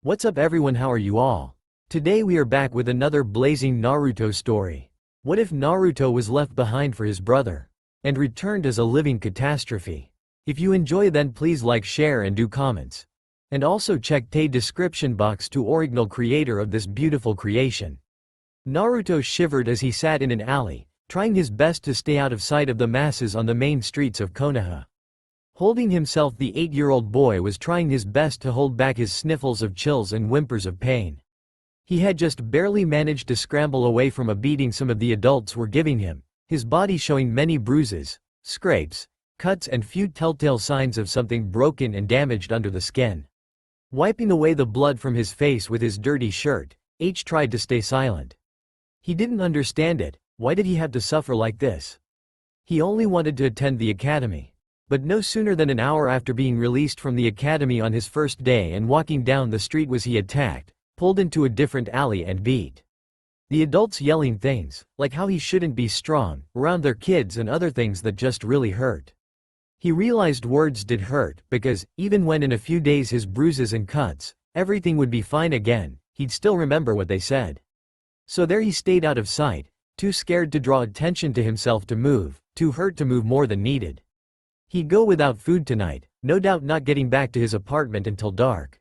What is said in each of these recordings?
What's up everyone, how are you all? Today we are back with another blazing Naruto story. What if Naruto was left behind for his brother and returned as a living catastrophe? If you enjoy, then please like, share and do comments. And also check the description box to original creator of this beautiful creation. Naruto shivered as he sat in an alley, trying his best to stay out of sight of the masses on the main streets of Konoha. Holding himself, the 8-year-old boy was trying his best to hold back his sniffles of chills and whimpers of pain. He had just barely managed to scramble away from a beating some of the adults were giving him, his body showing many bruises, scrapes, cuts and few telltale signs of something broken and damaged under the skin. Wiping away the blood from his face with his dirty shirt, H tried to stay silent. He didn't understand it. Why did he have to suffer like this? He only wanted to attend the academy. But no sooner than an hour after being released from the academy on his first day and walking down the street was he attacked, pulled into a different alley and beat. The adults yelling things, like how he shouldn't be strong, around their kids and other things that just really hurt. He realized words did hurt, because, even when in a few days his bruises and cuts, everything would be fine again, he'd still remember what they said. So there he stayed out of sight, too scared to draw attention to himself to move, too hurt to move more than needed. He'd go without food tonight, no doubt not getting back to his apartment until dark.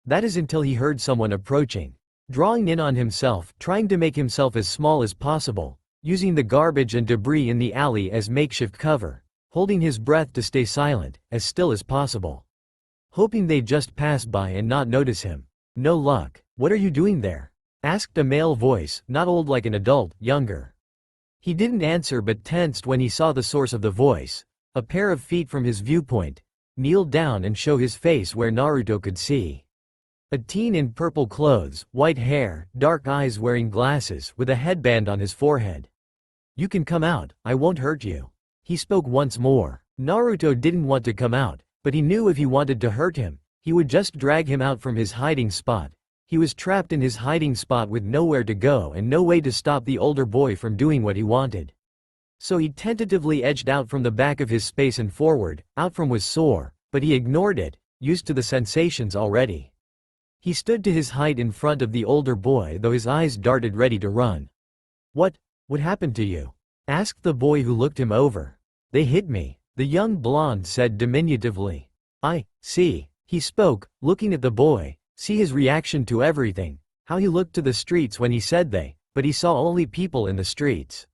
That is until he heard someone approaching, drawing in on himself, trying to make himself as small as possible, using the garbage and debris in the alley as makeshift cover, holding his breath to stay silent, as still as possible. Hoping they'd just pass by and not notice him. No luck. "What are you doing there?" asked a male voice, not old like an adult, younger. He didn't answer but tensed when he saw the source of the voice. A pair of feet from his viewpoint, kneeled down and show his face where Naruto could see. A teen in purple clothes, white hair, dark eyes, wearing glasses, with a headband on his forehead. "You can come out, I won't hurt you." He spoke once more. Naruto didn't want to come out, but he knew if he wanted to hurt him, he would just drag him out from his hiding spot. He was trapped in his hiding spot with nowhere to go and no way to stop the older boy from doing what he wanted. So he tentatively edged out from the back of his space and forward. Out from was sore, but he ignored it, used to the sensations already. He stood to his height in front of the older boy, though his eyes darted ready to run. What happened to you?" asked the boy, who looked him over. "They hit me," the young blonde said diminutively. "I see," he spoke, looking at the boy, see his reaction to everything, how he looked to the streets when he said they, but he saw only people in the streets.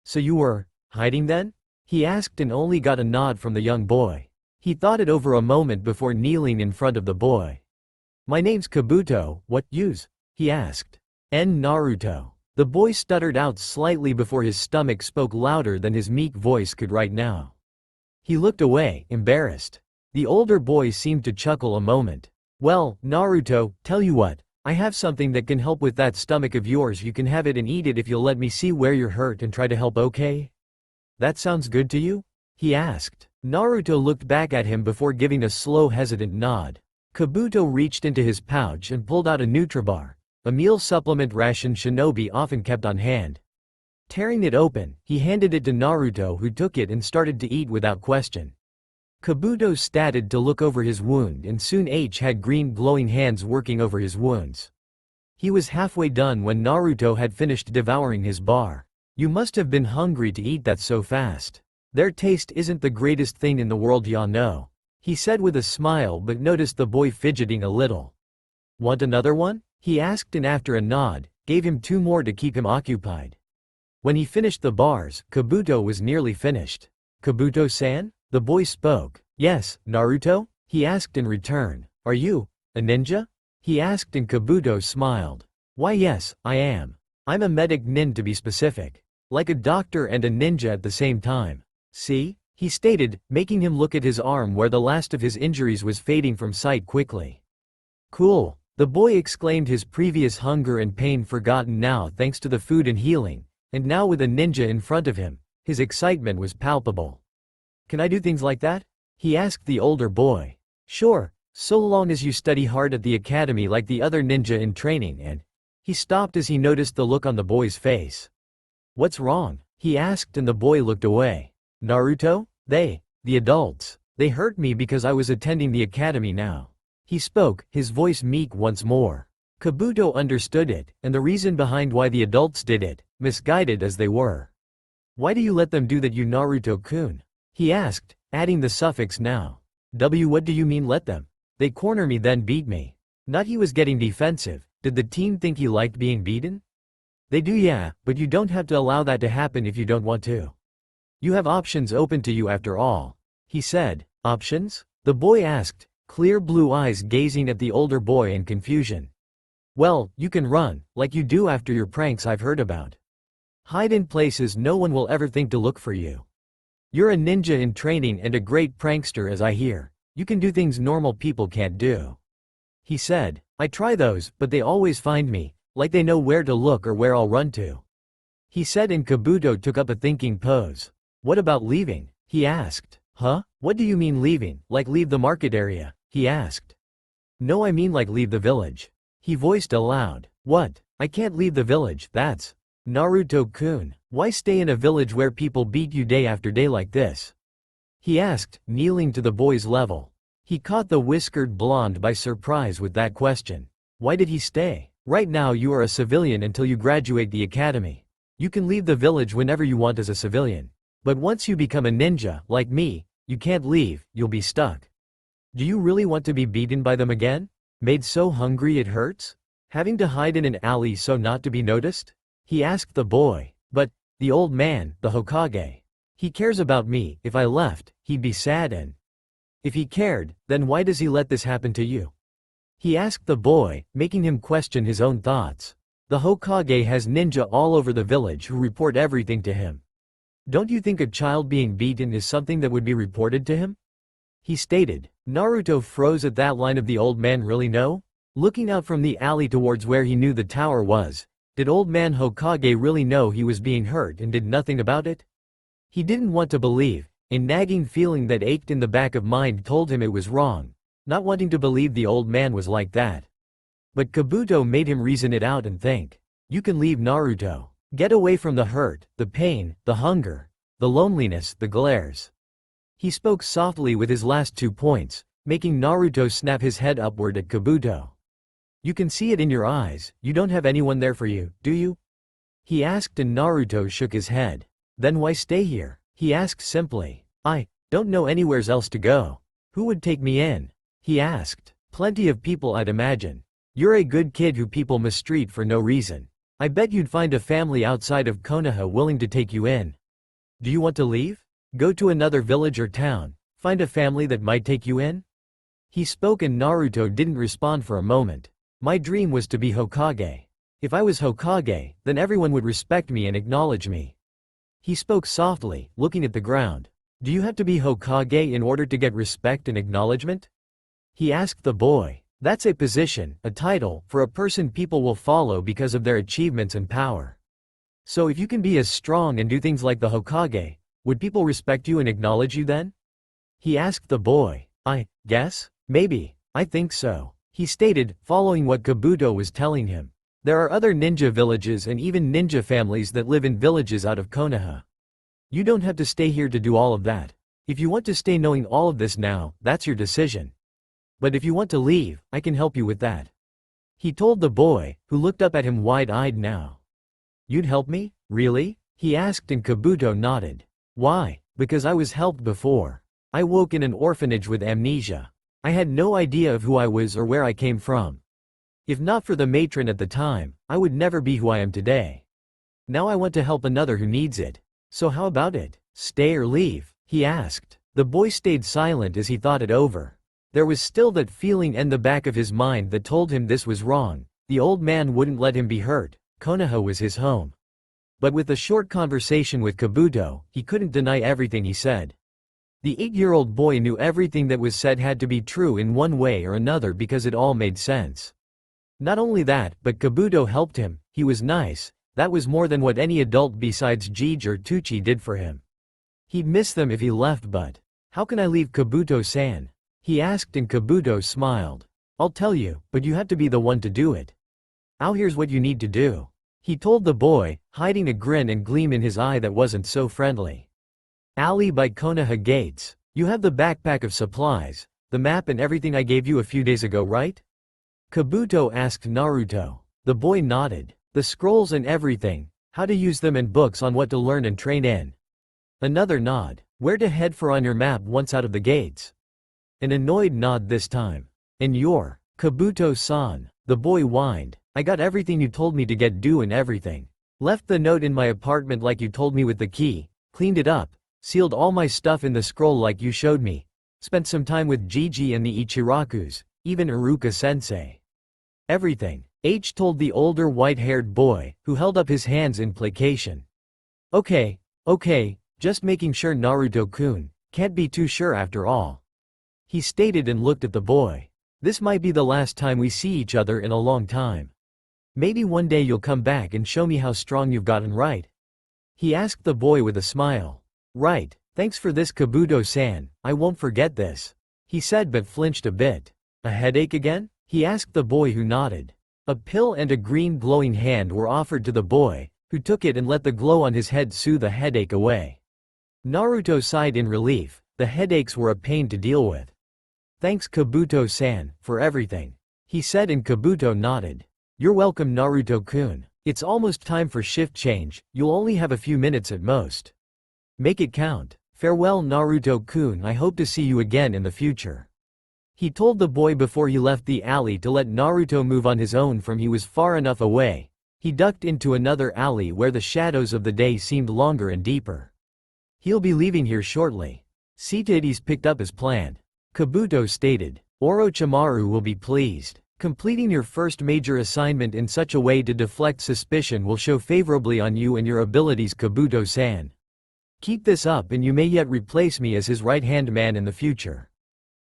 "So you were hiding then?" he asked, and only got a nod from the young boy. He thought it over a moment before kneeling in front of the boy. "My name's Kabuto, what use?" he asked. Naruto." The boy stuttered out slightly before his stomach spoke louder than his meek voice could right now. He looked away, embarrassed. The older boy seemed to chuckle a moment. "Well, Naruto, tell you what. I have something that can help with that stomach of yours. You can have it and eat it if you'll let me see where you're hurt and try to help, okay? That sounds good to you?" he asked. Naruto looked back at him before giving a slow, hesitant nod. Kabuto reached into his pouch and pulled out a Nutribar, a meal supplement ration Shinobi often kept on hand. Tearing it open, he handed it to Naruto, who took it and started to eat without question. Kabuto started to look over his wound, and soon H had green glowing hands working over his wounds. He was halfway done when Naruto had finished devouring his bar. "You must have been hungry to eat that so fast. Their taste isn't the greatest thing in the world, ya know," he said with a smile, but noticed the boy fidgeting a little. "Want another one?" he asked, and after a nod, gave him 2 more to keep him occupied. When he finished the bars, Kabuto was nearly finished. "Kabuto-san?" the boy spoke. "Yes, Naruto?" he asked in return. "Are you a ninja?" he asked, and Kabuto smiled. "Why yes, I am. I'm a medic nin to be specific. Like a doctor and a ninja at the same time. See?" he stated, making him look at his arm where the last of his injuries was fading from sight quickly. "Cool," the boy exclaimed, his previous hunger and pain forgotten now thanks to the food and healing, and now with a ninja in front of him, his excitement was palpable. "Can I do things like that?" he asked the older boy. "Sure, so long as you study hard at the academy like the other ninja in training." And he stopped as he noticed the look on the boy's face. "What's wrong?" he asked, and the boy looked away. "Naruto? The adults. They hurt me because I was attending the academy now." He spoke, his voice meek once more. Kabuto understood it, and the reason behind why the adults did it, misguided as they were. Why do you let them do that, you Naruto-kun? He asked, adding the suffix now. What do you mean let them? They corner me then beat me. Not he was getting defensive. Did the team think he liked being beaten? They do, yeah, but you don't have to allow that to happen if you don't want to. You have options open to you after all. He said. Options? The boy asked, clear blue eyes gazing at the older boy in confusion. Well, you can run, like you do after your pranks I've heard about. Hide in places no one will ever think to look for you. You're a ninja in training and a great prankster as I hear. You can do things normal people can't do. He said, I try those, but they always find me, like they know where to look or where I'll run to. He said, and Kabuto took up a thinking pose. What about leaving? He asked. Huh? What do you mean leaving, like leave the market area? He asked. No, I mean like leave the village. He voiced aloud. What? I can't leave the village, that's Naruto-kun. Why stay in a village where people beat you day after day like this? He asked, kneeling to the boy's level. He caught the whiskered blonde by surprise with that question. Why did he stay? Right now you are a civilian until you graduate the academy. You can leave the village whenever you want as a civilian. But once you become a ninja, like me, you can't leave, you'll be stuck. Do you really want to be beaten by them again? Made so hungry it hurts? Having to hide in an alley so not to be noticed? He asked the boy. But, the old man, the Hokage. He cares about me. If I left, he'd be sad, and if he cared, then why does he let this happen to you? He asked the boy, making him question his own thoughts. The Hokage has ninja all over the village who report everything to him. Don't you think a child being beaten is something that would be reported to him? He stated. Naruto froze at that line of the old man really know? Looking out from the alley towards where he knew the tower was, did old man Hokage really know he was being hurt and did nothing about it? He didn't want to believe. A nagging feeling that ached in the back of mind told him it was wrong, not wanting to believe the old man was like that. But Kabuto made him reason it out and think. You can leave Naruto. Get away from the hurt, the pain, the hunger, the loneliness, the glares. He spoke softly with his last 2 points, making Naruto snap his head upward at Kabuto. You can see it in your eyes, you don't have anyone there for you, do you? He asked, and Naruto shook his head. Then why stay here? He asked simply. I don't know anywhere else to go. Who would take me in? He asked. Plenty of people, I'd imagine. You're a good kid who people mistreat for no reason. I bet you'd find a family outside of Konoha willing to take you in. Do you want to leave? Go to another village or town, find a family that might take you in? He spoke, and Naruto didn't respond for a moment. My dream was to be Hokage. If I was Hokage, then everyone would respect me and acknowledge me. He spoke softly, looking at the ground. Do you have to be Hokage in order to get respect and acknowledgement? He asked the boy. That's a position, a title, for a person people will follow because of their achievements and power. So if you can be as strong and do things like the Hokage, would people respect you and acknowledge you then? He asked the boy. I guess? Maybe. I think so. He stated, following what Kabuto was telling him. There are other ninja villages and even ninja families that live in villages out of Konoha. You don't have to stay here to do all of that. If you want to stay knowing all of this now, that's your decision. But if you want to leave, I can help you with that. He told the boy, who looked up at him wide-eyed now. You'd help me? Really? He asked, and Kabuto nodded. Why? Because I was helped before. I woke in an orphanage with amnesia. I had no idea of who I was or where I came from. If not for the matron at the time, I would never be who I am today. Now I want to help another who needs it. So how about it? Stay or leave? He asked. The boy stayed silent as he thought it over. There was still that feeling in the back of his mind that told him this was wrong. The old man wouldn't let him be hurt. Konoha was his home. But with the short conversation with Kabuto, he couldn't deny everything he said. The 8-year-old boy knew everything that was said had to be true in one way or another because it all made sense. Not only that, but Kabuto helped him. He was nice. That was more than what any adult besides Jeej or Tucci did for him. He'd miss them if he left, but how can I leave Kabuto-san? He asked, and Kabuto smiled. I'll tell you, but you have to be the one to do it. Here's what you need to do. He told the boy, hiding a grin and gleam in his eye that wasn't so friendly. Alley by Konoha gates. You have the backpack of supplies. The map and everything I gave you a few days ago, right? Kabuto asked Naruto. The boy nodded. The scrolls and everything, how to use them and books on what to learn and train in. Another nod. Where to head for on your map once out of the gates. An annoyed nod this time. And your, Kabuto-san, the boy whined. I got everything you told me to get do and everything. Left the note in my apartment like you told me with the key, cleaned it up, sealed all my stuff in the scroll like you showed me. Spent some time with Gigi and the Ichirakus, even Iruka-sensei. Everything. H told the older white-haired boy, who held up his hands in placation. Okay, just making sure Naruto-kun, can't be too sure after all. He stated and looked at the boy. This might be the last time we see each other in a long time. Maybe one day you'll come back and show me how strong you've gotten, right? He asked the boy with a smile. Right, thanks for this Kabuto-san, I won't forget this. He said but flinched a bit. A headache again? He asked the boy who nodded. A pill and a green glowing hand were offered to the boy, who took it and let the glow on his head soothe the headache away. Naruto sighed in relief, the headaches were a pain to deal with. Thanks Kabuto-san, for everything. He said and Kabuto nodded. You're welcome Naruto-kun. It's almost time for shift change, you'll only have a few minutes at most. Make it count. Farewell Naruto-kun, I hope to see you again in the future. He told the boy before he left the alley to let Naruto move on his own from he was far enough away. He ducked into another alley where the shadows of the day seemed longer and deeper. He'll be leaving here shortly. Cities picked up as planned. Kabuto stated. Orochimaru will be pleased. Completing your first major assignment in such a way to deflect suspicion will show favorably on you and your abilities Kabuto-san. Keep this up and you may yet replace me as his right-hand man in the future.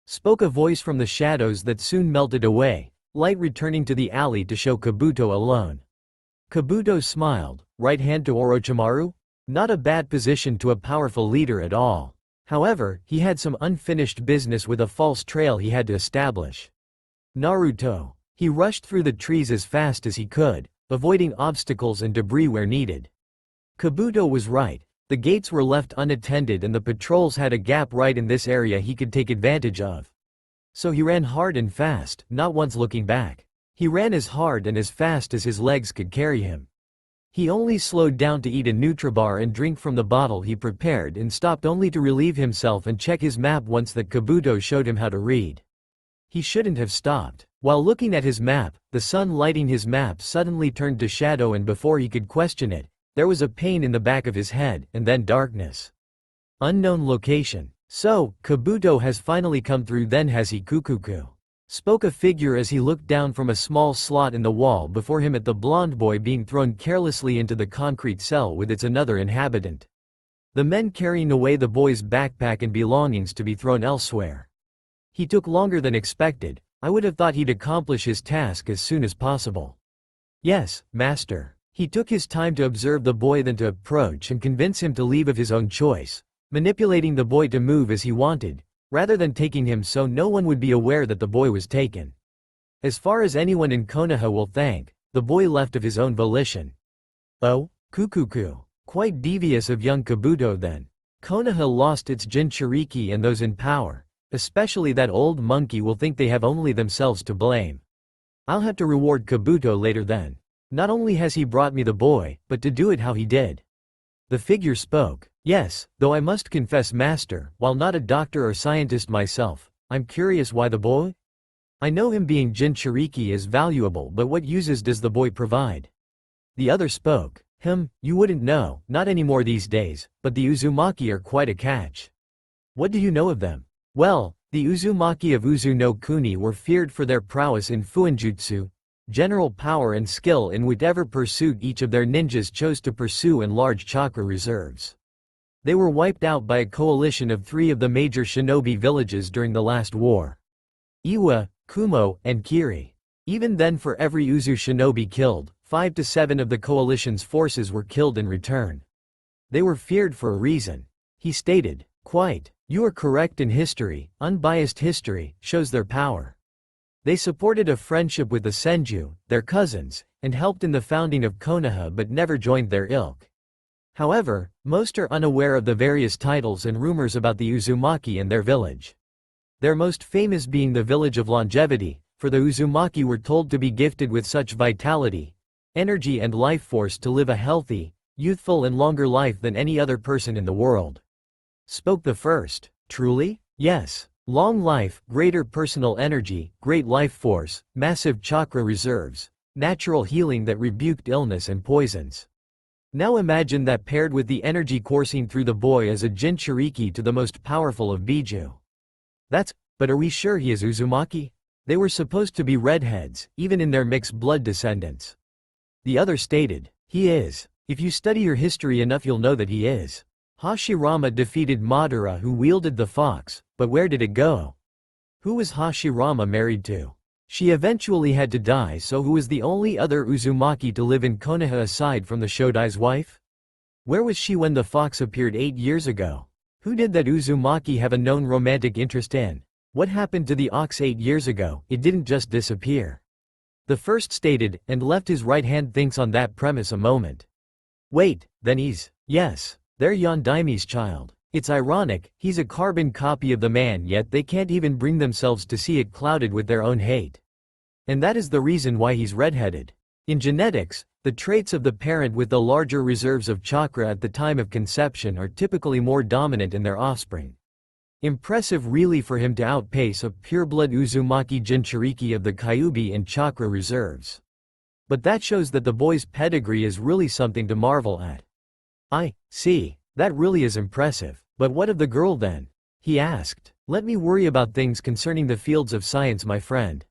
Spoke a voice from the shadows that soon melted away, light returning to the alley to show Kabuto alone. Kabuto smiled. Right hand to Orochimaru? Not a bad position to a powerful leader at all. However, he had some unfinished business with a false trail he had to establish. Naruto. He rushed through the trees as fast as he could, avoiding obstacles and debris where needed. Kabuto was right. The gates were left unattended and the patrols had a gap right in this area he could take advantage of. So he ran hard and fast, not once looking back. He ran as hard and as fast as his legs could carry him. He only slowed down to eat a Nutribar and drink from the bottle he prepared and stopped only to relieve himself and check his map once that Kabuto showed him how to read. He shouldn't have stopped. While looking at his map, the sun lighting his map suddenly turned to shadow and before he could question it, there was a pain in the back of his head, and then darkness. Unknown location. So, Kabuto has finally come through then has he Kukuku? Spoke a figure as he looked down from a small slot in the wall before him at the blonde boy being thrown carelessly into the concrete cell with its another inhabitant. The men carrying away the boy's backpack and belongings to be thrown elsewhere. He took longer than expected. I would have thought he'd accomplish his task as soon as possible. Yes, master. He took his time to observe the boy then to approach and convince him to leave of his own choice, manipulating the boy to move as he wanted, rather than taking him so no one would be aware that the boy was taken. As far as anyone in Konoha will thank, the boy left of his own volition. Oh, Kukuku. Quite devious of young Kabuto then. Konoha lost its Jinchuriki and those in power, especially that old monkey will think they have only themselves to blame. I'll have to reward Kabuto later then. Not only has he brought me the boy, but to do it how he did. The figure spoke. Yes, though I must confess master, while not a doctor or scientist myself, I'm curious why the boy? I know him being Jinchuriki is valuable but what uses does the boy provide? The other spoke. You wouldn't know, not anymore these days, but the Uzumaki are quite a catch. What do you know of them? Well, the Uzumaki of Uzu no Kuni were feared for their prowess in Fuinjutsu, general power and skill in whatever pursuit each of their ninjas chose to pursue and large chakra reserves. They were wiped out by a coalition of 3 of the major shinobi villages during the last war. Iwa, Kumo, and Kiri. Even then for every Uzu shinobi killed, 5 to 7 of the coalition's forces were killed in return. They were feared for a reason. He stated, quite, you are correct in history, unbiased history, shows their power. They supported a friendship with the Senju, their cousins, and helped in the founding of Konoha but never joined their ilk. However, most are unaware of the various titles and rumors about the Uzumaki and their village. their most famous being the Village of Longevity, for the Uzumaki were told to be gifted with such vitality, energy and life force to live a healthy, youthful and longer life than any other person in the world. Spoke the first. Truly? Yes. Long life, greater personal energy, great life force, massive chakra reserves, natural healing that rebuked illness and poisons. Now imagine that paired with the energy coursing through the boy as a Jinchuriki to the most powerful of Biju. But are we sure he is Uzumaki? They were supposed to be redheads, even in their mixed blood descendants. The other stated, he is. If you study your history enough you'll know that he is. Hashirama defeated Madara who wielded the fox, but where did it go? Who was Hashirama married to? She eventually had to die, so who was the only other Uzumaki to live in Konoha aside from the Shodai's wife? Where was she when the fox appeared 8 years ago? Who did that Uzumaki have a known romantic interest in? What happened to the ox 8 years ago? It didn't just disappear. The first stated, and left his right hand thinks on that premise a moment. Wait, then he's, yes, they're Yondaimi's child. It's ironic, he's a carbon copy of the man yet they can't even bring themselves to see it clouded with their own hate. And that is the reason why he's redheaded. In genetics, the traits of the parent with the larger reserves of chakra at the time of conception are typically more dominant in their offspring. Impressive really for him to outpace a pureblood Uzumaki Jinchuriki of the Kyuubi in chakra reserves. But that shows that the boy's pedigree is really something to marvel at. I see, that really is impressive, but what of the girl then? He asked. Let me worry about things concerning the fields of science, my friend.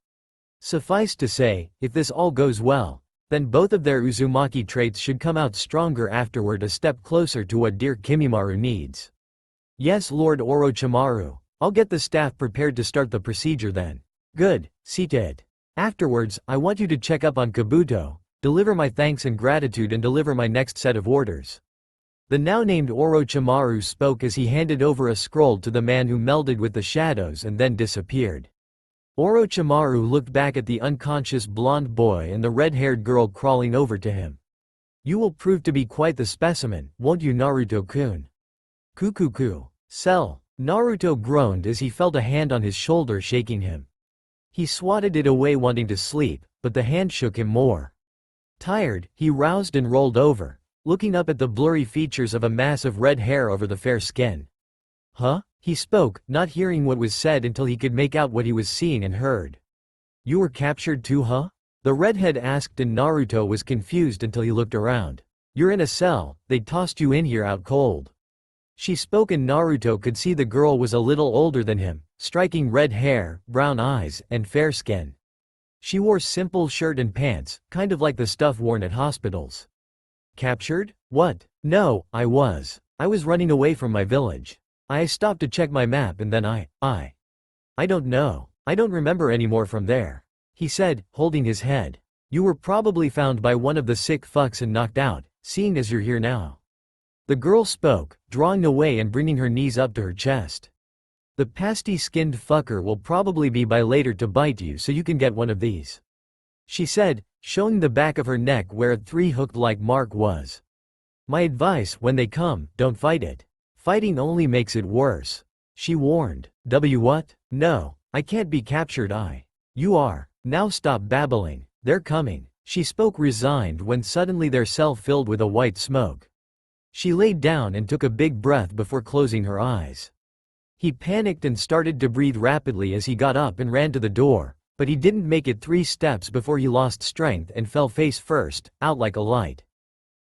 Suffice to say, if this all goes well, then both of their Uzumaki traits should come out stronger afterward, a step closer to what dear Kimimaru needs. Yes, Lord Orochimaru. I'll get the staff prepared to start the procedure then. Good, see to it. Afterwards, I want you to check up on Kabuto, deliver my thanks and gratitude and deliver my next set of orders. The now named Orochimaru spoke as he handed over a scroll to the man who melded with the shadows and then disappeared. Orochimaru looked back at the unconscious blonde boy and the red-haired girl crawling over to him. You will prove to be quite the specimen, won't you, Naruto-kun? Kukuku. Cell. Naruto groaned as he felt a hand on his shoulder shaking him. He swatted it away wanting to sleep, but the hand shook him more. Tired, he roused and rolled over, looking up at the blurry features of a mass of red hair over the fair skin. Huh? He spoke, not hearing what was said until he could make out what he was seeing and heard. You were captured too, huh? The redhead asked, and Naruto was confused until he looked around. You're in a cell, they tossed you in here out cold. She spoke and Naruto could see the girl was a little older than him, striking red hair, brown eyes, and fair skin. She wore simple shirt and pants, kind of like the stuff worn at hospitals. Captured? What? No, I was running away from my village. I stopped to check my map and then I don't know. I don't remember anymore from there. He said, holding his head. You were probably found by one of the sick fucks and knocked out, seeing as you're here now. The girl spoke, drawing away and bringing her knees up to her chest. The pasty-skinned fucker will probably be by later to bite you so you can get one of these. She said, showing the back of her neck where a 3-hooked-like mark was. My advice, when they come, don't fight it. Fighting only makes it worse. She warned. What? No, I can't be captured. You are. Now stop babbling. They're coming. She spoke resigned when suddenly their cell filled with a white smoke. She laid down and took a big breath before closing her eyes. He panicked and started to breathe rapidly as he got up and ran to the door, but he didn't make it 3 steps before he lost strength and fell face first, out like a light.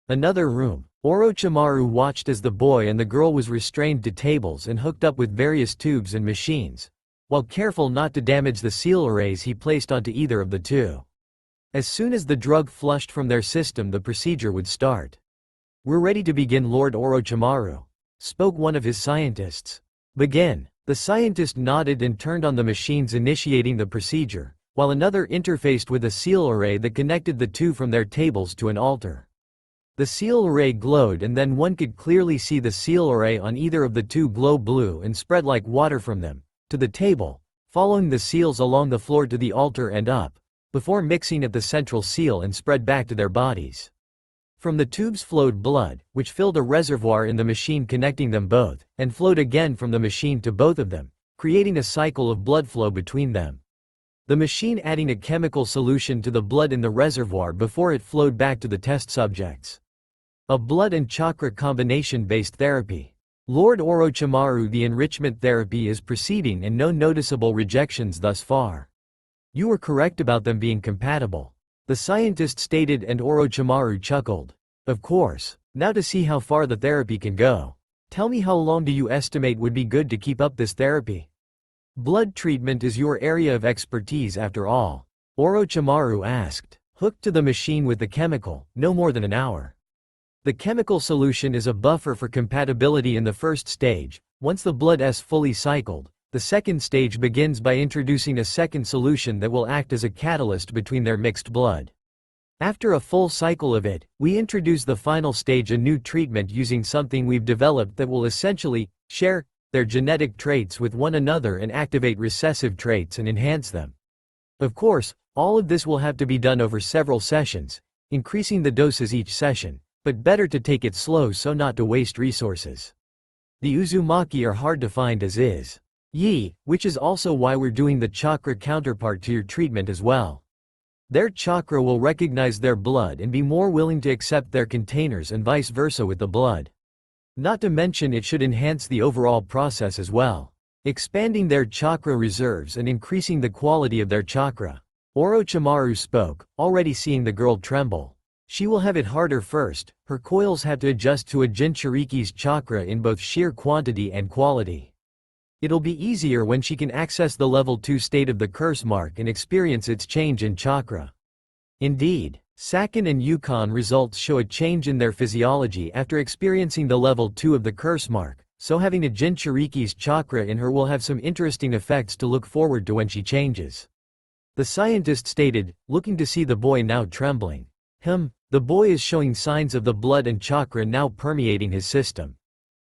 Another room. Orochimaru watched as the boy and the girl was restrained to tables and hooked up with various tubes and machines, while careful not to damage the seal arrays he placed onto either of the two. As soon as the drug flushed from their system, the procedure would start. We're ready to begin, Lord Orochimaru, spoke one of his scientists. Begin. The scientist nodded and turned on the machines initiating the procedure, while another interfaced with a seal array that connected the two from their tables to an altar. The seal array glowed and then one could clearly see the seal array on either of the two glow blue and spread like water from them, to the table, following the seals along the floor to the altar and up, before mixing at the central seal and spread back to their bodies. From the tubes flowed blood, which filled a reservoir in the machine connecting them both, and flowed again from the machine to both of them, creating a cycle of blood flow between them. The machine adding a chemical solution to the blood in the reservoir before it flowed back to the test subjects. A blood and chakra combination-based therapy. Lord Orochimaru, the enrichment therapy is proceeding and no noticeable rejections thus far. You were correct about them being compatible, the scientist stated, and Orochimaru chuckled. Of course, now to see how far the therapy can go. Tell me, how long do you estimate would be good to keep up this therapy? Blood treatment is your area of expertise after all, Orochimaru asked. Hooked to the machine with the chemical, no more than an hour. The chemical solution is a buffer for compatibility in the first stage. Once the blood is fully cycled, the second stage begins by introducing a second solution that will act as a catalyst between their mixed blood. After a full cycle of it, we introduce the final stage, a new treatment using something we've developed that will essentially share their genetic traits with one another and activate recessive traits and enhance them. Of course, all of this will have to be done over several sessions, increasing the doses each session, but better to take it slow so not to waste resources. The Uzumaki are hard to find as is. Which is also why we're doing the chakra counterpart to your treatment as well. Their chakra will recognize their blood and be more willing to accept their containers and vice versa with the blood. Not to mention it should enhance the overall process as well, expanding their chakra reserves and increasing the quality of their chakra. Orochimaru spoke, already seeing the girl tremble. She will have it harder first. Her coils have to adjust to a Jinchuriki's chakra in both sheer quantity and quality. It'll be easier when she can access the level 2 state of the curse mark and experience its change in chakra. Indeed, Sakin and Yukon results show a change in their physiology after experiencing the level 2 of the curse mark, so having a Jinchuriki's chakra in her will have some interesting effects to look forward to when she changes. The scientist stated, looking to see the boy now trembling. The boy is showing signs of the blood and chakra now permeating his system.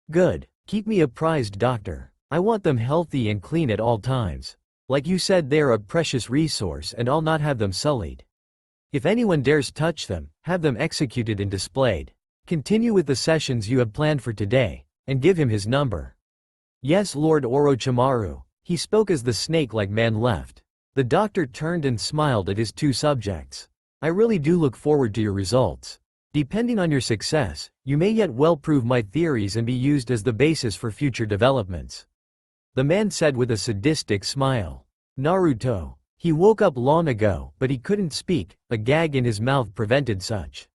Good. Keep me apprised, doctor. I want them healthy and clean at all times. Like you said, they are a precious resource and I'll not have them sullied. If anyone dares touch them, have them executed and displayed. Continue with the sessions you have planned for today, and give him his number. Yes, Lord Orochimaru. He spoke as the snake-like man left. The doctor turned and smiled at his two subjects. I really do look forward to your results. Depending on your success, you may yet well prove my theories and be used as the basis for future developments. The man said with a sadistic smile. Naruto. He woke up long ago, but he couldn't speak, a gag in his mouth prevented such.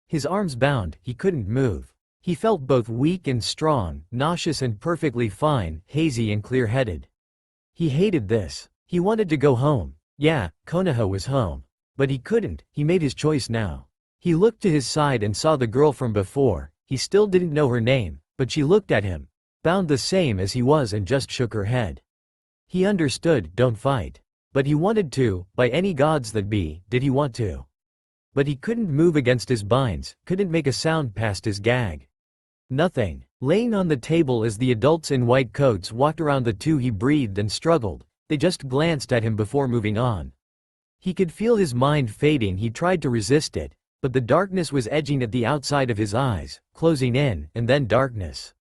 His arms bound, he couldn't move. He felt both weak and strong, nauseous and perfectly fine, hazy and clear-headed. He hated this. He wanted to go home. Yeah, Konoha was home. But he couldn't. He made his choice now. He looked to his side and saw the girl from before. He still didn't know her name, but she looked at him, bound the same as he was, and just shook her head. He understood, don't fight. But he wanted to, by any gods that be, did he want to. But he couldn't move against his binds, couldn't make a sound past his gag. Nothing. Laying on the table as the adults in white coats walked around the two, he breathed and struggled. They just glanced at him before moving on. He could feel his mind fading. He tried to resist it, but the darkness was edging at the outside of his eyes, closing in, and then darkness.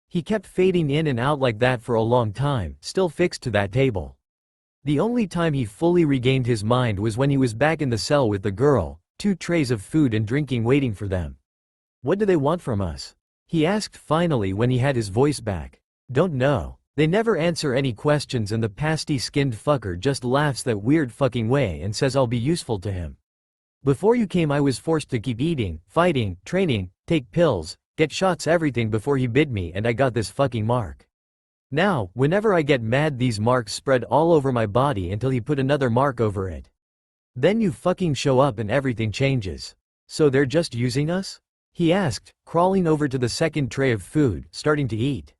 He kept fading in and out like that for a long time, still fixed to that table. The only time he fully regained his mind was when he was back in the cell with the girl, 2 trays of food and drinking waiting for them. What do they want from us? He asked finally when he had his voice back. Don't know. They never answer any questions, and the pasty-skinned fucker just laughs that weird fucking way and says I'll be useful to him. Before you came I was forced to keep eating, fighting, training, take pills, get shots, everything before he bit me, and I got this fucking mark. Now, whenever I get mad these marks spread all over my body until he put another mark over it. Then you fucking show up and everything changes. So they're just using us? He asked, crawling over to the second tray of food, starting to eat.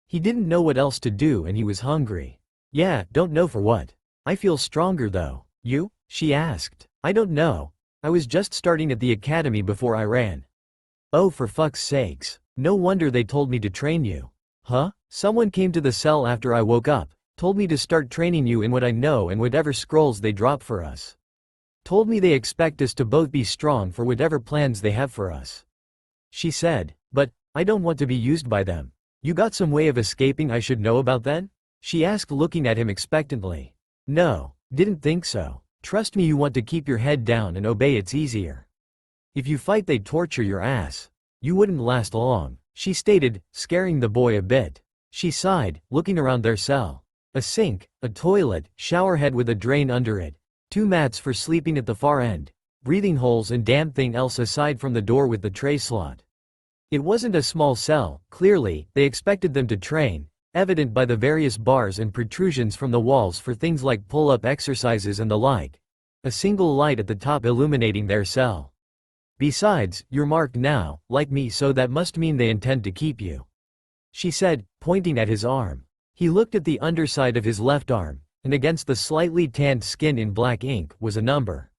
He didn't know what else to do and he was hungry. Yeah, don't know for what. I feel stronger though. You? She asked. I don't know. I was just starting at the academy before I ran. Oh, for fuck's sakes. No wonder they told me to train you. Huh? Someone came to the cell after I woke up, told me to start training you in what I know and whatever scrolls they drop for us. Told me they expect us to both be strong for whatever plans they have for us. She said, but I don't want to be used by them. You got some way of escaping I should know about then? She asked, looking at him expectantly. No, didn't think so. Trust me, you want to keep your head down and obey, it's easier. If you fight they torture your ass. You wouldn't last long, she stated, scaring the boy a bit. She sighed, looking around their cell. A sink, a toilet, shower head with a drain under it, 2 mats for sleeping at the far end, breathing holes and damn thing else aside from the door with the tray slot. It wasn't a small cell, clearly, they expected them to train, evident by the various bars and protrusions from the walls for things like pull-up exercises and the like. A single light at the top illuminating their cell. Besides, you're marked now, like me, so that must mean they intend to keep you, she said, pointing at his arm. He looked at the underside of his left arm, and against the slightly tanned skin in black ink was a number.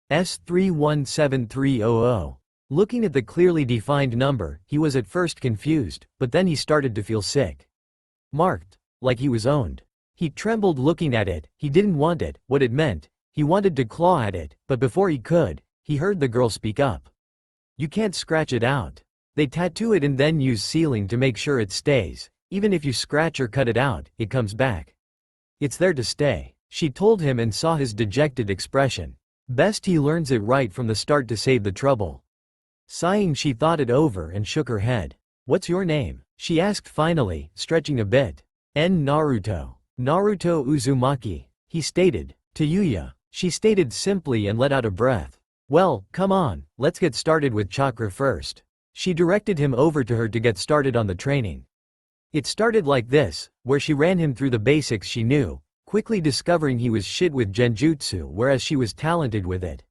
S317300. Looking at the clearly defined number, he was at first confused, but then he started to feel sick. Marked, like he was owned. He trembled looking at it. He didn't want it, what it meant. He wanted to claw at it, but before he could, he heard the girl speak up. You can't scratch it out. They tattoo it and then use sealing to make sure it stays. Even if you scratch or cut it out, it comes back. It's there to stay, she told him, and saw his dejected expression. Best he learns it right from the start to save the trouble. Sighing, she thought it over and shook her head. What's your name? She asked finally, stretching a bit. Naruto. Naruto Uzumaki, he stated. To Yuya, she stated simply and let out a breath. Well, come on, let's get started with chakra first. She directed him over to her to get started on the training. It started like this, where she ran him through the basics she knew, quickly discovering he was shit with genjutsu whereas she was talented with it.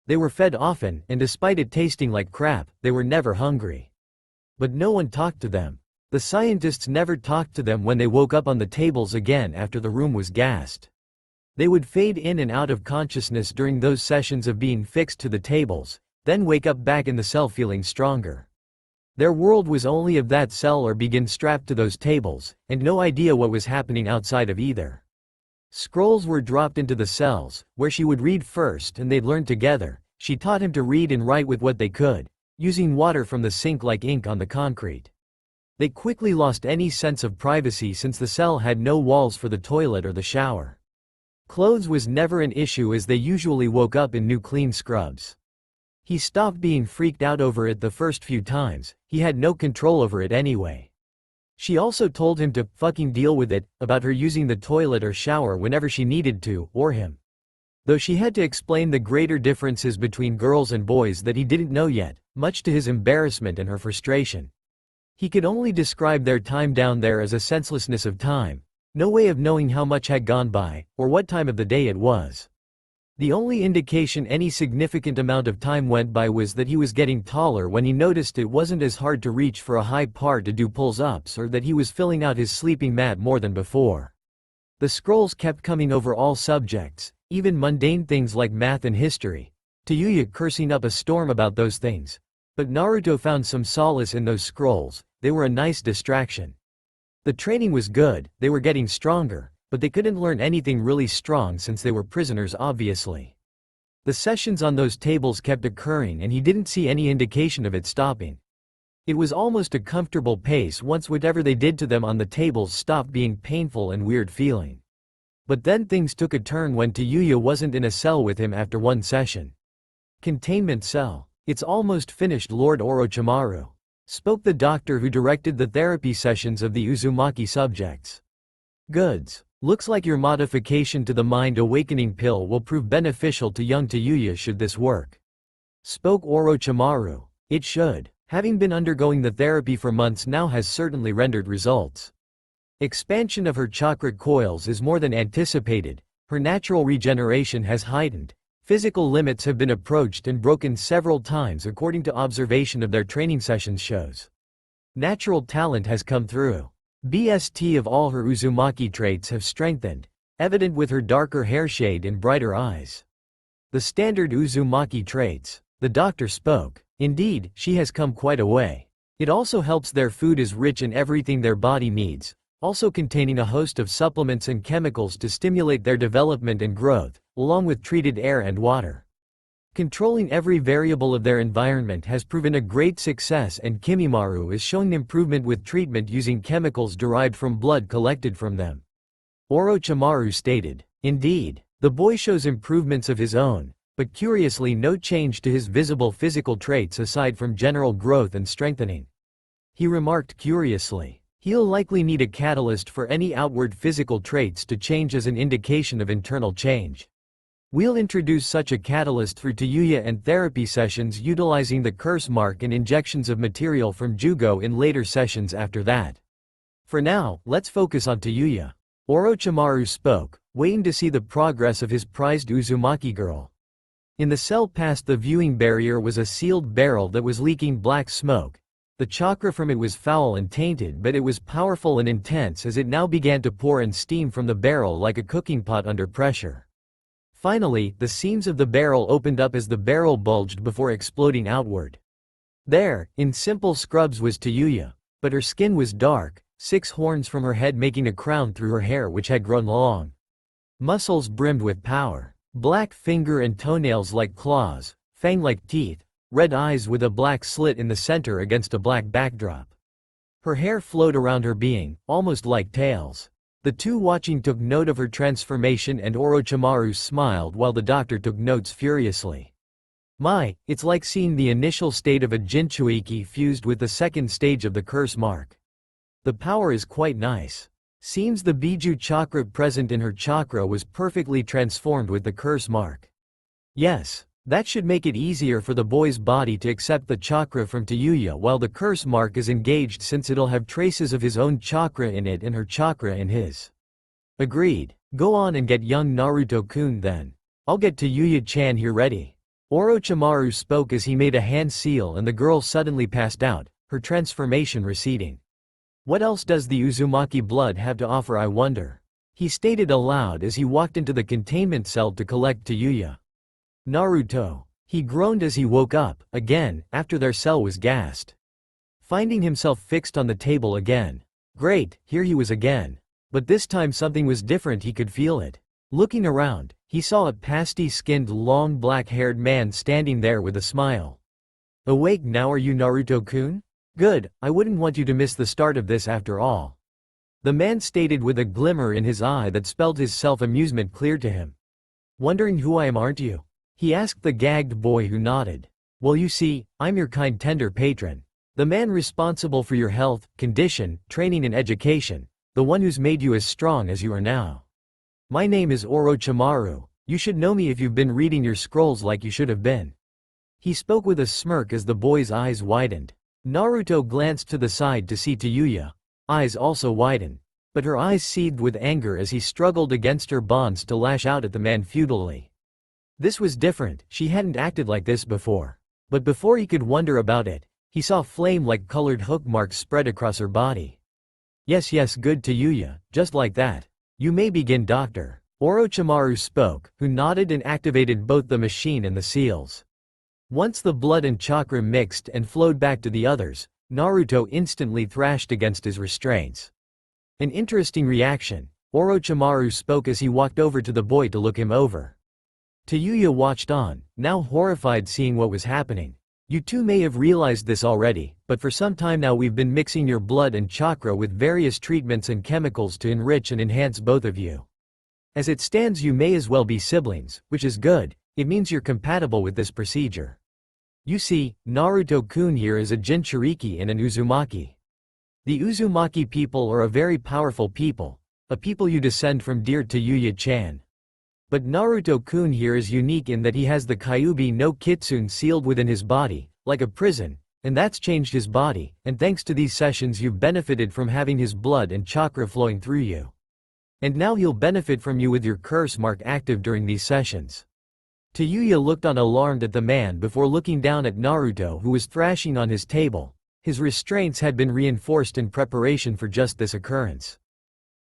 They were fed often, and despite it tasting like crap, they were never hungry. But no one talked to them. The scientists never talked to them when they woke up on the tables again after the room was gassed. They would fade in and out of consciousness during those sessions of being fixed to the tables, then wake up back in the cell feeling stronger. Their world was only of that cell or begin strapped to those tables, and no idea what was happening outside of either. Scrolls were dropped into the cells, where she would read first and they'd learn together. She taught him to read and write with what they could, using water from the sink like ink on the concrete. They quickly lost any sense of privacy since the cell had no walls for the toilet or the shower. Clothes was never an issue as they usually woke up in new clean scrubs. He stopped being freaked out over it the first few times, he had no control over it anyway. She also told him to fucking deal with it, about her using the toilet or shower whenever she needed to, or him. Though she had to explain the greater differences between girls and boys that he didn't know yet, much to his embarrassment and her frustration. He could only describe their time down there as a senselessness of time. No way of knowing how much had gone by, or what time of the day it was. The only indication any significant amount of time went by was that he was getting taller when he noticed it wasn't as hard to reach for a high part to do pulls-ups, or that he was filling out his sleeping mat more than before. The scrolls kept coming over all subjects, even mundane things like math and history, to Yuya cursing up a storm about those things. But Naruto found some solace in those scrolls, they were a nice distraction. The training was good, they were getting stronger, but they couldn't learn anything really strong since they were prisoners obviously. The sessions on those tables kept occurring and he didn't see any indication of it stopping. It was almost a comfortable pace once whatever they did to them on the tables stopped being painful and weird feeling. But then things took a turn when Yuya wasn't in a cell with him after one session. Containment cell. It's almost finished, Lord Orochimaru, spoke the doctor who directed the therapy sessions of the Uzumaki subjects. Goods. Looks like your modification to the mind awakening pill will prove beneficial to young Yuya should this work, spoke Orochimaru. It should. Having been undergoing the therapy for months now has certainly rendered results. Expansion of her chakra coils is more than anticipated, her natural regeneration has heightened. Physical limits have been approached and broken several times according to observation of their training sessions shows. Natural talent has come through. BST of all her Uzumaki traits have strengthened, evident with her darker hair shade and brighter eyes. The standard Uzumaki traits, the doctor spoke. Indeed, she has come quite a way. It also helps their food is rich in everything their body needs, also containing a host of supplements and chemicals to stimulate their development and growth, along with treated air and water. Controlling every variable of their environment has proven a great success, and Kimimaru is showing improvement with treatment using chemicals derived from blood collected from them. Orochimaru stated. Indeed, the boy shows improvements of his own, but curiously no change to his visible physical traits aside from general growth and strengthening. He remarked curiously, he'll likely need a catalyst for any outward physical traits to change as an indication of internal change. We'll introduce such a catalyst through Tayuya and therapy sessions utilizing the curse mark and injections of material from Jugo in later sessions after that. For now, let's focus on Tayuya. Orochimaru spoke, waiting to see the progress of his prized Uzumaki girl. In the cell past the viewing barrier was a sealed barrel that was leaking black smoke. The chakra from it was foul and tainted, but it was powerful and intense as it now began to pour and steam from the barrel like a cooking pot under pressure. Finally, the seams of the barrel opened up as the barrel bulged before exploding outward. There, in simple scrubs was Tayuya, but her skin was dark, 6 horns from her head making a crown through her hair which had grown long. Muscles brimmed with power. Black finger and toenails like claws, fang-like teeth, red eyes with a black slit in the center against a black backdrop. Her hair flowed around her being, almost like tails. The two watching took note of her transformation and Orochimaru smiled while the doctor took notes furiously. My, it's like seeing the initial state of a Jinchuiki fused with the second stage of the curse mark. The power is quite nice. Seems the Biju chakra present in her chakra was perfectly transformed with the curse mark. Yes, that should make it easier for the boy's body to accept the chakra from Tayuya while the curse mark is engaged since it'll have traces of his own chakra in it and her chakra in his. Agreed. Go on and get young Naruto-kun then. I'll get Tayuya-chan here ready. Orochimaru spoke as he made a hand seal and the girl suddenly passed out, her transformation receding. What else does the Uzumaki blood have to offer I wonder? He stated aloud as he walked into the containment cell to collect Tayuya. Naruto. He groaned as he woke up, again, after their cell was gassed. Finding himself fixed on the table again. Great, here he was again. But this time something was different, he could feel it. Looking around, he saw a pasty-skinned long black-haired man standing there with a smile. Awake now are you Naruto-kun? Good, I wouldn't want you to miss the start of this after all. The man stated with a glimmer in his eye that spelled his self-amusement clear to him. Wondering who I am aren't you? He asked the gagged boy who nodded. Well you see, I'm your kind tender patron. The man responsible for your health, condition, training and education. The one who's made you as strong as you are now. My name is Orochimaru. You should know me if you've been reading your scrolls like you should have been. He spoke with a smirk as the boy's eyes widened. Naruto glanced to the side to see Tayuya. Eyes also widened. But her eyes seethed with anger as he struggled against her bonds to lash out at the man futilely. This was different, she hadn't acted like this before. But before he could wonder about it, he saw flame-like colored hook marks spread across her body. Yes, good Tayuya, just like that. You may begin doctor. Orochimaru spoke, who nodded and activated both the machine and the seals. Once the blood and chakra mixed and flowed back to the others, Naruto instantly thrashed against his restraints. An interesting reaction, Orochimaru spoke as he walked over to the boy to look him over. Tayuya watched on, now horrified seeing what was happening. You two may have realized this already, but for some time now we've been mixing your blood and chakra with various treatments and chemicals to enrich and enhance both of you. As it stands you may as well be siblings, which is good, it means you're compatible with this procedure. You see, Naruto-kun here is a Jinchuriki and an Uzumaki. The Uzumaki people are a very powerful people, a people you descend from dear Tayuya-chan. But Naruto-kun here is unique in that he has the Kyuubi no Kitsune sealed within his body, like a prison, and that's changed his body, and thanks to these sessions you've benefited from having his blood and chakra flowing through you. And now he'll benefit from you with your curse mark active during these sessions. Tayuya looked on alarmed at the man before looking down at Naruto who was thrashing on his table. His restraints had been reinforced in preparation for just this occurrence.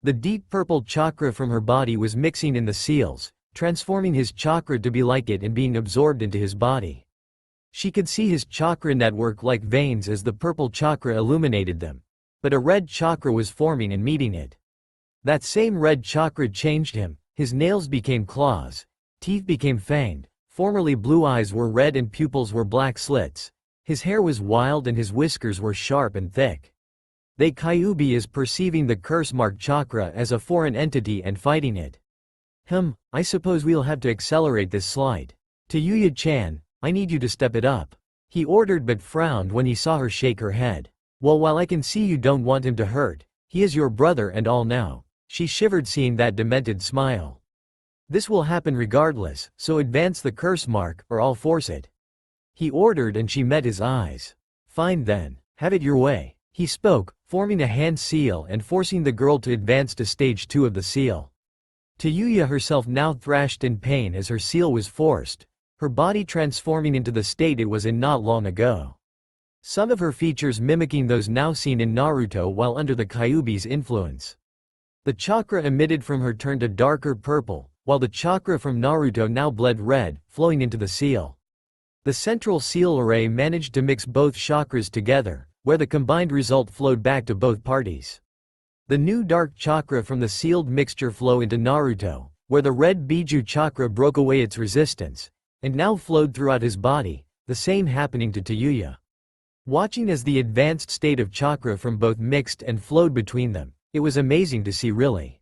The deep purple chakra from her body was mixing in the seals, transforming his chakra to be like it and being absorbed into his body. She could see his chakra network like veins as the purple chakra illuminated them. But a red chakra was forming and meeting it. That same red chakra changed him, his nails became claws, teeth became fanged, formerly blue eyes were red and pupils were black slits. His hair was wild and his whiskers were sharp and thick. They Kyuubi is perceiving the curse mark chakra as a foreign entity and fighting it. I suppose we'll have to accelerate this slide. To Yuya-chan, I need you to step it up. He ordered but frowned when he saw her shake her head. Well, while I can see you don't want him to hurt, he is your brother and all now. She shivered seeing that demented smile. This will happen regardless, so advance the curse mark, or I'll force it. He ordered and she met his eyes. Fine then, have it your way. He spoke, forming a hand seal and forcing the girl to advance to stage 2 of the seal. Yuya herself now thrashed in pain as her seal was forced, her body transforming into the state it was in not long ago. Some of her features mimicking those now seen in Naruto while under the Kyuubi's influence. The chakra emitted from her turned a darker purple, while the chakra from Naruto now bled red, flowing into the seal. The central seal array managed to mix both chakras together, where the combined result flowed back to both parties. The new dark chakra from the sealed mixture flow into Naruto, where the red Biju chakra broke away its resistance, and now flowed throughout his body, the same happening to Yuya. Watching as the advanced state of chakra from both mixed and flowed between them, it was amazing to see really.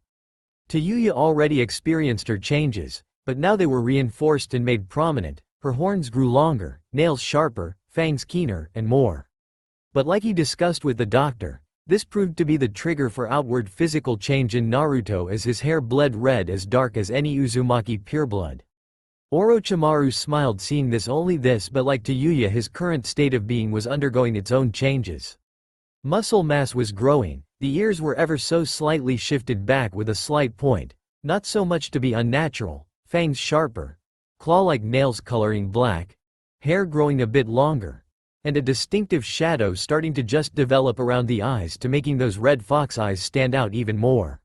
Yuya already experienced her changes, but now they were reinforced and made prominent, her horns grew longer, nails sharper, fangs keener, and more. But like he discussed with the doctor, this proved to be the trigger for outward physical change in Naruto as his hair bled red as dark as any Uzumaki pureblood. Orochimaru smiled seeing this but like Yuya his current state of being was undergoing its own changes. Muscle mass was growing, the ears were ever so slightly shifted back with a slight point, not so much to be unnatural, fangs sharper, claw-like nails coloring black, hair growing a bit longer, and a distinctive shadow starting to just develop around the eyes to making those red fox eyes stand out even more.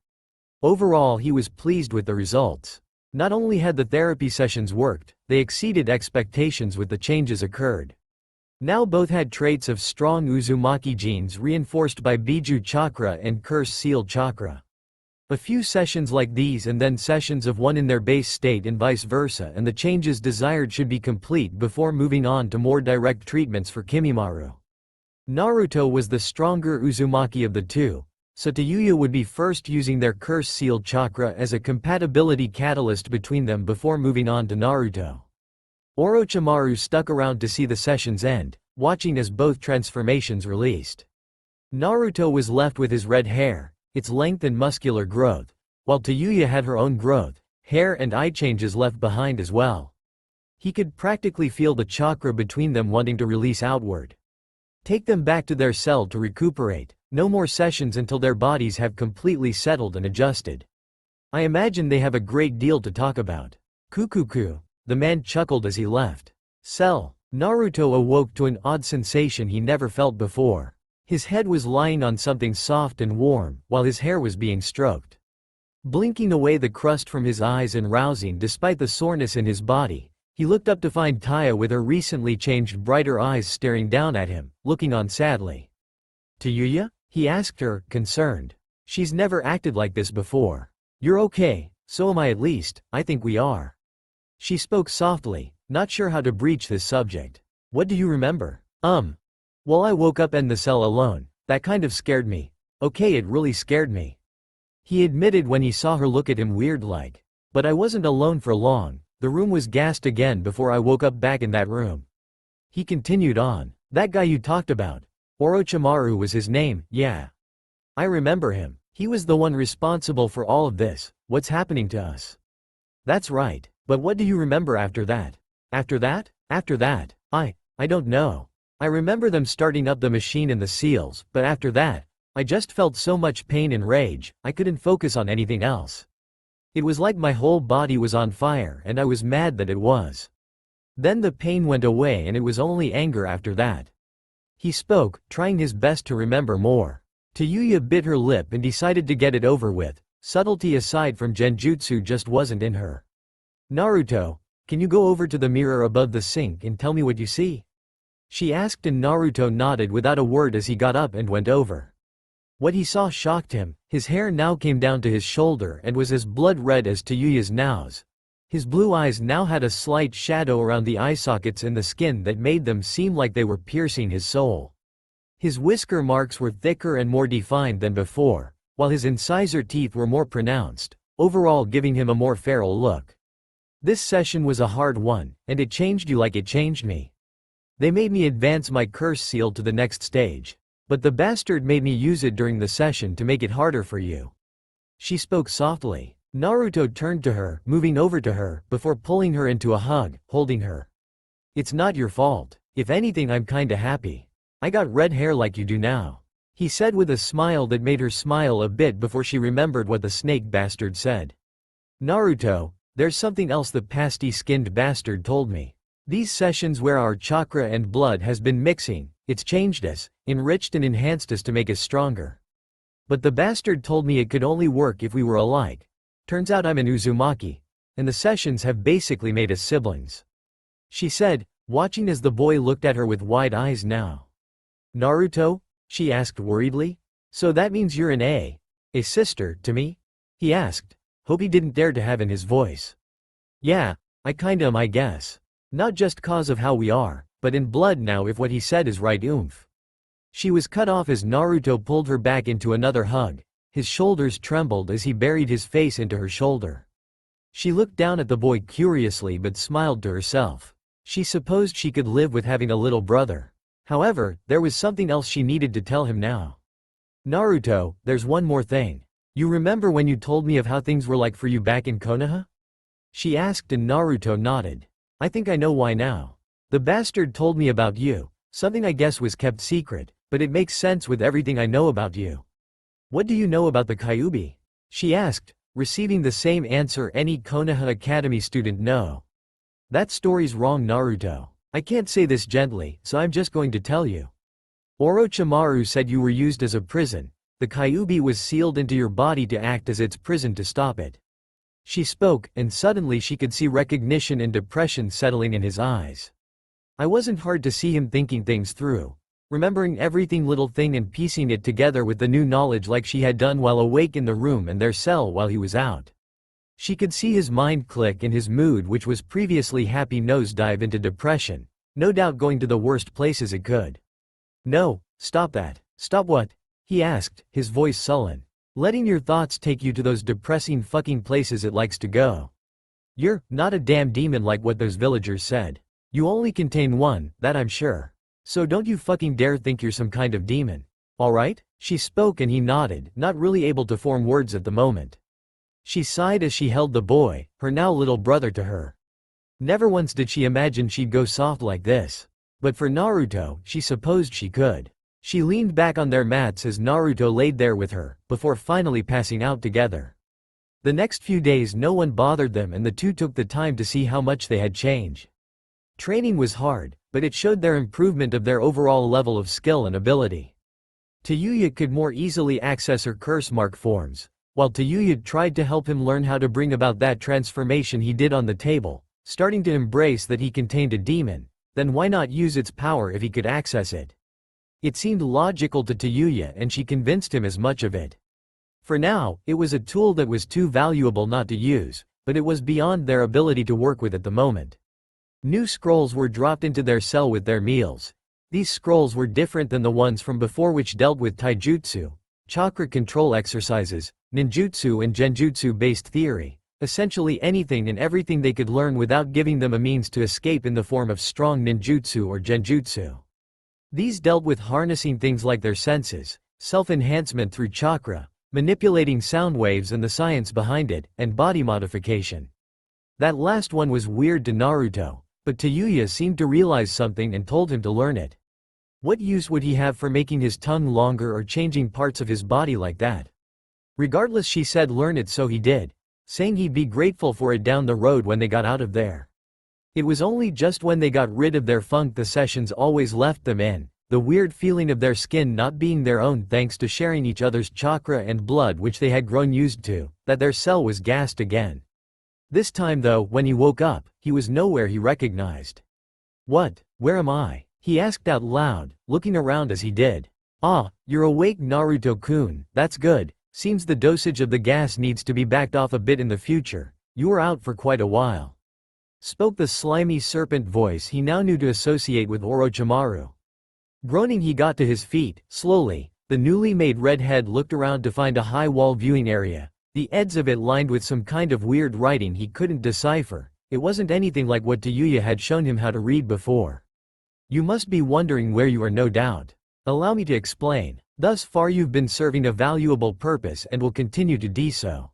Overall he was pleased with the results. Not only had the therapy sessions worked, they exceeded expectations with the changes occurred. Now both had traits of strong Uzumaki genes reinforced by Biju chakra and curse sealed chakra. A few sessions like these and then sessions of one in their base state and vice versa and the changes desired should be complete before moving on to more direct treatments for Kimimaro. Naruto was the stronger Uzumaki of the two, so Yuya would be first using their curse sealed chakra as a compatibility catalyst between them before moving on to Naruto. Orochimaru stuck around to see the sessions end, watching as both transformations released. Naruto was left with his red hair, its length and muscular growth, while Yuya had her own growth, hair and eye changes left behind as well. He could practically feel the chakra between them wanting to release outward. Take them back to their cell to recuperate, no more sessions until their bodies have completely settled and adjusted. I imagine they have a great deal to talk about. Kukuku, the man chuckled as he left. Cell. Naruto awoke to an odd sensation he never felt before. His head was lying on something soft and warm, while his hair was being stroked. Blinking away the crust from his eyes and rousing despite the soreness in his body, he looked up to find Taya with her recently changed brighter eyes staring down at him, looking on sadly. Yuya? He asked her, concerned. She's never acted like this before. You're okay, so am I at least, I think we are. She spoke softly, not sure how to breach this subject. What do you remember? Well, I woke up in the cell alone, that kind of scared me. Okay, it really scared me. He admitted when he saw her look at him weird-like. But I wasn't alone for long, the room was gassed again before I woke up back in that room. He continued on. That guy you talked about. Orochimaru was his name, yeah. I remember him. He was the one responsible for all of this, what's happening to us. That's right, but what do you remember after that? After that? After that, I don't know. I remember them starting up the machine and the seals, but after that, I just felt so much pain and rage, I couldn't focus on anything else. It was like my whole body was on fire and I was mad that it was. Then the pain went away and it was only anger after that. He spoke, trying his best to remember more. Yuya bit her lip and decided to get it over with. Subtlety aside from genjutsu just wasn't in her. Naruto, can you go over to the mirror above the sink and tell me what you see? She asked and Naruto nodded without a word as he got up and went over. What he saw shocked him, his hair now came down to his shoulder and was as blood red as Yuya's nose. His blue eyes now had a slight shadow around the eye sockets in the skin that made them seem like they were piercing his soul. His whisker marks were thicker and more defined than before, while his incisor teeth were more pronounced, overall giving him a more feral look. This session was a hard one, and it changed you like it changed me. They made me advance my curse seal to the next stage. But the bastard made me use it during the session to make it harder for you. She spoke softly. Naruto turned to her, moving over to her, before pulling her into a hug, holding her. It's not your fault. If anything, I'm kinda happy. I got red hair like you do now. He said with a smile that made her smile a bit before she remembered what the snake bastard said. Naruto, there's something else the pasty-skinned bastard told me. These sessions where our chakra and blood has been mixing, it's changed us, enriched and enhanced us to make us stronger. But the bastard told me it could only work if we were alike. Turns out I'm an Uzumaki, and the sessions have basically made us siblings. She said, watching as the boy looked at her with wide eyes now. Naruto? She asked worriedly. So that means you're a sister, to me? He asked. Hope he didn't dare to have in his voice. Yeah, I kinda am I guess. Not just cause of how we are, but in blood now if what he said is right oomph. She was cut off as Naruto pulled her back into another hug. His shoulders trembled as he buried his face into her shoulder. She looked down at the boy curiously but smiled to herself. She supposed she could live with having a little brother. However, there was something else she needed to tell him now. Naruto, there's one more thing. You remember when you told me of how things were like for you back in Konoha? She asked and Naruto nodded. I think I know why now. The bastard told me about you, something I guess was kept secret, but it makes sense with everything I know about you. What do you know about the Kyuubi? She asked, receiving the same answer any Konoha Academy student know. That story's wrong, Naruto. I can't say this gently, so I'm just going to tell you. Orochimaru said you were used as a prison. The Kyuubi was sealed into your body to act as its prison to stop it. She spoke, and suddenly she could see recognition and depression settling in his eyes. I wasn't hard to see him thinking things through, remembering everything little thing and piecing it together with the new knowledge like she had done while awake in the room and their cell while he was out. She could see his mind click and his mood, which was previously happy, nosedive into depression, no doubt going to the worst places it could. No, stop that. Stop what? He asked, his voice sullen. Letting your thoughts take you to those depressing fucking places it likes to go. You're not a damn demon like what those villagers said. You only contain one, that I'm sure. So don't you fucking dare think you're some kind of demon. Alright? She spoke and he nodded, not really able to form words at the moment. She sighed as she held the boy, her now little brother, to her. Never once did she imagine she'd go soft like this. But for Naruto, she supposed she could. She leaned back on their mats as Naruto laid there with her, before finally passing out together. The next few days no one bothered them and the two took the time to see how much they had changed. Training was hard, but it showed their improvement of their overall level of skill and ability. Tayuya could more easily access her curse mark forms. While Tayuya tried to help him learn how to bring about that transformation he did on the table, starting to embrace that he contained a demon, then why not use its power if he could access it? It seemed logical to Tayuya and she convinced him as much of it. For now, it was a tool that was too valuable not to use, but it was beyond their ability to work with at the moment. New scrolls were dropped into their cell with their meals. These scrolls were different than the ones from before, which dealt with taijutsu, chakra control exercises, ninjutsu and genjutsu-based theory, essentially anything and everything they could learn without giving them a means to escape in the form of strong ninjutsu or genjutsu. These dealt with harnessing things like their senses, self-enhancement through chakra, manipulating sound waves and the science behind it, and body modification. That last one was weird to Naruto, but Tayuya seemed to realize something and told him to learn it. What use would he have for making his tongue longer or changing parts of his body like that? Regardless, she said learn it, so he did, saying he'd be grateful for it down the road when they got out of there. It was only just when they got rid of their funk the sessions always left them in, the weird feeling of their skin not being their own thanks to sharing each other's chakra and blood which they had grown used to, that their cell was gassed again. This time though, when he woke up, he was nowhere he recognized. What? Where am I? He asked out loud, looking around as he did. Ah, you're awake, Naruto-kun, that's good. Seems the dosage of the gas needs to be backed off a bit in the future. You were out for quite a while. Spoke the slimy serpent voice he now knew to associate with Orochimaru. Groaning, he got to his feet. Slowly, the newly made redhead looked around to find a high wall viewing area, the edges of it lined with some kind of weird writing he couldn't decipher. It wasn't anything like what Tayuya had shown him how to read before. You must be wondering where you are, no doubt. Allow me to explain. Thus far you've been serving a valuable purpose and will continue to do so.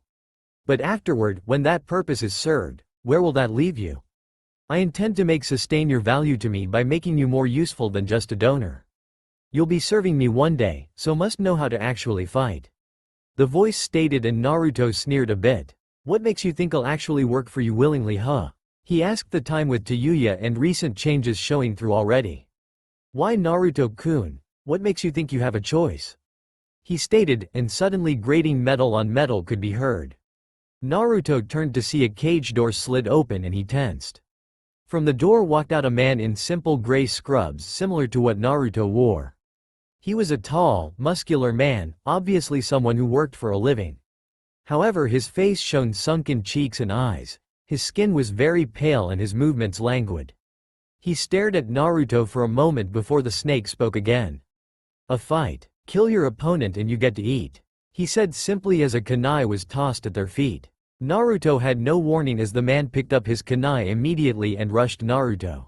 But afterward, when that purpose is served, where will that leave you? I intend to make sustain your value to me by making you more useful than just a donor. You'll be serving me one day, so must know how to actually fight. The voice stated, and Naruto sneered a bit. What makes you think I'll actually work for you willingly, huh? He asked, the time with Tayuya and recent changes showing through already. Why, Naruto-kun, what makes you think you have a choice? He stated, and suddenly grating metal on metal could be heard. Naruto turned to see a cage door slid open and he tensed. From the door walked out a man in simple gray scrubs similar to what Naruto wore. He was a tall, muscular man, obviously someone who worked for a living. However, his face shone sunken cheeks and eyes. His skin was very pale and his movements languid. He stared at Naruto for a moment before the snake spoke again. A fight. Kill your opponent and you get to eat. He said simply as a kunai was tossed at their feet. Naruto had no warning as the man picked up his kunai immediately and rushed Naruto.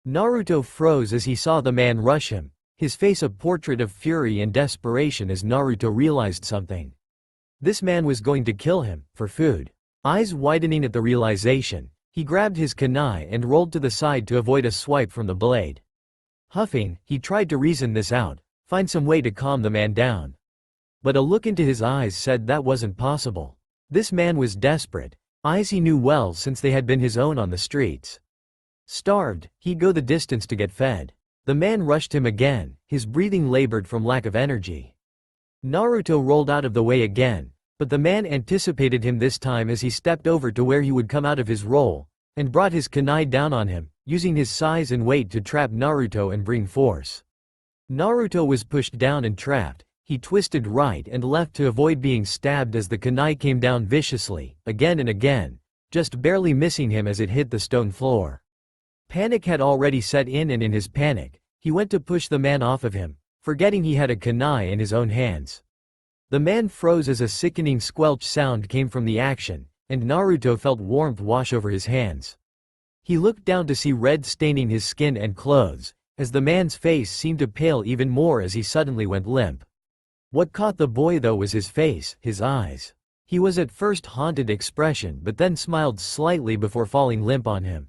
Naruto froze as he saw the man rush him, his face a portrait of fury and desperation as Naruto realized something. This man was going to kill him, for food. Eyes widening at the realization, he grabbed his kunai and rolled to the side to avoid a swipe from the blade. Huffing, he tried to reason this out, find some way to calm the man down. But a look into his eyes said that wasn't possible. This man was desperate, eyes he knew well since they had been his own on the streets. Starved, he'd go the distance to get fed. The man rushed him again, his breathing labored from lack of energy. Naruto rolled out of the way again, but the man anticipated him this time as he stepped over to where he would come out of his roll, and brought his kunai down on him, using his size and weight to trap Naruto and bring force. Naruto was pushed down and trapped. He twisted right and left to avoid being stabbed as the kunai came down viciously, again and again, just barely missing him as it hit the stone floor. Panic had already set in, and in his panic, he went to push the man off of him, forgetting he had a kunai in his own hands. The man froze as a sickening squelch sound came from the action, and Naruto felt warmth wash over his hands. He looked down to see red staining his skin and clothes, as the man's face seemed to pale even more as he suddenly went limp. What caught the boy though was his face, his eyes. He was at first haunted expression but then smiled slightly before falling limp on him.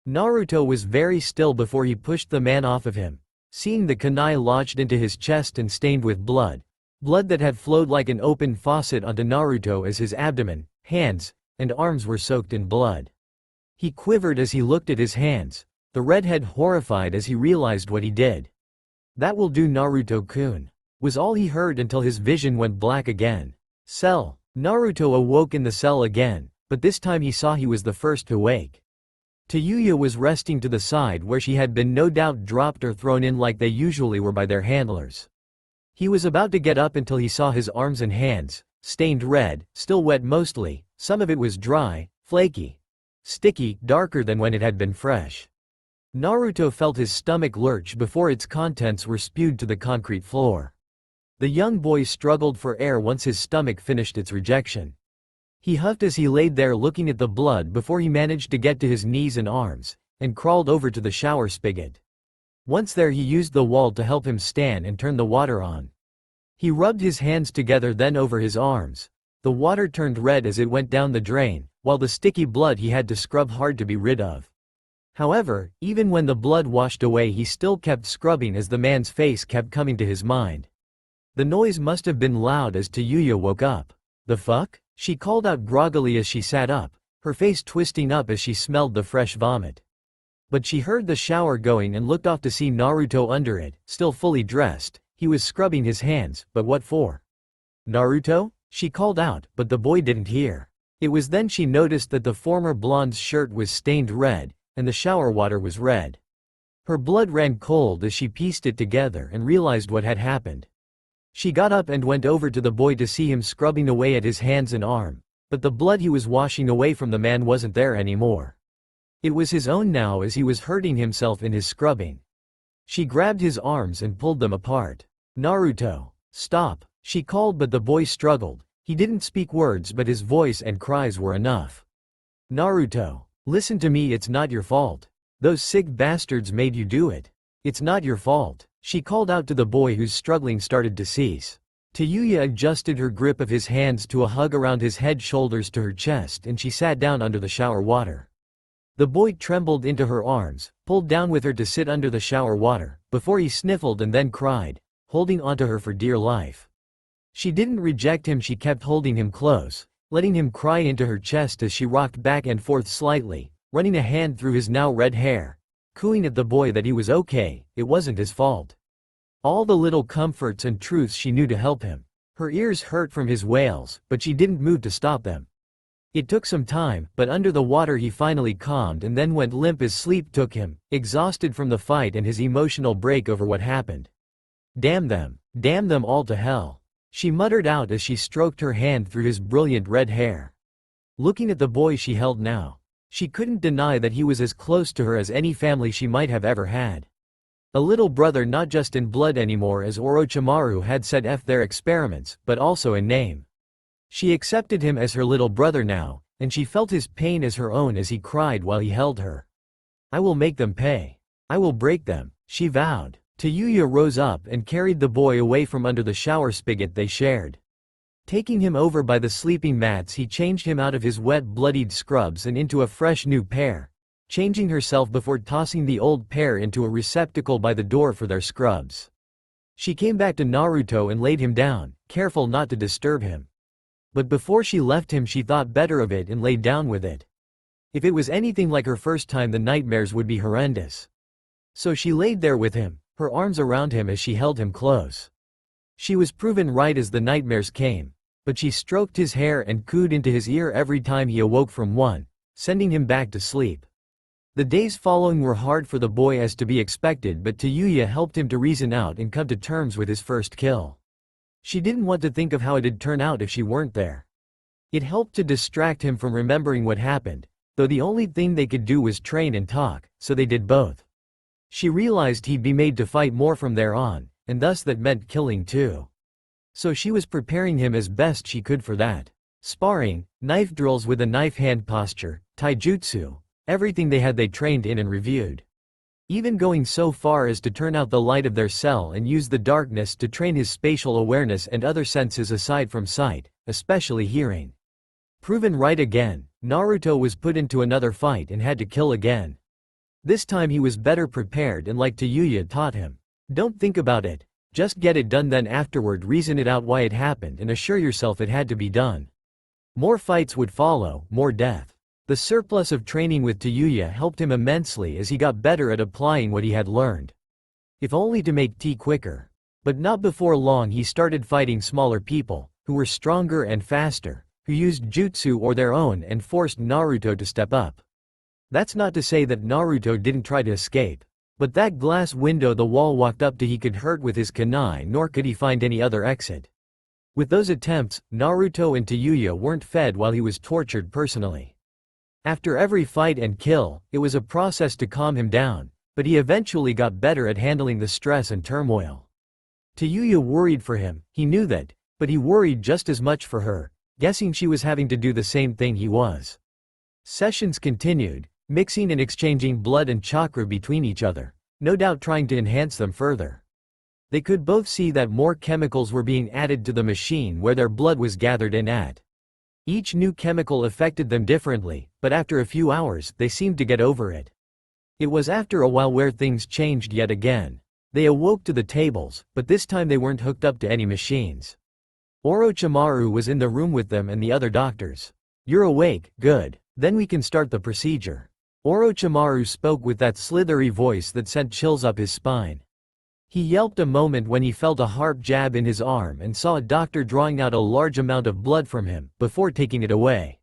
Naruto was very still before he pushed the man off of him, seeing the kunai lodged into his chest and stained with blood that had flowed like an open faucet onto Naruto as his abdomen, hands, and arms were soaked in blood. He quivered as he looked at his hands, the redhead horrified as he realized what he did. That will do, Naruto-kun, was all he heard until his vision went black again. Cell. Naruto awoke in the cell again, but this time he saw he was the first to wake. Tayuya was resting to the side where she had been, no doubt dropped or thrown in like they usually were by their handlers. He was about to get up until he saw his arms and hands, stained red, still wet mostly, some of it was dry, flaky, sticky, darker than when it had been fresh. Naruto felt his stomach lurch before its contents were spewed to the concrete floor. The young boy struggled for air once his stomach finished its rejection. He huffed as he laid there looking at the blood before he managed to get to his knees and arms, and crawled over to the shower spigot. Once there he used the wall to help him stand and turn the water on. He rubbed his hands together then over his arms. The water turned red as it went down the drain, while the sticky blood he had to scrub hard to be rid of. However, even when the blood washed away he still kept scrubbing as the man's face kept coming to his mind. The noise must have been loud as Tayuya woke up. The fuck? She called out groggily as she sat up, her face twisting up as she smelled the fresh vomit. But she heard the shower going and looked off to see Naruto under it, still fully dressed. He was scrubbing his hands, but what for? Naruto? She called out, but the boy didn't hear. It was then she noticed that the former blonde's shirt was stained red, and the shower water was red. Her blood ran cold as she pieced it together and realized what had happened. She got up and went over to the boy to see him scrubbing away at his hands and arm, but the blood he was washing away from the man wasn't there anymore. It was his own now as he was hurting himself in his scrubbing. She grabbed his arms and pulled them apart. "Naruto, stop," she called, but the boy struggled. He didn't speak words, but his voice and cries were enough. "Naruto, listen to me, it's not your fault. Those sick bastards made you do it. It's not your fault," she called out to the boy whose struggling started to cease. Tayuya adjusted her grip of his hands to a hug around his head, shoulders to her chest, and she sat down under the shower water. The boy trembled into her arms, pulled down with her to sit under the shower water, before he sniffled and then cried, holding onto her for dear life. She didn't reject him, she kept holding him close, letting him cry into her chest as she rocked back and forth slightly, running a hand through his now red hair, cooing at the boy that he was okay, it wasn't his fault. All the little comforts and truths she knew to help him. Her ears hurt from his wails, but she didn't move to stop them. It took some time, but under the water he finally calmed and then went limp as sleep took him, exhausted from the fight and his emotional break over what happened. Damn them all to hell," she muttered out as she stroked her hand through his brilliant red hair. Looking at the boy she held now, she couldn't deny that he was as close to her as any family she might have ever had. A little brother, not just in blood anymore, as Orochimaru had said, their experiments, but also in name. She accepted him as her little brother now, and she felt his pain as her own as he cried while he held her. "I will make them pay. I will break them," she vowed. Tayuya rose up and carried the boy away from under the shower spigot they shared. Taking him over by the sleeping mats, he changed him out of his wet, bloodied scrubs and into a fresh new pair, changing herself before tossing the old pair into a receptacle by the door for their scrubs. She came back to Naruto and laid him down, careful not to disturb him. But before she left him, she thought better of it and lay down with it. If it was anything like her first time, the nightmares would be horrendous. So she laid there with him, her arms around him as she held him close. She was proven right as the nightmares came, but she stroked his hair and cooed into his ear every time he awoke from one, sending him back to sleep. The days following were hard for the boy, as to be expected, but Tayuya helped him to reason out and come to terms with his first kill. She didn't want to think of how it'd turn out if she weren't there. It helped to distract him from remembering what happened, though the only thing they could do was train and talk, so they did both. She realized he'd be made to fight more from there on, and thus that meant killing too. So she was preparing him as best she could for that. Sparring, knife drills with a knife hand posture, taijutsu, everything they trained in and reviewed. Even going so far as to turn out the light of their cell and use the darkness to train his spatial awareness and other senses aside from sight, especially hearing. Proven right again, Naruto was put into another fight and had to kill again. This time he was better prepared, and like Tayuya taught him, don't think about it, just get it done, then afterward reason it out why it happened and assure yourself it had to be done. More fights would follow, more death. The surplus of training with Tayuya helped him immensely as he got better at applying what he had learned. If only to make tea quicker. But not before long he started fighting smaller people, who were stronger and faster, who used jutsu or their own, and forced Naruto to step up. That's not to say that Naruto didn't try to escape. But that glass window the wall walked up to he could hurt with his kunai, nor could he find any other exit. With those attempts, Naruto and Tayuya weren't fed while he was tortured personally. After every fight and kill, it was a process to calm him down, but he eventually got better at handling the stress and turmoil. Tayuya worried for him, he knew that, but he worried just as much for her, guessing she was having to do the same thing he was. Sessions continued, mixing and exchanging blood and chakra between each other, no doubt trying to enhance them further. They could both see that more chemicals were being added to the machine where their blood was gathered in at. Each new chemical affected them differently, but after a few hours, they seemed to get over it. It was after a while where things changed yet again. They awoke to the tables, but this time they weren't hooked up to any machines. Orochimaru was in the room with them and the other doctors. "You're awake, good. Then we can start the procedure." Orochimaru spoke with that slithery voice that sent chills up his spine. He yelped a moment when he felt a sharp jab in his arm and saw a doctor drawing out a large amount of blood from him, before taking it away.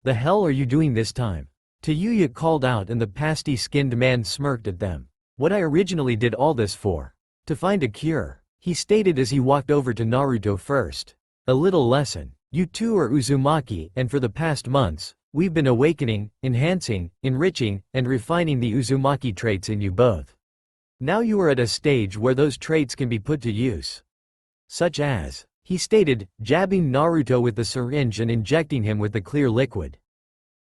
"The hell are you doing this time?" Tayuya called out, and the pasty-skinned man smirked at them. "What I originally did all this for. To find a cure," he stated as he walked over to Naruto first. "A little lesson. You two are Uzumaki, and for the past months, we've been awakening, enhancing, enriching, and refining the Uzumaki traits in you both. Now you are at a stage where those traits can be put to use. Such as, he stated, jabbing Naruto with the syringe and injecting him with the clear liquid.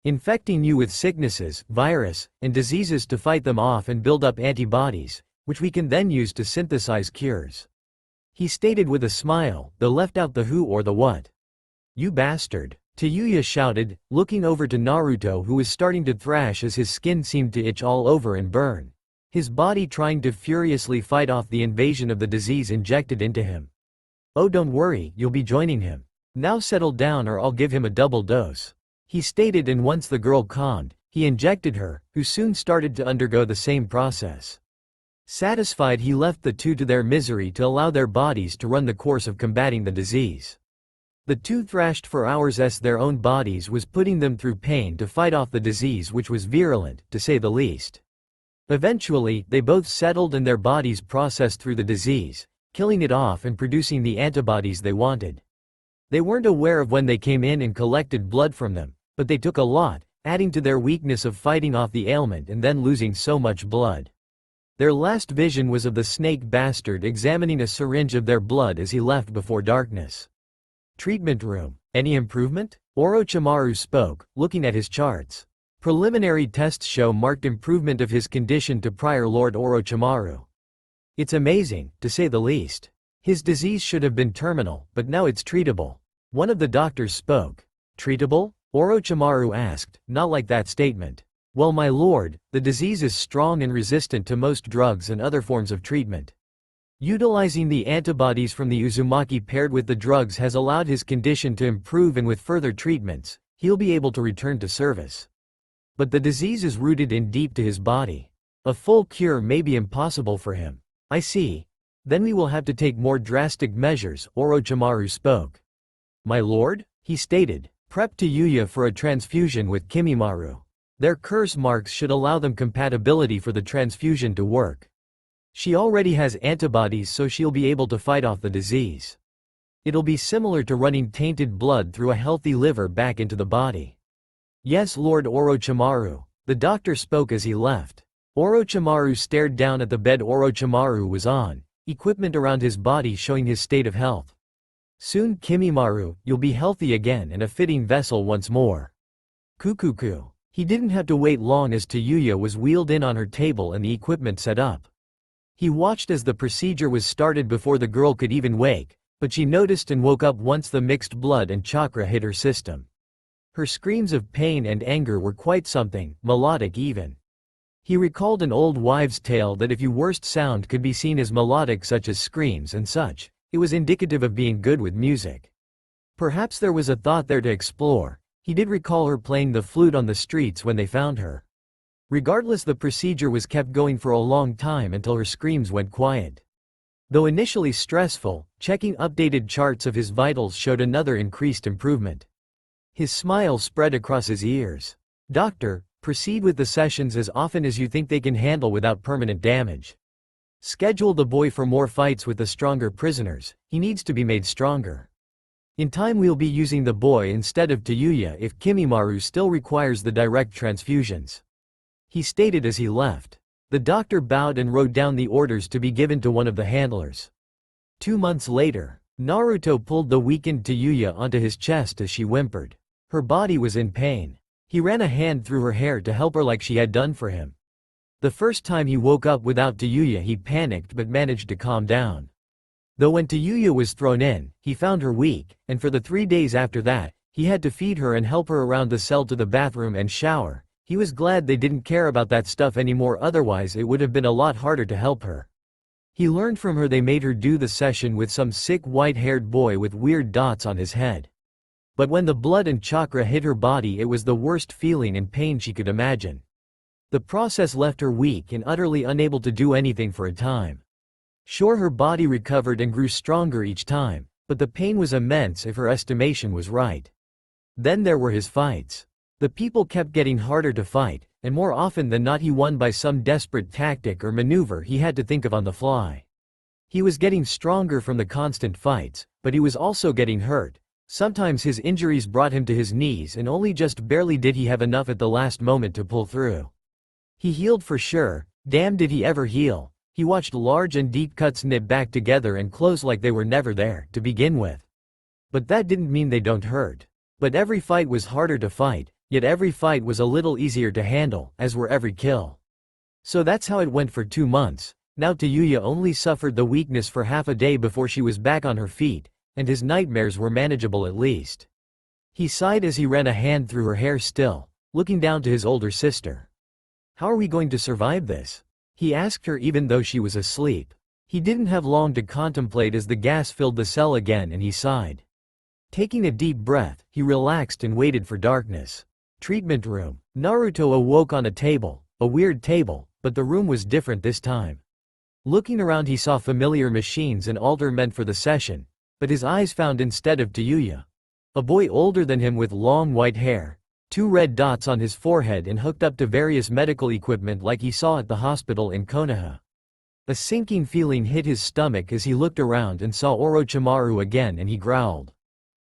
Infecting you with sicknesses, virus, and diseases to fight them off and build up antibodies, which we can then use to synthesize cures. He stated with a smile, though left out the who or the what. You bastard. Tayuya shouted, looking over to Naruto, who was starting to thrash as his skin seemed to itch all over and burn. His body trying to furiously fight off the invasion of the disease injected into him. Oh, don't worry, you'll be joining him. Now settle down or I'll give him a double dose. He stated, and once the girl calmed, he injected her, who soon started to undergo the same process. Satisfied, he left the two to their misery to allow their bodies to run the course of combating the disease. The two thrashed for hours as their own bodies was putting them through pain to fight off the disease, which was virulent, to say the least. Eventually, they both settled and their bodies processed through the disease, killing it off and producing the antibodies they wanted. They weren't aware of when they came in and collected blood from them, but they took a lot, adding to their weakness of fighting off the ailment and then losing so much blood. Their last vision was of the snake bastard examining a syringe of their blood as he left before darkness. Treatment room. Any improvement? Orochimaru spoke, looking at his charts. Preliminary tests show marked improvement of his condition to prior Lord Orochimaru. It's amazing, to say the least. His disease should have been terminal, but now it's treatable. One of the doctors spoke. Treatable? Orochimaru asked, not like that statement. Well, my lord, the disease is strong and resistant to most drugs and other forms of treatment. Utilizing the antibodies from the Uzumaki paired with the drugs has allowed his condition to improve, and with further treatments, he'll be able to return to service. But the disease is rooted in deep to his body. A full cure may be impossible for him. I see. Then we will have to take more drastic measures, Orochimaru spoke. My lord? He stated, prep Tayuya for a transfusion with Kimimaru. Their curse marks should allow them compatibility for the transfusion to work. She already has antibodies, so she'll be able to fight off the disease. It'll be similar to running tainted blood through a healthy liver back into the body. Yes, Lord Orochimaru, the doctor spoke as he left. Orochimaru stared down at the bed Orochimaru was on, equipment around his body showing his state of health. Soon, Kimimaru, you'll be healthy again and a fitting vessel once more. Kukuku. He didn't have to wait long as Tayuya was wheeled in on her table and the equipment set up. He watched as the procedure was started before the girl could even wake, but she noticed and woke up once the mixed blood and chakra hit her system. Her screams of pain and anger were quite something, melodic even. He recalled an old wives' tale that if your worst sound could be seen as melodic, such as screams and such, it was indicative of being good with music. Perhaps there was a thought there to explore. He did recall her playing the flute on the streets when they found her. Regardless, the procedure was kept going for a long time until her screams went quiet. Though initially stressful, checking updated charts of his vitals showed another increased improvement. His smile spread across his ears. Doctor, proceed with the sessions as often as you think they can handle without permanent damage. Schedule the boy for more fights with the stronger prisoners, he needs to be made stronger. In time we'll be using the boy instead of Tayuya if Kimimaru still requires the direct transfusions. He stated as he left. The doctor bowed and wrote down the orders to be given to one of the handlers. 2 months later, Naruto pulled the weakened Tayuya onto his chest as she whimpered. Her body was in pain. He ran a hand through her hair to help her like she had done for him. The first time he woke up without Tayuya, he panicked but managed to calm down. Though when Tayuya was thrown in, he found her weak, and for the 3 days after that, he had to feed her and help her around the cell to the bathroom and shower. He was glad they didn't care about that stuff anymore, otherwise it would have been a lot harder to help her. He learned from her they made her do the session with some sick white-haired boy with weird dots on his head. But when the blood and chakra hit her body, it was the worst feeling and pain she could imagine. The process left her weak and utterly unable to do anything for a time. Sure, her body recovered and grew stronger each time, but the pain was immense if her estimation was right. Then there were his fights. The people kept getting harder to fight, and more often than not he won by some desperate tactic or maneuver he had to think of on the fly. He was getting stronger from the constant fights, but he was also getting hurt. Sometimes his injuries brought him to his knees and only just barely did he have enough at the last moment to pull through. He healed for sure, damn did he ever heal. He watched large and deep cuts knit back together and close like they were never there to begin with. But that didn't mean they don't hurt. But every fight was harder to fight, yet every fight was a little easier to handle, as were every kill. So that's how it went for 2 months. Now Tayuya only suffered the weakness for half a day before she was back on her feet, and his nightmares were manageable at least. He sighed as he ran a hand through her hair still, looking down to his older sister. "How are we going to survive this?" he asked her even though she was asleep. He didn't have long to contemplate as the gas filled the cell again and he sighed. Taking a deep breath, he relaxed and waited for darkness. Treatment room. Naruto awoke on a table, a weird table, but the room was different this time. Looking around he saw familiar machines and altar meant for the session, but his eyes found instead of Tayuya, a boy older than him with long white hair, 2 red dots on his forehead and hooked up to various medical equipment like he saw at the hospital in Konoha. A sinking feeling hit his stomach as he looked around and saw Orochimaru again and he growled.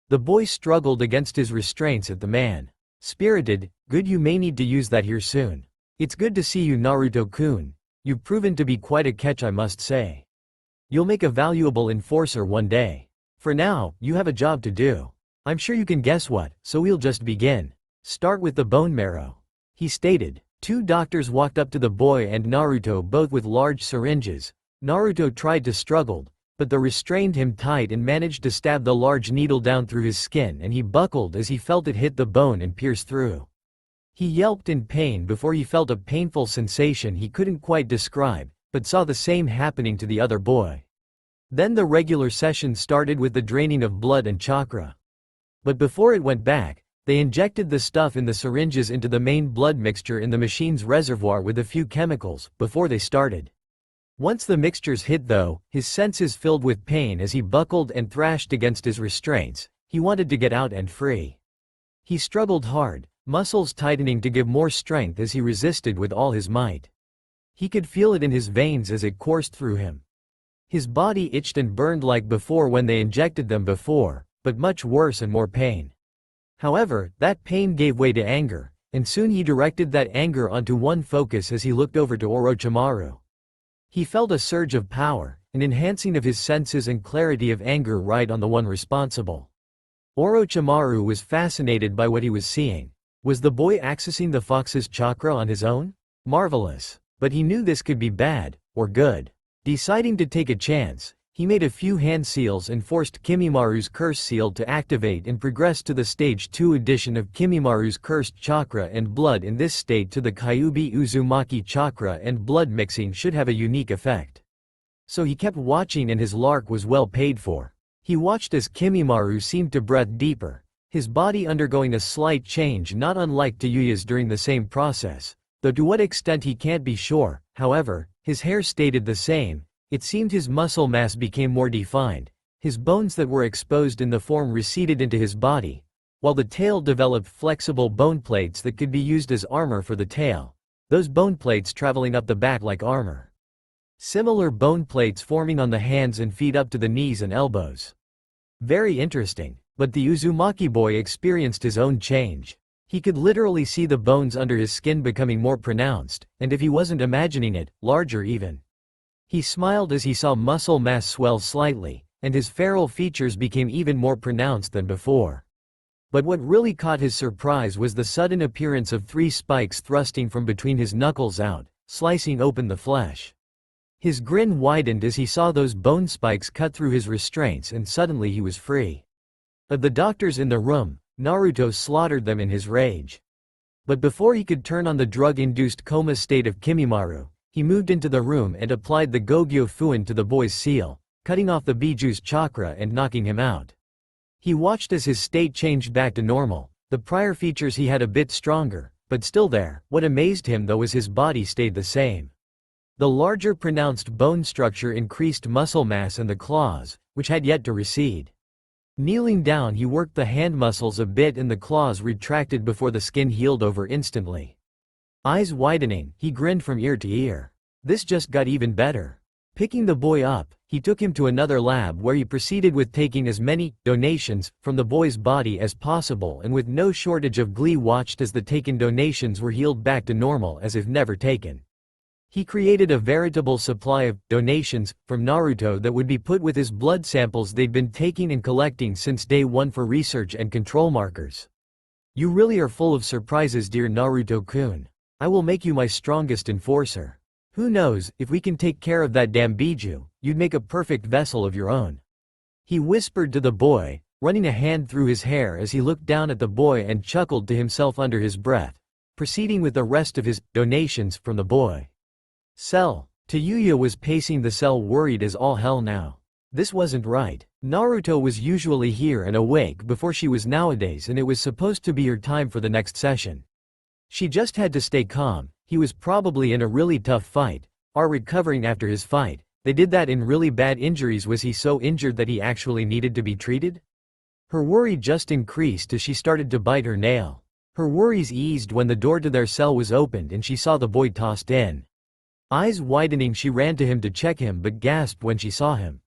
The boy struggled against his restraints at the man. "Spirited, good, you may need to use that here soon. It's good to see you, Naruto-kun. You've proven to be quite a catch, I must say. You'll make a valuable enforcer one day. For now, you have a job to do. I'm sure you can guess what, so we'll just begin. Start with the bone marrow," he stated. 2 doctors walked up to the boy and Naruto, both with large syringes. Naruto tried to struggle, but they restrained him tight and managed to stab the large needle down through his skin, and he buckled as he felt it hit the bone and pierce through. He yelped in pain before he felt a painful sensation he couldn't quite describe, but saw the same happening to the other boy. Then the regular session started with the draining of blood and chakra. But before it went back, they injected the stuff in the syringes into the main blood mixture in the machine's reservoir with a few chemicals, before they started. Once the mixtures hit though, his senses filled with pain as he buckled and thrashed against his restraints. He wanted to get out and free. He struggled hard, muscles tightening to give more strength as he resisted with all his might. He could feel it in his veins as it coursed through him. His body itched and burned like before when they injected them before, but much worse and more pain. However, that pain gave way to anger, and soon he directed that anger onto one focus as he looked over to Orochimaru. He felt a surge of power, an enhancing of his senses and clarity of anger right on the one responsible. Orochimaru was fascinated by what he was seeing. Was the boy accessing the fox's chakra on his own? Marvelous. But he knew this could be bad, or good. Deciding to take a chance, he made a few hand seals and forced Kimimaaru's curse seal to activate and progressed to the stage 2 addition of Kimimaaru's cursed chakra and blood. In this state to the Kyuubi Uzumaki chakra and blood mixing should have a unique effect. So he kept watching and his lark was well paid for. He watched as Kimimaaru seemed to breathe deeper, his body undergoing a slight change not unlike Tayuya's during the same process, though to what extent he can't be sure. However, his hair stayed the same. It seemed his muscle mass became more defined, his bones that were exposed in the form receded into his body, while the tail developed flexible bone plates that could be used as armor for the tail, those bone plates traveling up the back like armor. Similar bone plates forming on the hands and feet up to the knees and elbows. Very interesting, but the Uzumaki boy experienced his own change. He could literally see the bones under his skin becoming more pronounced, and if he wasn't imagining it, larger even. He smiled as he saw muscle mass swell slightly, and his feral features became even more pronounced than before. But what really caught his surprise was the sudden appearance of 3 spikes thrusting from between his knuckles out, slicing open the flesh. His grin widened as he saw those bone spikes cut through his restraints and suddenly he was free. Of the doctors in the room, Naruto slaughtered them in his rage. But before he could turn on the drug-induced coma state of Kimimaaru, he moved into the room and applied the Gogyo Fuin to the boy's seal, cutting off the Biju's chakra and knocking him out. He watched as his state changed back to normal. The prior features he had a bit stronger, but still there. What amazed him though was his body stayed the same. The larger pronounced bone structure increased muscle mass and the claws, which had yet to recede. Kneeling down he worked the hand muscles a bit and the claws retracted before the skin healed over instantly. Eyes widening, he grinned from ear to ear. This just got even better. Picking the boy up, he took him to another lab where he proceeded with taking as many donations from the boy's body as possible and with no shortage of glee watched as the taken donations were healed back to normal as if never taken. He created a veritable supply of donations from Naruto that would be put with his blood samples they'd been taking and collecting since day one for research and control markers. You really are full of surprises, dear Naruto-kun. I will make you my strongest enforcer. Who knows, if we can take care of that damn Biju, you'd make a perfect vessel of your own. He whispered to the boy, running a hand through his hair as he looked down at the boy and chuckled to himself under his breath, proceeding with the rest of his donations from the boy. Cell. Tayuya was pacing the cell, worried as all hell now. This wasn't right. Naruto was usually here and awake before she was nowadays, and it was supposed to be her time for the next session. She just had to stay calm. He was probably in a really tough fight, or recovering after his fight. They did that in really bad injuries. Was he so injured that he actually needed to be treated? Her worry just increased as she started to bite her nail. Her worries eased when the door to their cell was opened and she saw the boy tossed in. Eyes widening, she ran to him to check him but gasped when she saw him.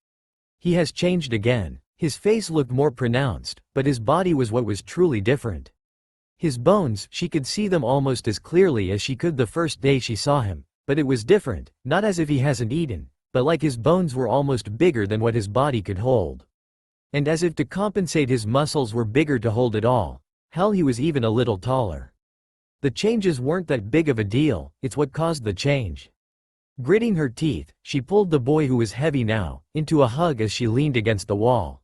He has changed again. His face looked more pronounced, but his body was what was truly different. His bones, she could see them almost as clearly as she could the first day she saw him, but it was different, not as if he hasn't eaten, but like his bones were almost bigger than what his body could hold. And as if to compensate, his muscles were bigger to hold it all. Hell, he was even a little taller. The changes weren't that big of a deal, it's what caused the change. Gritting her teeth, she pulled the boy, who was heavy now, into a hug as she leaned against the wall.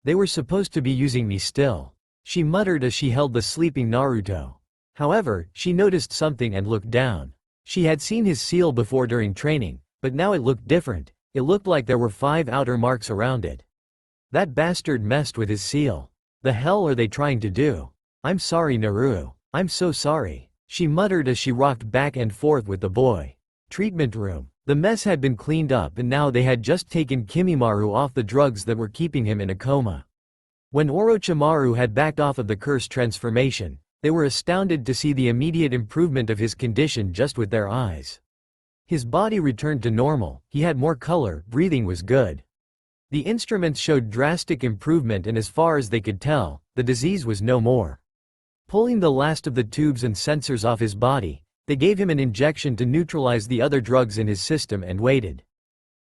They were supposed to be using me still, she muttered as she held the sleeping Naruto. However, she noticed something and looked down. She had seen his seal before during training, but now it looked different. It looked like there were 5 outer marks around it. That bastard messed with his seal. The hell are they trying to do? I'm sorry, Naru. I'm so sorry, she muttered as she rocked back and forth with the boy. Treatment room. The mess had been cleaned up and now they had just taken Kimimaro off the drugs that were keeping him in a coma. When Orochimaru had backed off of the cursed transformation, they were astounded to see the immediate improvement of his condition just with their eyes. His body returned to normal, he had more color, breathing was good. The instruments showed drastic improvement, and as far as they could tell, the disease was no more. Pulling the last of the tubes and sensors off his body, they gave him an injection to neutralize the other drugs in his system and waited.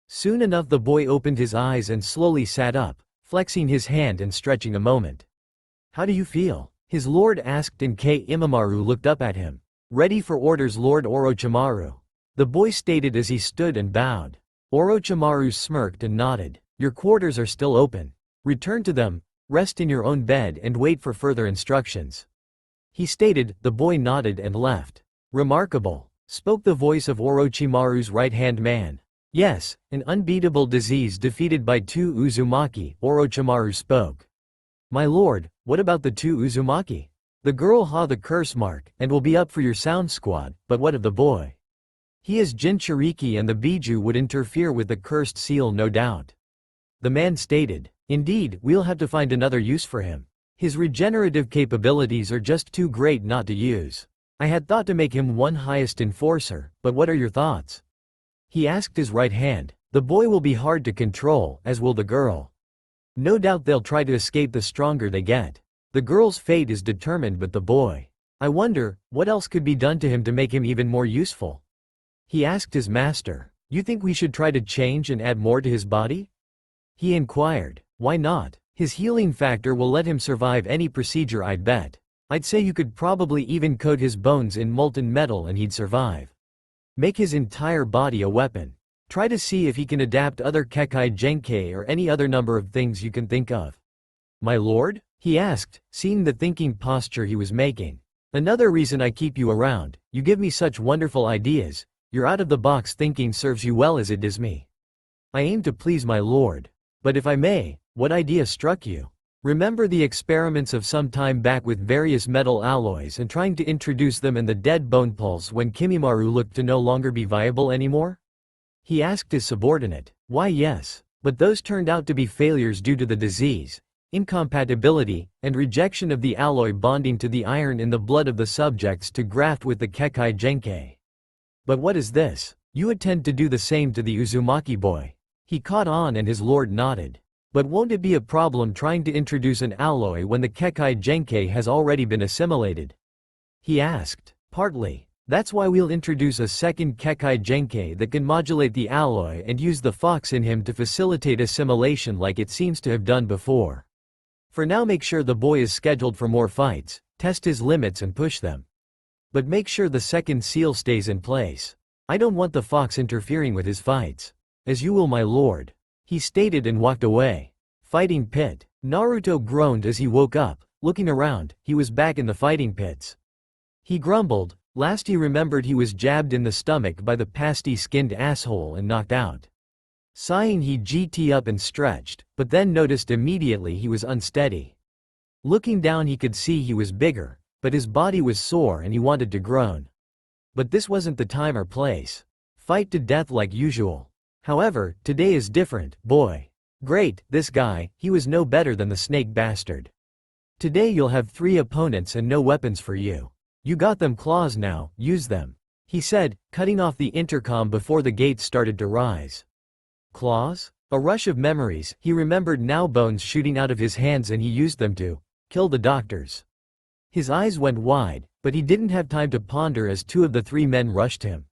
Soon enough the boy opened his eyes and slowly sat up, flexing his hand and stretching a moment. How do you feel? His lord asked, and Imamaru looked up at him. Ready for orders, Lord Orochimaru, the boy stated as he stood and bowed. Orochimaru smirked and nodded. Your quarters are still open. Return to them, rest in your own bed and wait for further instructions, he stated. The boy nodded and left. Remarkable, spoke the voice of Orochimaru's right-hand man. Yes, an unbeatable disease defeated by 2 Uzumaki, Orochimaru spoke. My lord, what about the 2 Uzumaki? The girl ha the curse mark, and will be up for your sound squad, but what of the boy? He is Jinchuriki and the Biju would interfere with the cursed seal, no doubt. The man stated. Indeed, we'll have to find another use for him. His regenerative capabilities are just too great not to use. I had thought to make him one highest enforcer, but what are your thoughts? He asked his right hand. The boy will be hard to control, as will the girl. No doubt they'll try to escape the stronger they get. The girl's fate is determined, but the boy. I wonder, what else could be done to him to make him even more useful? He asked his master. You think we should try to change and add more to his body? He inquired. Why not? His healing factor will let him survive any procedure, I'd bet. I'd say you could probably even coat his bones in molten metal and he'd survive. Make his entire body a weapon. Try to see if he can adapt other Kekkei Genkei or any other number of things you can think of. My lord? He asked, seeing the thinking posture he was making. Another reason I keep you around, you give me such wonderful ideas. Your out-of-the-box thinking serves you well as it does me. I aim to please my lord. But if I may, what idea struck you? Remember the experiments of some time back with various metal alloys and trying to introduce them in the dead bone pulse when Kimimaro looked to no longer be viable anymore? He asked his subordinate. Why yes, but those turned out to be failures due to the disease, incompatibility, and rejection of the alloy bonding to the iron in the blood of the subjects to graft with the Kekkei Genkei. But what is this? You intend to do the same to the Uzumaki boy? He caught on and his lord nodded. But won't it be a problem trying to introduce an alloy when the Kekkei Genkei has already been assimilated? He asked. Partly. That's why we'll introduce a second Kekai Genkai that can modulate the alloy and use the fox in him to facilitate assimilation like it seems to have done before. For now, make sure the boy is scheduled for more fights, test his limits and push them. But make sure the second seal stays in place. I don't want the fox interfering with his fights. As you will, my lord, he stated and walked away. Fighting pit. Naruto groaned as he woke up. Looking around, he was back in the fighting pits. He grumbled. Last he remembered he was jabbed in the stomach by the pasty-skinned asshole and knocked out. Sighing, he GT up and stretched, but then noticed immediately he was unsteady. Looking down, he could see he was bigger, but his body was sore and he wanted to groan. But this wasn't the time or place. Fight to death like usual. However, today is different, boy. Great, this guy, he was no better than the snake bastard. Today you'll have 3 opponents and no weapons for you. You got them claws now, use them, he said, cutting off the intercom before the gates started to rise. Claws? A rush of memories, he remembered now, bones shooting out of his hands, and he used them to kill the doctors. His eyes went wide, but he didn't have time to ponder as 2 of the 3 men rushed him.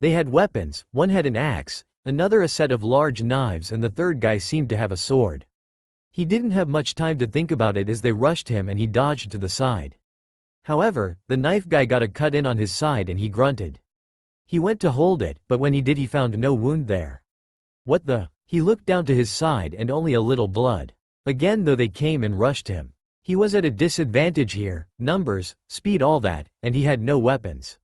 They had weapons, one had an axe, another a set of large knives, and the third guy seemed to have a sword. He didn't have much time to think about it as they rushed him and he dodged to the side. However, the knife guy got a cut in on his side and he grunted. He went to hold it, but when he did he found no wound there. What the? He looked down to his side and only a little blood. Again, though, they came and rushed him. He was at a disadvantage here, numbers, speed, all that, and he had no weapons.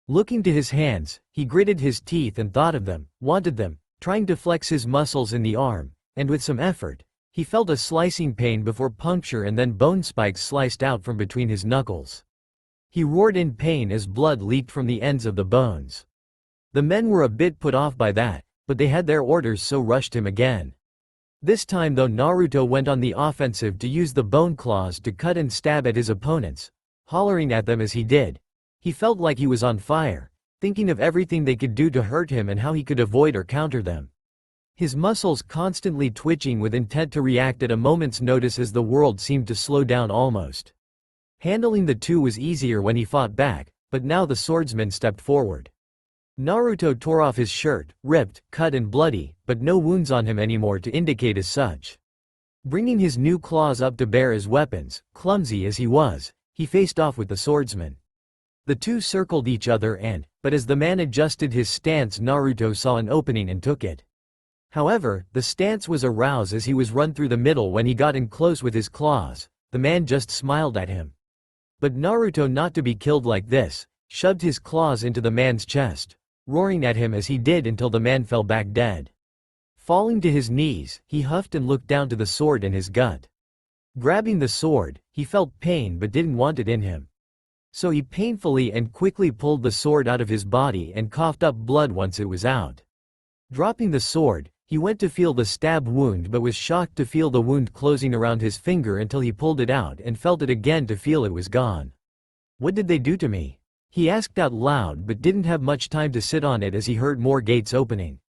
Looking to his hands, he gritted his teeth and thought of them, wanted them, trying to flex his muscles in the arm, and with some effort, he felt a slicing pain before puncture and then bone spikes sliced out from between his knuckles. He roared in pain as blood leaked from the ends of the bones. The men were a bit put off by that, but they had their orders, so rushed him again. This time though, Naruto went on the offensive to use the bone claws to cut and stab at his opponents, hollering at them as he did. He felt like he was on fire, thinking of everything they could do to hurt him and how he could avoid or counter them. His muscles constantly twitching with intent to react at a moment's notice as the world seemed to slow down almost. Handling the 2 was easier when he fought back, but now the swordsman stepped forward. Naruto tore off his shirt, ripped, cut and bloody, but no wounds on him anymore to indicate as such. Bringing his new claws up to bear as weapons, clumsy as he was, he faced off with the swordsman. The 2 circled each other but as the man adjusted his stance, Naruto saw an opening and took it. However, the stance was aroused as he was run through the middle. When he got in close with his claws, the man just smiled at him. But Naruto, not to be killed like this, shoved his claws into the man's chest, roaring at him as he did until the man fell back dead. Falling to his knees, he huffed and looked down to the sword in his gut. Grabbing the sword, he felt pain but didn't want it in him. So he painfully and quickly pulled the sword out of his body and coughed up blood once it was out. Dropping the sword, he went to feel the stab wound but was shocked to feel the wound closing around his finger until he pulled it out and felt it again to feel it was gone. What did they do to me? He asked out loud but didn't have much time to sit on it as he heard more gates opening.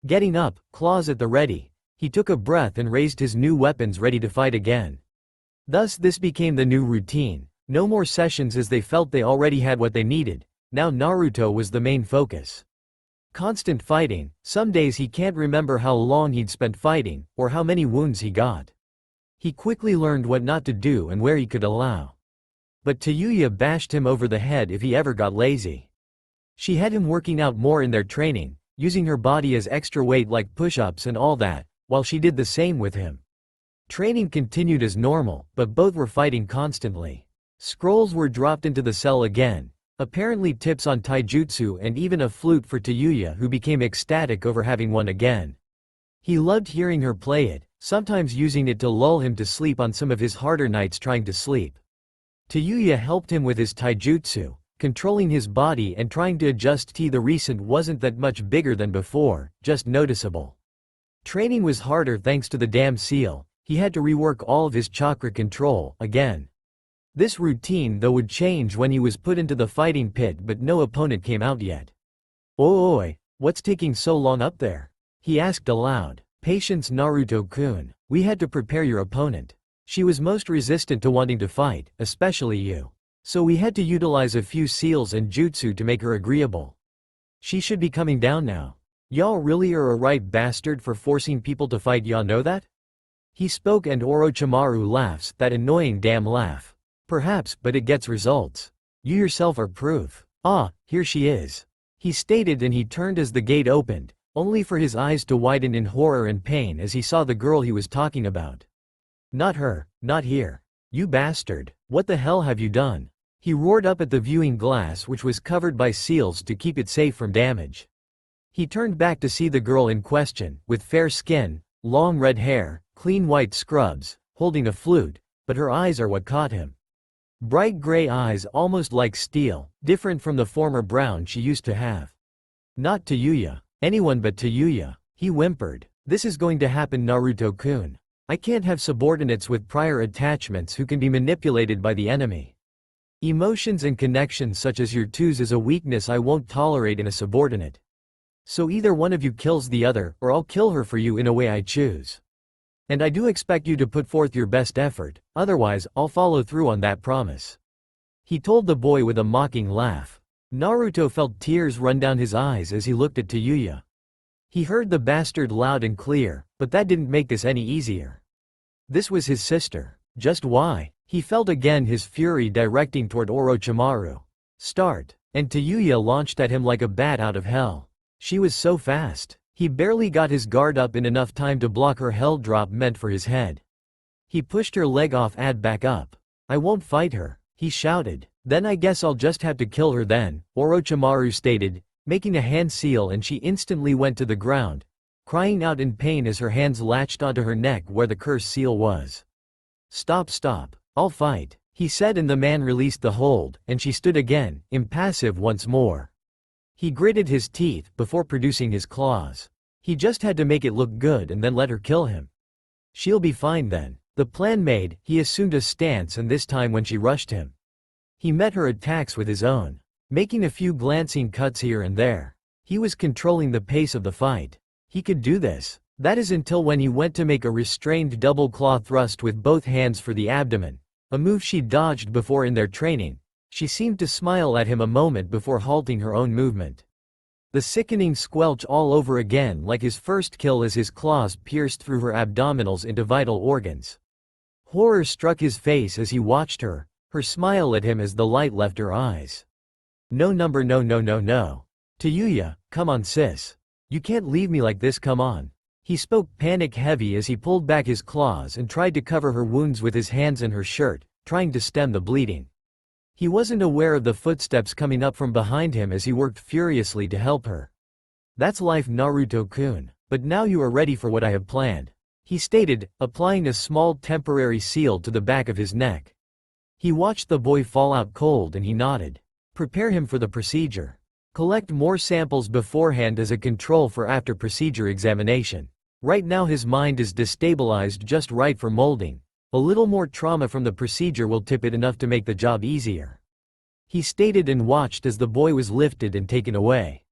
Getting up, claws at the ready, he took a breath and raised his new weapons ready to fight again. Thus this became the new routine. No more sessions as they felt they already had what they needed. Now Naruto was the main focus. Constant fighting. Some days he can't remember how long he'd spent fighting, or how many wounds he got. He quickly learned what not to do and where he could allow. But Tayuya bashed him over the head if he ever got lazy. She had him working out more in their training, using her body as extra weight like push-ups and all that, while she did the same with him. Training continued as normal, but both were fighting constantly. Scrolls were dropped into the cell again. Apparently tips on taijutsu and even a flute for Tayuya, who became ecstatic over having one again. He loved hearing her play it, sometimes using it to lull him to sleep on some of his harder nights trying to sleep. Tayuya helped him with his taijutsu, controlling his body and trying to adjust. The recent wasn't that much bigger than before, just noticeable. Training was harder thanks to the damn seal. He had to rework all of his chakra control again. This routine though would change when he was put into the fighting pit, but no opponent came out yet. Oi, what's taking so long up there? He asked aloud. Patience, Naruto-kun. We had to prepare your opponent. She was most resistant to wanting to fight, especially you. So we had to utilize a few seals and jutsu to make her agreeable. She should be coming down now. Y'all really are a right bastard for forcing people to fight, y'all know that? He spoke and Orochimaru laughs, that annoying damn laugh. Perhaps, but it gets results. You yourself are proof. Ah, here she is. He stated and he turned as the gate opened, only for his eyes to widen in horror and pain as he saw the girl he was talking about. Not her, not here. You bastard, what the hell have you done? He roared up at the viewing glass which was covered by seals to keep it safe from damage. He turned back to see the girl in question, with fair skin, long red hair, clean white scrubs, holding a flute, but her eyes are what caught him. Bright gray eyes almost like steel, different from the former brown she used to have. Not Tayuya. Anyone but Tayuya. He whimpered. This is going to happen, Naruto-kun. I can't have subordinates with prior attachments who can be manipulated by the enemy. Emotions and connections such as your twos is a weakness I won't tolerate in a subordinate. So either one of you kills the other, or I'll kill her for you in a way I choose. And I do expect you to put forth your best effort, otherwise I'll follow through on that promise. He told the boy with a mocking laugh. Naruto felt tears run down his eyes as he looked at Tayuya. He heard the bastard loud and clear, but that didn't make this any easier. This was his sister. Just why? He felt again his fury directing toward Orochimaru. Start. And Tayuya launched at him like a bat out of hell. She was so fast. He barely got his guard up in enough time to block her hell drop meant for his head. He pushed her leg off and back up. I won't fight her, he shouted. Then I guess I'll just have to kill her then, Orochimaru stated, making a hand seal, and she instantly went to the ground, crying out in pain as her hands latched onto her neck where the cursed seal was. Stop, stop. I'll fight, he said, and the man released the hold, and she stood again, impassive once more. He gritted his teeth before producing his claws. He just had to make it look good and then let her kill him. She'll be fine then. The plan made, he assumed a stance, and this time when she rushed him, he met her attacks with his own, making a few glancing cuts here and there. He was controlling the pace of the fight. He could do this. That is until when he went to make a restrained double claw thrust with both hands for the abdomen, a move she dodged before in their training. She seemed to smile at him a moment before halting her own movement. The sickening squelch all over again, like his first kill, as his claws pierced through her abdominals into vital organs. Horror struck his face as he watched her smile at him as the light left her eyes. No, no, no, no, no. Tayuya, come on sis. You can't leave me like this, come on. He spoke panic heavy as he pulled back his claws and tried to cover her wounds with his hands and her shirt, trying to stem the bleeding. He wasn't aware of the footsteps coming up from behind him as he worked furiously to help her. That's life, Naruto-kun. But now you are ready for what I have planned, he stated, applying a small temporary seal to the back of his neck. He watched the boy fall out cold and he nodded. Prepare him for the procedure. Collect more samples beforehand as a control for after procedure examination. Right now his mind is destabilized just right for molding. A little more trauma from the procedure will tip it enough to make the job easier, he stated, and watched as the boy was lifted and taken away.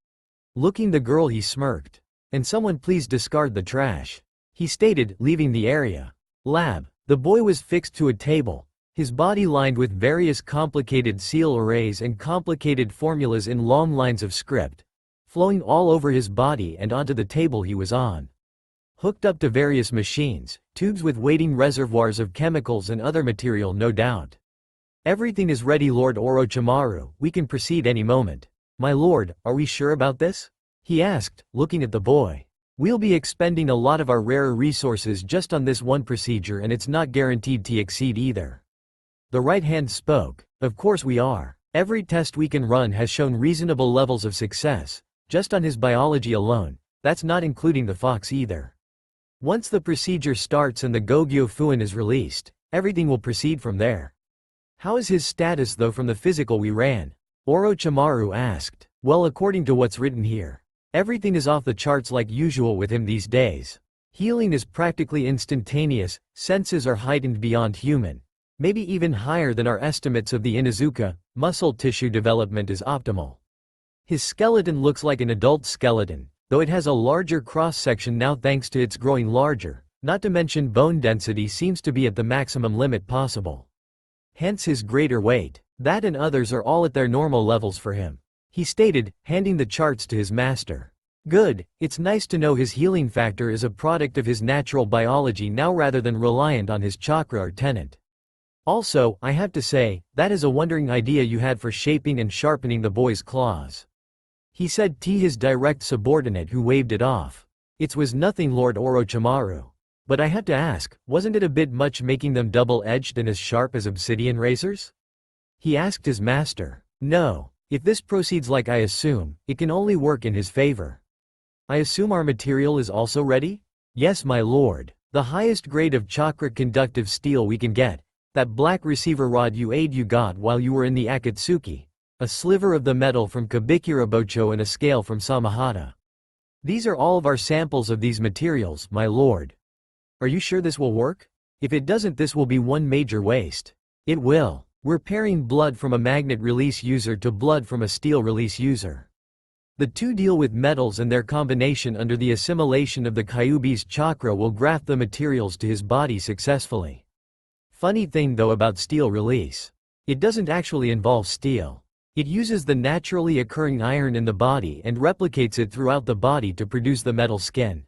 Looking the girl, he smirked. And someone please discard the trash, he stated, leaving the area. Lab. The boy was fixed to a table, his body lined with various complicated seal arrays and complicated formulas in long lines of script, flowing all over his body and onto the table he was on. Hooked up to various machines, tubes with waiting reservoirs of chemicals and other material, no doubt. Everything is ready, Lord Orochimaru, we can proceed any moment. My lord, are we sure about this? He asked, looking at the boy. We'll be expending a lot of our rarer resources just on this one procedure, and it's not guaranteed to exceed either. The right hand spoke. Of course we are. Every test we can run has shown reasonable levels of success, just on his biology alone. That's not including the fox either. Once the procedure starts and the Gogyo Fuin is released, everything will proceed from there. How is his status though from the physical we ran? Orochimaru asked. Well, according to what's written here, everything is off the charts like usual with him these days. Healing is practically instantaneous, senses are heightened beyond human. Maybe even higher than our estimates of the Inuzuka. Muscle tissue development is optimal. His skeleton looks like an adult skeleton, though it has a larger cross-section now thanks to its growing larger, not to mention bone density seems to be at the maximum limit possible. Hence his greater weight. That and others are all at their normal levels for him, he stated, handing the charts to his master. Good, it's nice to know his healing factor is a product of his natural biology now rather than reliant on his chakra or tenet. Also, I have to say, that is a wondering idea you had for shaping and sharpening the boy's claws. He said to his direct subordinate who waved it off. It was nothing, Lord Orochimaru. But I had to ask, wasn't it a bit much making them double-edged and as sharp as obsidian razors? He asked his master. No, if this proceeds like I assume, it can only work in his favor. I assume our material is also ready? Yes, my lord. The highest grade of chakra conductive steel we can get. That black receiver rod you got while you were in the Akatsuki. A sliver of the metal from Kabikirabocho and a scale from Samahata. These are all of our samples of these materials, my lord. Are you sure this will work? If it doesn't, this will be one major waste. It will. We're pairing blood from a magnet release user to blood from a steel release user. The two deal with metals and their combination under the assimilation of the Kyuubi's chakra will graft the materials to his body successfully. Funny thing though about steel release. It doesn't actually involve steel. It uses the naturally occurring iron in the body and replicates it throughout the body to produce the metal skin.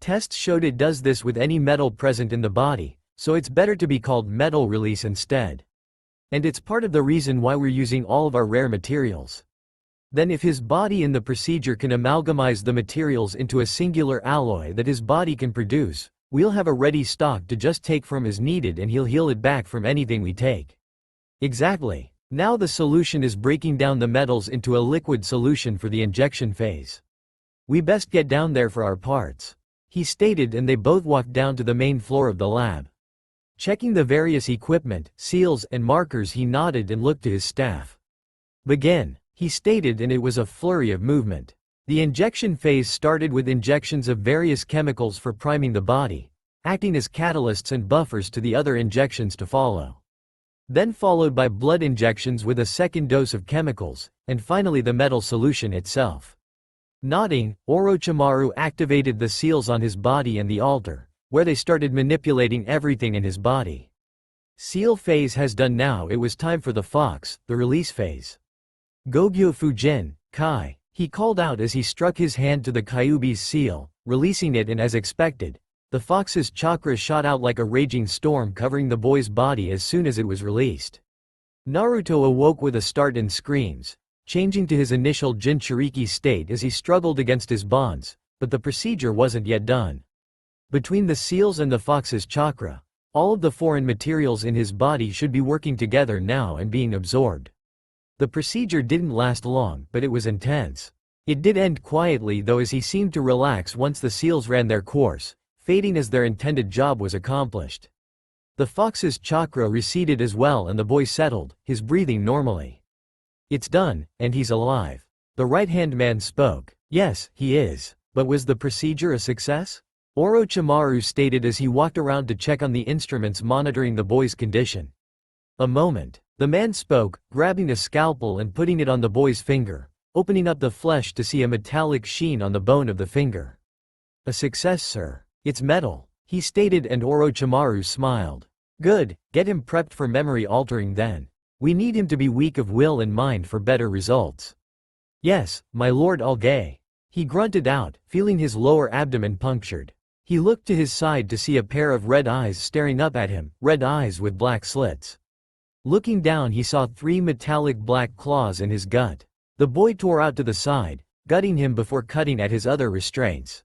Tests showed it does this with any metal present in the body, so it's better to be called metal release instead. And it's part of the reason why we're using all of our rare materials. Then if his body in the procedure can amalgamize the materials into a singular alloy that his body can produce, we'll have a ready stock to just take from as needed and he'll heal it back from anything we take. Exactly. Now the solution is breaking down the metals into a liquid solution for the injection phase. We best get down there for our parts, he stated, and they both walked down to the main floor of the lab. Checking the various equipment, seals, and markers, he nodded and looked to his staff. Begin, he stated, and it was a flurry of movement. The injection phase started with injections of various chemicals for priming the body, acting as catalysts and buffers to the other injections to follow. Then followed by blood injections with a second dose of chemicals, and finally the metal solution itself. Nodding, Orochimaru activated the seals on his body and the altar, where they started manipulating everything in his body. Seal phase has done, now it was time for the fox, the release phase. Gogyo Fujin, Kai, he called out as he struck his hand to the Kyuubi's seal, releasing it, and as expected, the fox's chakra shot out like a raging storm covering the boy's body as soon as it was released. Naruto awoke with a start and screams, changing to his initial Jinchuriki state as he struggled against his bonds, but the procedure wasn't yet done. Between the seals and the fox's chakra, all of the foreign materials in his body should be working together now and being absorbed. The procedure didn't last long, but it was intense. It did end quietly though, as he seemed to relax once the seals ran their course, fading as their intended job was accomplished. The fox's chakra receded as well and the boy settled, his breathing normally. It's done, and he's alive. The right-hand man spoke. Yes, he is. But was the procedure a success? Orochimaru stated as he walked around to check on the instruments monitoring the boy's condition. A moment. The man spoke, grabbing a scalpel and putting it on the boy's finger, opening up the flesh to see a metallic sheen on the bone of the finger. A success, sir. It's metal, he stated, and Orochimaru smiled. Good, get him prepped for memory altering then. We need him to be weak of will and mind for better results. Yes, my lord Algae. He grunted out, feeling his lower abdomen punctured. He looked to his side to see a pair of red eyes staring up at him, red eyes with black slits. Looking down, he saw 3 metallic black claws in his gut. The boy tore out to the side, gutting him before cutting at his other restraints.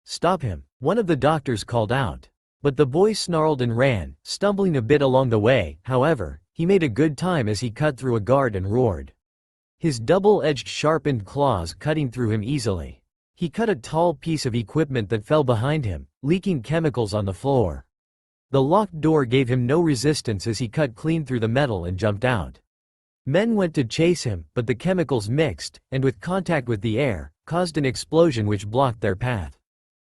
Stop him, one of the doctors called out. But the boy snarled and ran, stumbling a bit along the way. However, he made a good time as he cut through a guard and roared. His double-edged sharpened claws cutting through him easily. He cut a tall piece of equipment that fell behind him, leaking chemicals on the floor. The locked door gave him no resistance as he cut clean through the metal and jumped out. Men went to chase him, but the chemicals mixed, and with contact with the air, caused an explosion which blocked their path.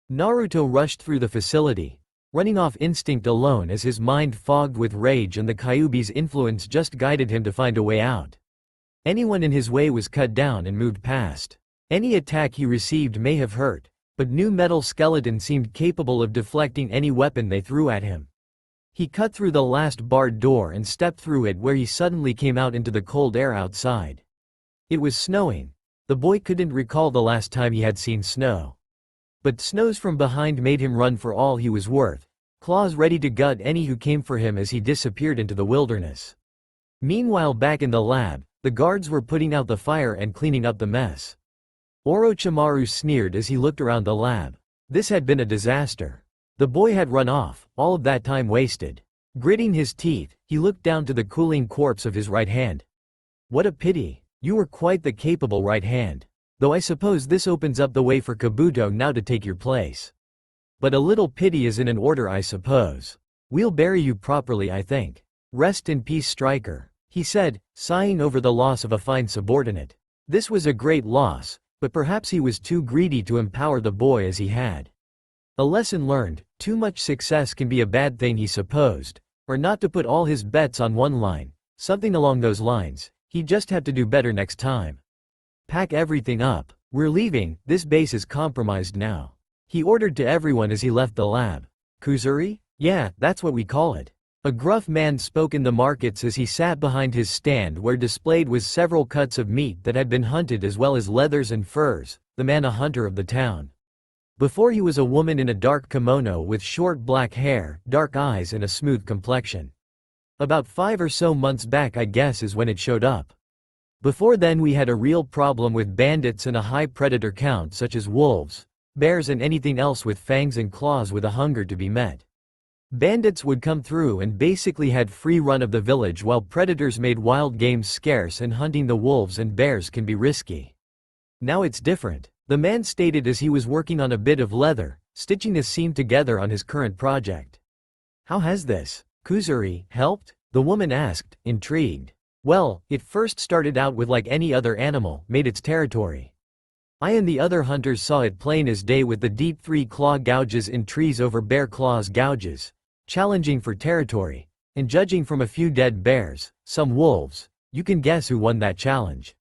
Naruto rushed through the facility, running off instinct alone as his mind fogged with rage, and the Kyuubi's influence just guided him to find a way out. Anyone in his way was cut down and moved past. Any attack he received may have hurt, but new metal skeleton seemed capable of deflecting any weapon they threw at him. He cut through the last barred door and stepped through it, where he suddenly came out into the cold air outside. It was snowing. The boy couldn't recall the last time he had seen snow. But snows from behind made him run for all he was worth, claws ready to gut any who came for him as he disappeared into the wilderness. Meanwhile, back in the lab, the guards were putting out the fire and cleaning up the mess. Orochimaru sneered as he looked around the lab. This had been a disaster. The boy had run off, all of that time wasted. Gritting his teeth, he looked down to the cooling corpse of his right hand. What a pity. You were quite the capable right hand. Though I suppose this opens up the way for Kabuto now to take your place. But a little pity is in an order, I suppose. We'll bury you properly, I think. Rest in peace, Striker, he said, sighing over the loss of a fine subordinate. This was a great loss, but perhaps he was too greedy to empower the boy as he had. A lesson learned: too much success can be a bad thing, he supposed, or not to put all his bets on one line, something along those lines. He just had to do better next time. Pack everything up. We're leaving, this base is compromised now, he ordered to everyone as he left the lab. Kuzuri? Yeah, that's what we call it. A gruff man spoke in the markets as he sat behind his stand, where displayed was several cuts of meat that had been hunted, as well as leathers and furs. The man, a hunter of the town. Before he was a woman in a dark kimono with short black hair, dark eyes and a smooth complexion. About 5 or so months back, I guess, is when it showed up. Before then we had a real problem with bandits and a high predator count, such as wolves, bears and anything else with fangs and claws with a hunger to be met. Bandits would come through and basically had free run of the village, while predators made wild game scarce and hunting the wolves and bears can be risky. Now it's different, the man stated as he was working on a bit of leather, stitching a seam together on his current project. How has this, Kuzuri, helped? The woman asked, intrigued. Well, it first started out with like any other animal, made its territory. I and the other hunters saw it plain as day with the deep 3-claw gouges in trees over bear claws gouges, challenging for territory, and judging from a few dead bears, some wolves. You can guess who won that challenge.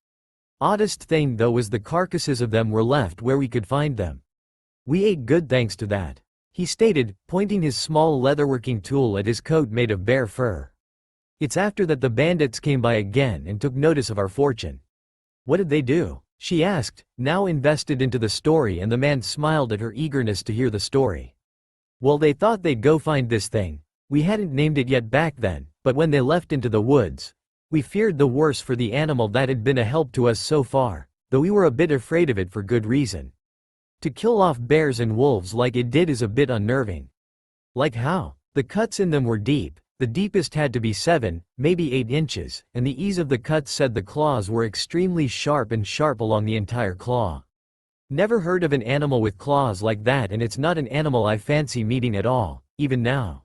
Oddest thing though was the carcasses of them were left where we could find them. We ate good thanks to that, he stated, pointing his small leatherworking tool at his coat made of bear fur. It's after that the bandits came by again and took notice of our fortune. What did they do? She asked, now invested into the story, and the man smiled at her eagerness to hear the story. Well, they thought they'd go find this thing. We hadn't named it yet back then, but when they left into the woods, we feared the worst for the animal that had been a help to us so far, though we were a bit afraid of it for good reason. To kill off bears and wolves like it did is a bit unnerving. Like how? The cuts in them were deep, the deepest had to be 7, maybe 8 inches, and the ease of the cuts said the claws were extremely sharp and sharp along the entire claw. Never heard of an animal with claws like that, and it's not an animal I fancy meeting at all, even now.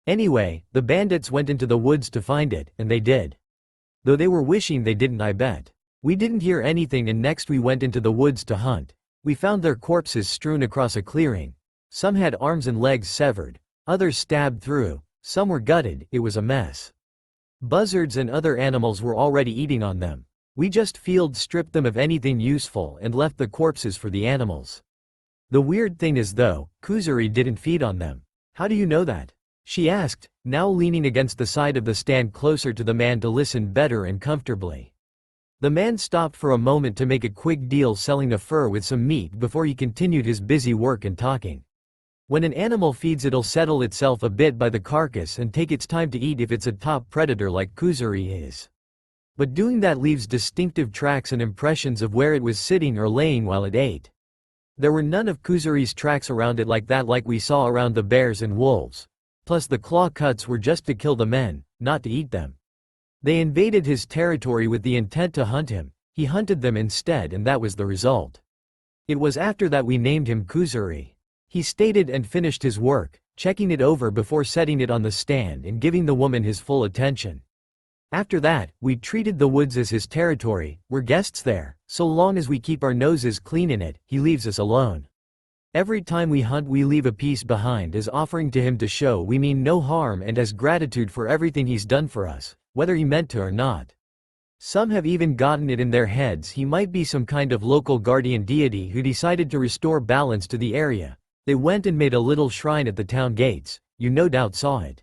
Anyway, the bandits went into the woods to find it, and they did. Though they were wishing they didn't, I bet. We didn't hear anything, and next we went into the woods to hunt. We found their corpses strewn across a clearing. Some had arms and legs severed, others stabbed through, some were gutted. It was a mess. Buzzards and other animals were already eating on them. We just field stripped them of anything useful and left the corpses for the animals. The weird thing is though, Kuzuri didn't feed on them. How do you know that? She asked, now leaning against the side of the stand closer to the man to listen better and comfortably. The man stopped for a moment to make a quick deal, selling a fur with some meat before he continued his busy work and talking. When an animal feeds, it'll settle itself a bit by the carcass and take its time to eat if it's a top predator like Kuzuri is. But doing that leaves distinctive tracks and impressions of where it was sitting or laying while it ate. There were none of Kuzuri's tracks around it like that, like we saw around the bears and wolves. Plus the claw cuts were just to kill the men, not to eat them. They invaded his territory with the intent to hunt him. He hunted them instead, and that was the result. It was after that we named him Kuzuri. He stated and finished his work, checking it over before setting it on the stand and giving the woman his full attention. After that, we treated the woods as his territory. We're guests there, so long as we keep our noses clean in it, he leaves us alone. Every time we hunt we leave a piece behind as offering to him to show we mean no harm and as gratitude for everything he's done for us, whether he meant to or not. Some have even gotten it in their heads he might be some kind of local guardian deity who decided to restore balance to the area. They went and made a little shrine at the town gates. You no doubt saw it.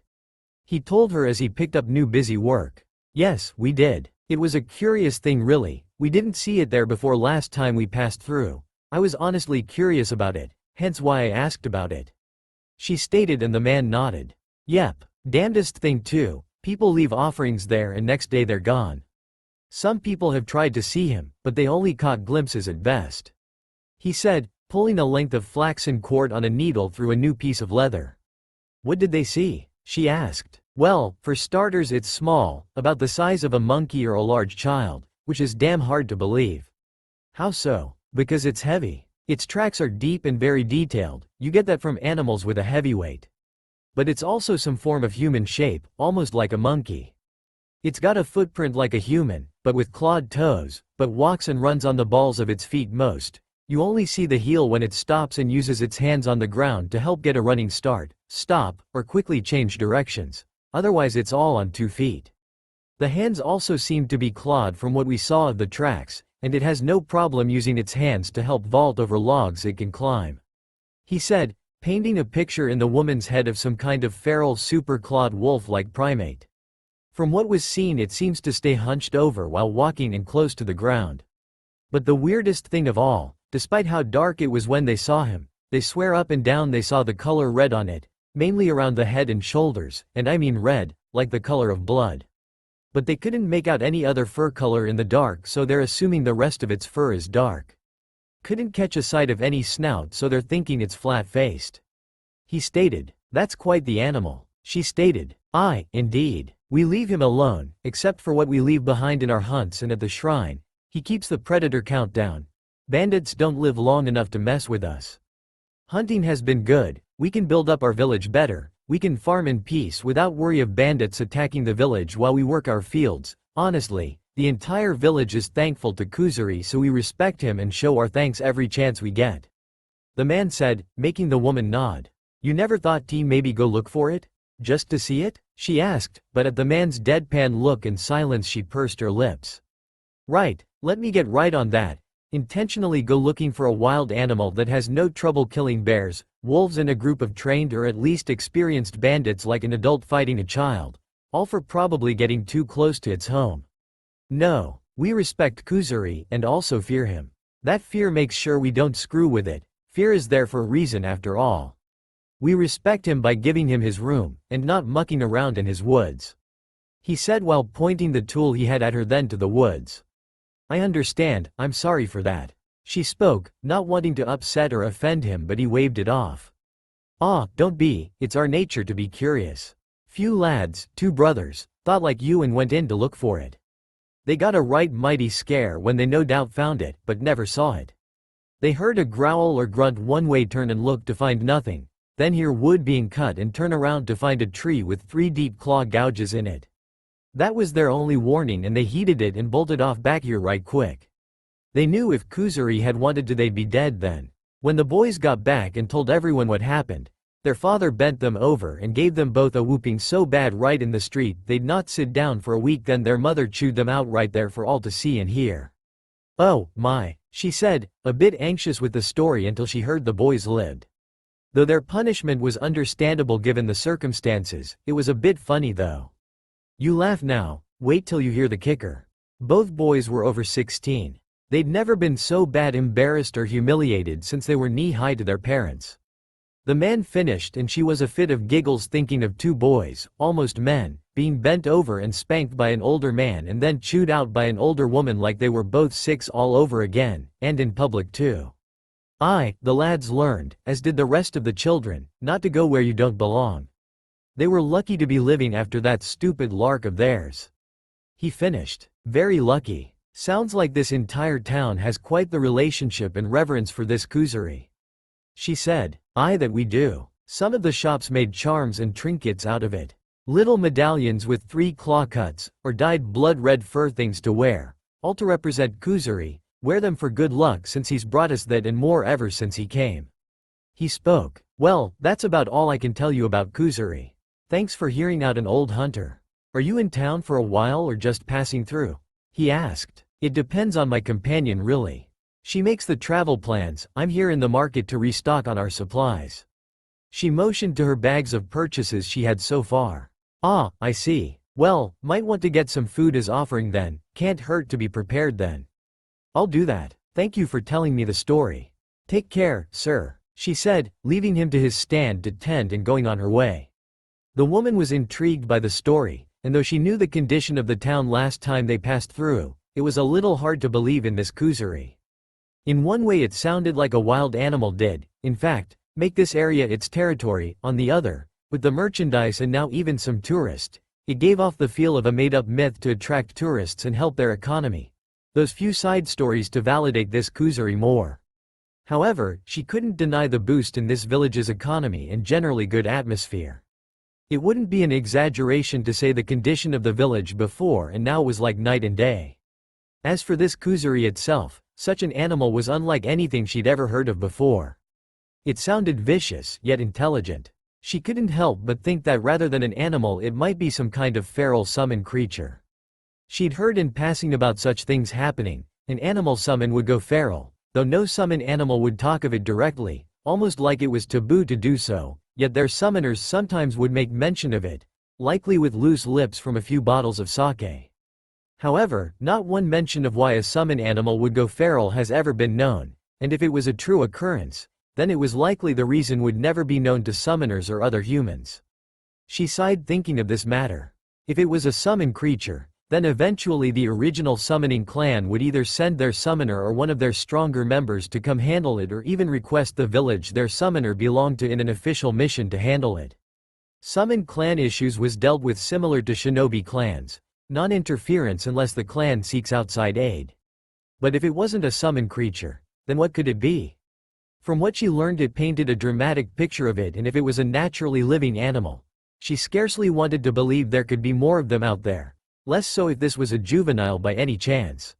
he told her as he picked up new busy work. Yes, we did. It was a curious thing really, we didn't see it there before last time we passed through. I was honestly curious about it, hence why I asked about it. She stated and the man nodded. Yep, damnedest thing too, people leave offerings there and next day they're gone. Some people have tried to see him, but they only caught glimpses at best. He said, pulling a length of flaxen cord on a needle through a new piece of leather. What did they see? She asked. Well, for starters it's small, about the size of a monkey or a large child, which is damn hard to believe. How so? Because it's heavy. Its tracks are deep and very detailed, you get that from animals with a heavy weight. But it's also some form of human shape, almost like a monkey. It's got a footprint like a human, but with clawed toes, but walks and runs on the balls of its feet most. You only see the heel when it stops and uses its hands on the ground to help get a running start, stop, or quickly change directions. Otherwise it's all on 2 feet. The hands also seem to be clawed from what we saw of the tracks, and it has no problem using its hands to help vault over logs it can climb. He said, painting a picture in the woman's head of some kind of feral super-clawed wolf-like primate. From what was seen it seems to stay hunched over while walking and close to the ground. But the weirdest thing of all, despite how dark it was when they saw him, they swear up and down they saw the color red on it, mainly around the head and shoulders, and I mean red, like the color of blood. But they couldn't make out any other fur color in the dark, so they're assuming the rest of its fur is dark. Couldn't catch a sight of any snout, so they're thinking it's flat-faced. He stated, that's quite the animal. She stated, aye, indeed. We leave him alone, except for what we leave behind in our hunts and at the shrine. He keeps the predator count down. Bandits don't live long enough to mess with us. Hunting has been good, we can build up our village better, we can farm in peace without worry of bandits attacking the village while we work our fields. Honestly, the entire village is thankful to Kuzuri, so we respect him and show our thanks every chance we get. The man said, making the woman nod. You never thought to maybe go look for it? Just to see it? She asked, but at the man's deadpan look and silence she pursed her lips. Right, let me get right on that. Intentionally go looking for a wild animal that has no trouble killing bears, wolves and a group of trained or at least experienced bandits like an adult fighting a child. All for probably getting too close to its home. No, we respect Kuzuri and also fear him. That fear makes sure we don't screw with it. Fear is there for a reason after all. We respect him by giving him his room, and not mucking around in his woods. He said while pointing the tool he had at her then to the woods. I understand, I'm sorry for that. She spoke, not wanting to upset or offend him, but he waved it off. Ah, don't be, it's our nature to be curious. Few lads, 2 brothers, thought like you and went in to look for it. They got a right mighty scare when they no doubt found it, but never saw it. They heard a growl or grunt one way, turn and look to find nothing, then hear wood being cut and turn around to find a tree with 3 deep claw gouges in it. That was their only warning and they heeded it and bolted off back here right quick. They knew if Kuzuri had wanted to they'd be dead then. When the boys got back and told everyone what happened, their father bent them over and gave them both a whooping so bad right in the street they'd not sit down for a week, then their mother chewed them out right there for all to see and hear. Oh, my, she said, a bit anxious with the story until she heard the boys lived. Though their punishment was understandable given the circumstances, it was a bit funny though. You laugh now, wait till you hear the kicker. Both boys were over 16. They'd never been so bad embarrassed or humiliated since they were knee-high to their parents. The man finished and she was a fit of giggles thinking of 2 boys, almost men, being bent over and spanked by an older man and then chewed out by an older woman like they were both 6 all over again, and in public too. Aye, the lads learned, as did the rest of the children, not to go where you don't belong. They were lucky to be living after that stupid lark of theirs. He finished. Very lucky. Sounds like this entire town has quite the relationship and reverence for this Kuzuri. She said, aye that we do. Some of the shops made charms and trinkets out of it. Little medallions with 3 claw cuts, or dyed blood-red fur things to wear, all to represent Kuzuri. Wear them for good luck since he's brought us that and more ever since he came. He spoke. Well, that's about all I can tell you about Kuzuri. Thanks for hearing out an old hunter. Are you in town for a while or just passing through? He asked. It depends on my companion really. She makes the travel plans, I'm here in the market to restock on our supplies. She motioned to her bags of purchases she had so far. Ah, I see. Well, might want to get some food as offering then, can't hurt to be prepared then. I'll do that. Thank you for telling me the story. Take care, sir, she said, leaving him to his stand to tend and going on her way. The woman was intrigued by the story, and though she knew the condition of the town last time they passed through, it was a little hard to believe in this Kuzuri. In one way it sounded like a wild animal did, in fact, make this area its territory. On the other, with the merchandise and now even some tourists, it gave off the feel of a made-up myth to attract tourists and help their economy. Those few side stories to validate this Kuzuri more. However, she couldn't deny the boost in this village's economy and generally good atmosphere. It wouldn't be an exaggeration to say the condition of the village before and now was like night and day. As for this Kuzuri itself, such an animal was unlike anything she'd ever heard of before. It sounded vicious, yet intelligent. She couldn't help but think that rather than an animal it might be some kind of feral summon creature. She'd heard in passing about such things happening. An animal summon would go feral, though no summon animal would talk of it directly, almost like it was taboo to do so, yet their summoners sometimes would make mention of it, likely with loose lips from a few bottles of sake. However, not one mention of why a summon animal would go feral has ever been known, and if it was a true occurrence, then it was likely the reason would never be known to summoners or other humans. She sighed thinking of this matter. If it was a summon creature, then eventually the original summoning clan would either send their summoner or one of their stronger members to come handle it or even request the village their summoner belonged to in an official mission to handle it. Summon clan issues was dealt with similar to Shinobi clans, non-interference unless the clan seeks outside aid. But if it wasn't a summon creature, then what could it be? From what she learned it painted a dramatic picture of it, and if it was a naturally living animal, she scarcely wanted to believe there could be more of them out there, less so if this was a juvenile by any chance.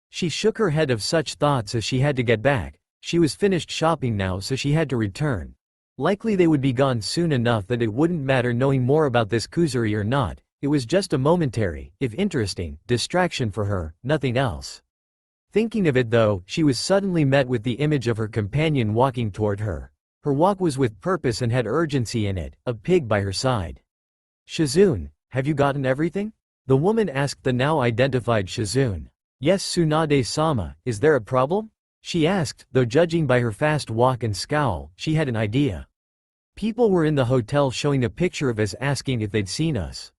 She shook her head of such thoughts as she had to get back. She was finished shopping now, so she had to return. Likely they would be gone soon enough that it wouldn't matter knowing more about this Kuzuri or not. It was just a momentary, if interesting, distraction for her, nothing else. Thinking of it though, she was suddenly met with the image of her companion walking toward her. Her walk was with purpose and had urgency in it, a pig by her side. "Shizune, have you gotten everything?" The woman asked the now identified Shizune. "Yes, Tsunade-sama, is there a problem?" she asked, though judging by her fast walk and scowl, she had an idea. People were in the hotel showing a picture of us asking if they'd seen us.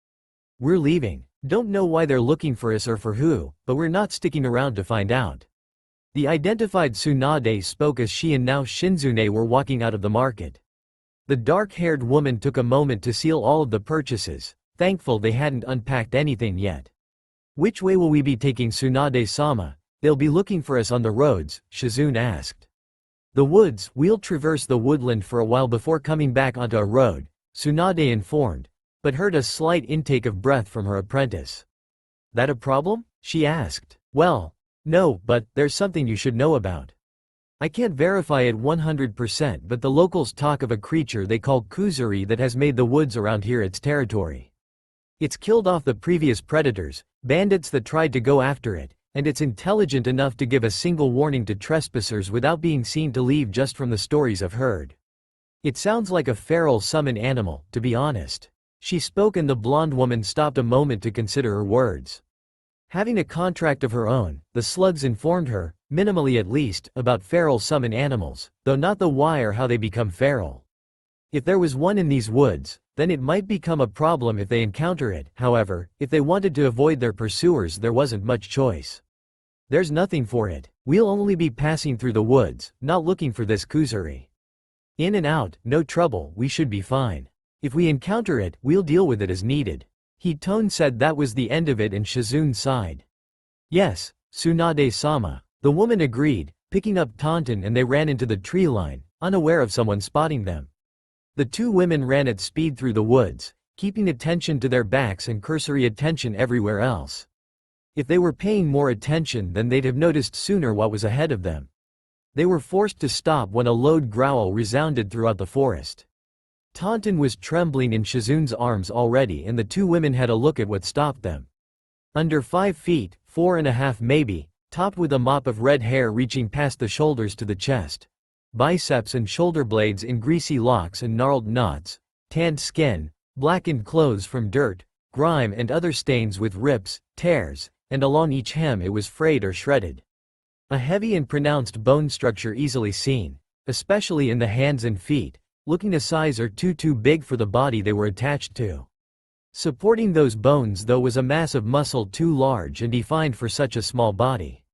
"We're leaving. Don't know why they're looking for us or for who, but we're not sticking around to find out." The identified Tsunade spoke as she and now Shinzune were walking out of the market. The dark-haired woman took a moment to seal all of the purchases, thankful they hadn't unpacked anything yet. "Which way will we be taking, Tsunade-sama? They'll be looking for us on the roads," Shizune asked. "The woods, we'll traverse the woodland for a while before coming back onto a road," Tsunade informed, but heard a slight intake of breath from her apprentice. "That a problem?" she asked. "Well, no, but there's something you should know about. I can't verify it 100%, but the locals talk of a creature they call Kuzuri that has made the woods around here its territory. It's killed off the previous predators, bandits that tried to go after it, and it's intelligent enough to give a single warning to trespassers without being seen to leave just from the stories I've heard. It sounds like a feral summon animal, to be honest." She spoke and the blonde woman stopped a moment to consider her words. Having a contract of her own, the slugs informed her, minimally at least, about feral summon animals, though not the why or how they become feral. If there was one in these woods, then it might become a problem if they encounter it. However, if they wanted to avoid their pursuers there wasn't much choice. "There's nothing for it. We'll only be passing through the woods, not looking for this Kuzuri. In and out, no trouble, we should be fine. If we encounter it, we'll deal with it as needed." Hitone said that was the end of it and Shizune sighed. "Yes, Tsunade-sama," the woman agreed, picking up Taunton, and they ran into the tree line, unaware of someone spotting them. The two women ran at speed through the woods, keeping attention to their backs and cursory attention everywhere else. If they were paying more attention then they'd have noticed sooner what was ahead of them. They were forced to stop when a loud growl resounded throughout the forest. Taunton was trembling in Shizune's arms already, and the two women had a look at what stopped them. Under 5 feet, 4.5 maybe, topped with a mop of red hair reaching past the shoulders to the chest. Biceps and shoulder blades in greasy locks and gnarled knots, tanned skin, blackened clothes from dirt, grime and other stains with rips, tears, and along each hem it was frayed or shredded. A heavy and pronounced bone structure easily seen, especially in the hands and feet, looking a size or two too big for the body they were attached to. Supporting those bones though was a mass of muscle too large and defined for such a small body.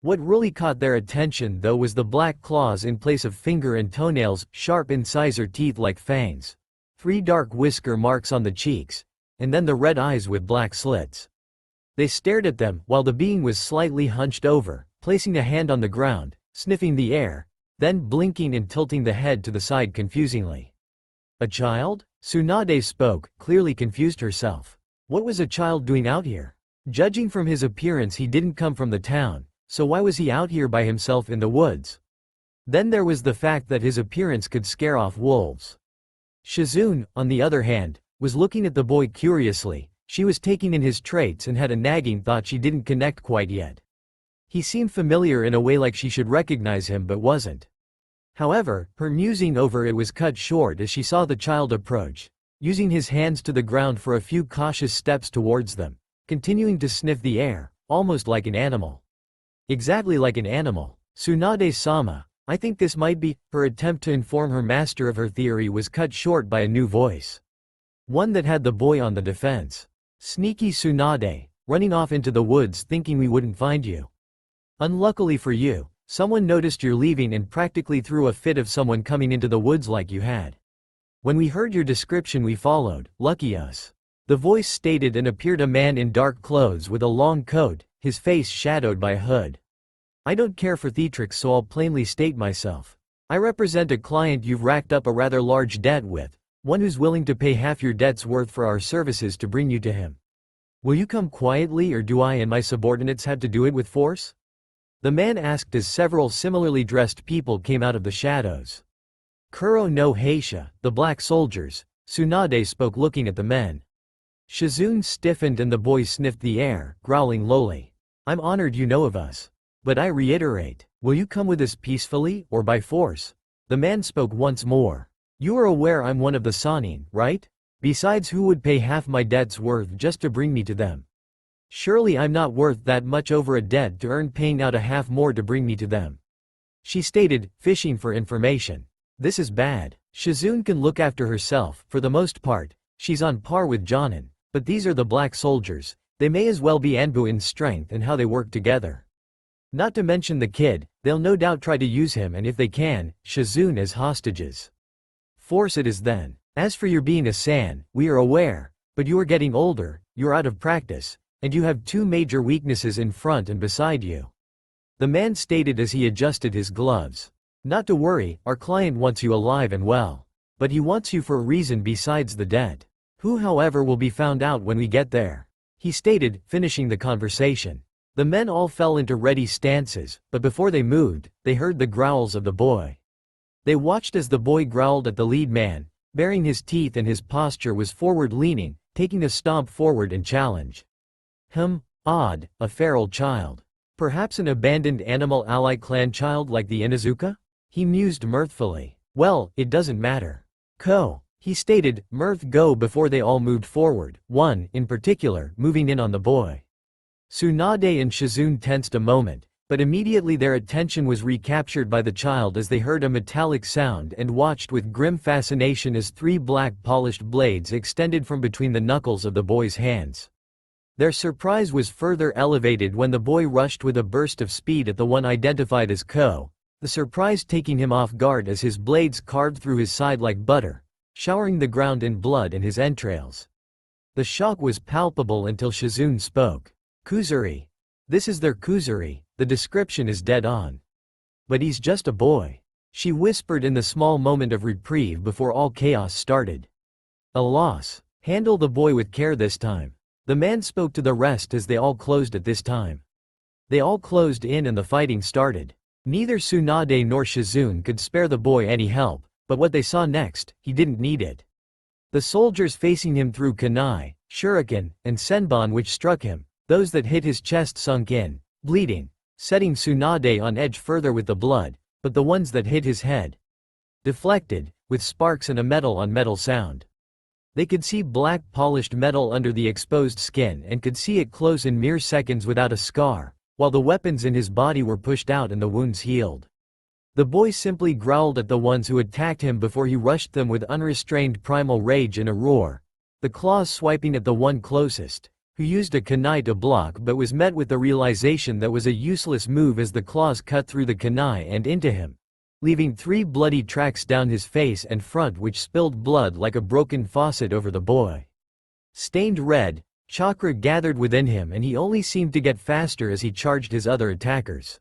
What really caught their attention though was the black claws in place of finger and toenails, sharp incisor teeth like fangs, 3 dark whisker marks on the cheeks, and then the red eyes with black slits. They stared at them while the being was slightly hunched over, placing a hand on the ground, sniffing the air, then blinking and tilting the head to the side confusingly. A child? Tsunade spoke, clearly confused herself. What was a child doing out here? Judging from his appearance he didn't come from the town, so why was he out here by himself in the woods? Then there was the fact that his appearance could scare off wolves. Shizune, on the other hand, was looking at the boy curiously. She was taking in his traits and had a nagging thought she didn't connect quite yet. He seemed familiar in a way, like she should recognize him but wasn't. However, her musing over it was cut short as she saw the child approach, using his hands to the ground for a few cautious steps towards them, continuing to sniff the air, almost like an animal. Exactly like an animal. Tsunade-sama, I think this might be. Her attempt to inform her master of her theory was cut short by a new voice. One that had the boy on the defense. Sneaky Tsunade, running off into the woods thinking we wouldn't find you. Unluckily for you, someone noticed you're leaving and practically threw a fit of someone coming into the woods like you had. When we heard your description we followed, lucky us. The voice stated, and appeared a man in dark clothes with a long coat, his face shadowed by a hood. I don't care for theatrics, so I'll plainly state myself. I represent a client you've racked up a rather large debt with, one who's willing to pay half your debt's worth for our services to bring you to him. Will you come quietly, or do I and my subordinates have to do it with force? The man asked as several similarly dressed people came out of the shadows. Kuro no Heisha, the black soldiers, Tsunade spoke looking at the men. Shizune stiffened and the boy sniffed the air, growling lowly. I'm honored you know of us. But I reiterate, will you come with us peacefully, or by force? The man spoke once more. You are aware I'm one of the Sanin, right? Besides, who would pay half my debt's worth just to bring me to them? Surely I'm not worth that much over a debt to earn paying out a half more to bring me to them. She stated, fishing for information. This is bad. Shizune can look after herself, for the most part, she's on par with Jonin, but these are the black soldiers, they may as well be Anbu in strength and how they work together. Not to mention the kid, they'll no doubt try to use him, and if they can, Shizune as hostages. Force it is then. As for your being a San, we are aware, but you are getting older, you're out of practice, and you have 2 major weaknesses in front and beside you. The man stated as he adjusted his gloves. Not to worry, our client wants you alive and well. But he wants you for a reason besides the debt. Who, however, will be found out when we get there. He stated, finishing the conversation. The men all fell into ready stances, but before they moved, they heard the growls of the boy. They watched as the boy growled at the lead man, baring his teeth, and his posture was forward-leaning, taking a stomp forward in challenge. Odd, a feral child. Perhaps an abandoned animal ally clan child like the Inuzuka? He mused mirthfully. Well, it doesn't matter. He stated, mirth go before they all moved forward, one, in particular, moving in on the boy. Tsunade and Shizune tensed a moment, but immediately their attention was recaptured by the child as they heard a metallic sound and watched with grim fascination as 3 black polished blades extended from between the knuckles of the boy's hands. Their surprise was further elevated when the boy rushed with a burst of speed at the one identified as Ko, the surprise taking him off guard as his blades carved through his side like butter, showering the ground in blood and his entrails. The shock was palpable until Shizune spoke. Kuzuri. This is their Kuzuri, the description is dead on. But he's just a boy. She whispered in the small moment of reprieve before all chaos started. A loss. Handle the boy with care this time. The man spoke to the rest as they all closed at this time. They all closed in and the fighting started. Neither Tsunade nor Shizune could spare the boy any help, but what they saw next, he didn't need it. The soldiers facing him threw kunai, shuriken, and senbon which struck him, those that hit his chest sunk in, bleeding, setting Tsunade on edge further with the blood, but the ones that hit his head deflected, with sparks and a metal-on-metal sound. They could see black polished metal under the exposed skin and could see it close in mere seconds without a scar, while the weapons in his body were pushed out and the wounds healed. The boy simply growled at the ones who attacked him before he rushed them with unrestrained primal rage in a roar, the claws swiping at the one closest, who used a kunai to block but was met with the realization that was a useless move as the claws cut through the kunai and into him, leaving 3 bloody tracks down his face and front which spilled blood like a broken faucet over the boy. Stained red, chakra gathered within him and he only seemed to get faster as he charged his other attackers.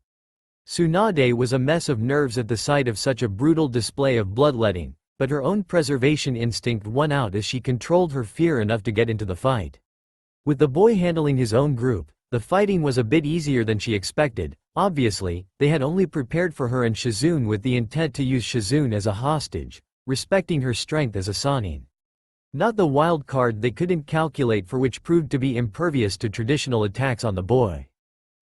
Tsunade was a mess of nerves at the sight of such a brutal display of bloodletting, but her own preservation instinct won out as she controlled her fear enough to get into the fight. With the boy handling his own group, the fighting was a bit easier than she expected. Obviously, they had only prepared for her and Shizune with the intent to use Shizune as a hostage, respecting her strength as a Sannin. Not the wild card they couldn't calculate for which proved to be impervious to traditional attacks on the boy.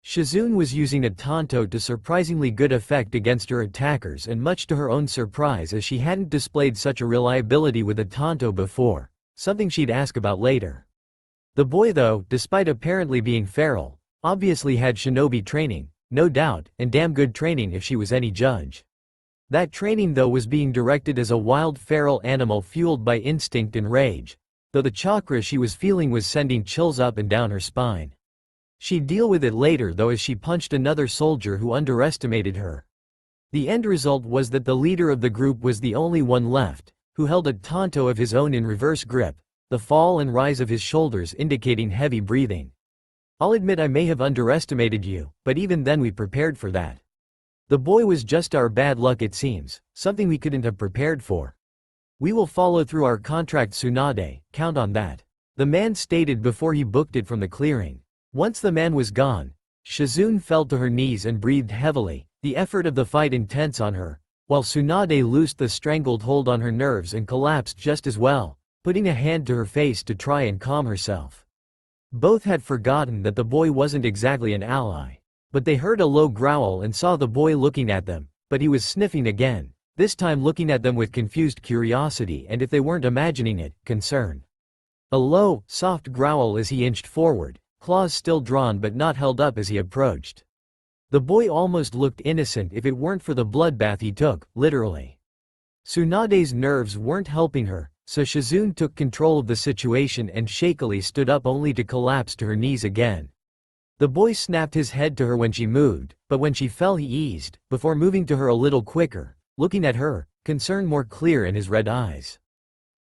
Shizune was using a Tanto to surprisingly good effect against her attackers and much to her own surprise as she hadn't displayed such a reliability with a Tanto before, something she'd ask about later. The boy though, despite apparently being feral, obviously had Shinobi training, no doubt, and damn good training if she was any judge. That training though was being directed as a wild feral animal fueled by instinct and rage, though the chakra she was feeling was sending chills up and down her spine. She'd deal with it later though as she punched another soldier who underestimated her. The end result was that the leader of the group was the only one left, who held a Tanto of his own in reverse grip, the fall and rise of his shoulders indicating heavy breathing. I'll admit I may have underestimated you, but even then we prepared for that. The boy was just our bad luck it seems, something we couldn't have prepared for. We will follow through our contract Tsunade, count on that. The man stated before he booked it from the clearing. Once the man was gone, Shizune fell to her knees and breathed heavily, the effort of the fight intense on her, while Tsunade loosed the strangled hold on her nerves and collapsed just as well, putting a hand to her face to try and calm herself. Both had forgotten that the boy wasn't exactly an ally. But they heard a low growl and saw the boy looking at them, but he was sniffing again, this time looking at them with confused curiosity and, if they weren't imagining it, concern. A low, soft growl as he inched forward, claws still drawn but not held up as he approached. The boy almost looked innocent if it weren't for the bloodbath he took, literally. Tsunade's nerves weren't helping her, so Shizune took control of the situation and shakily stood up only to collapse to her knees again. The boy snapped his head to her when she moved, but when she fell he eased, before moving to her a little quicker, looking at her, concern more clear in his red eyes.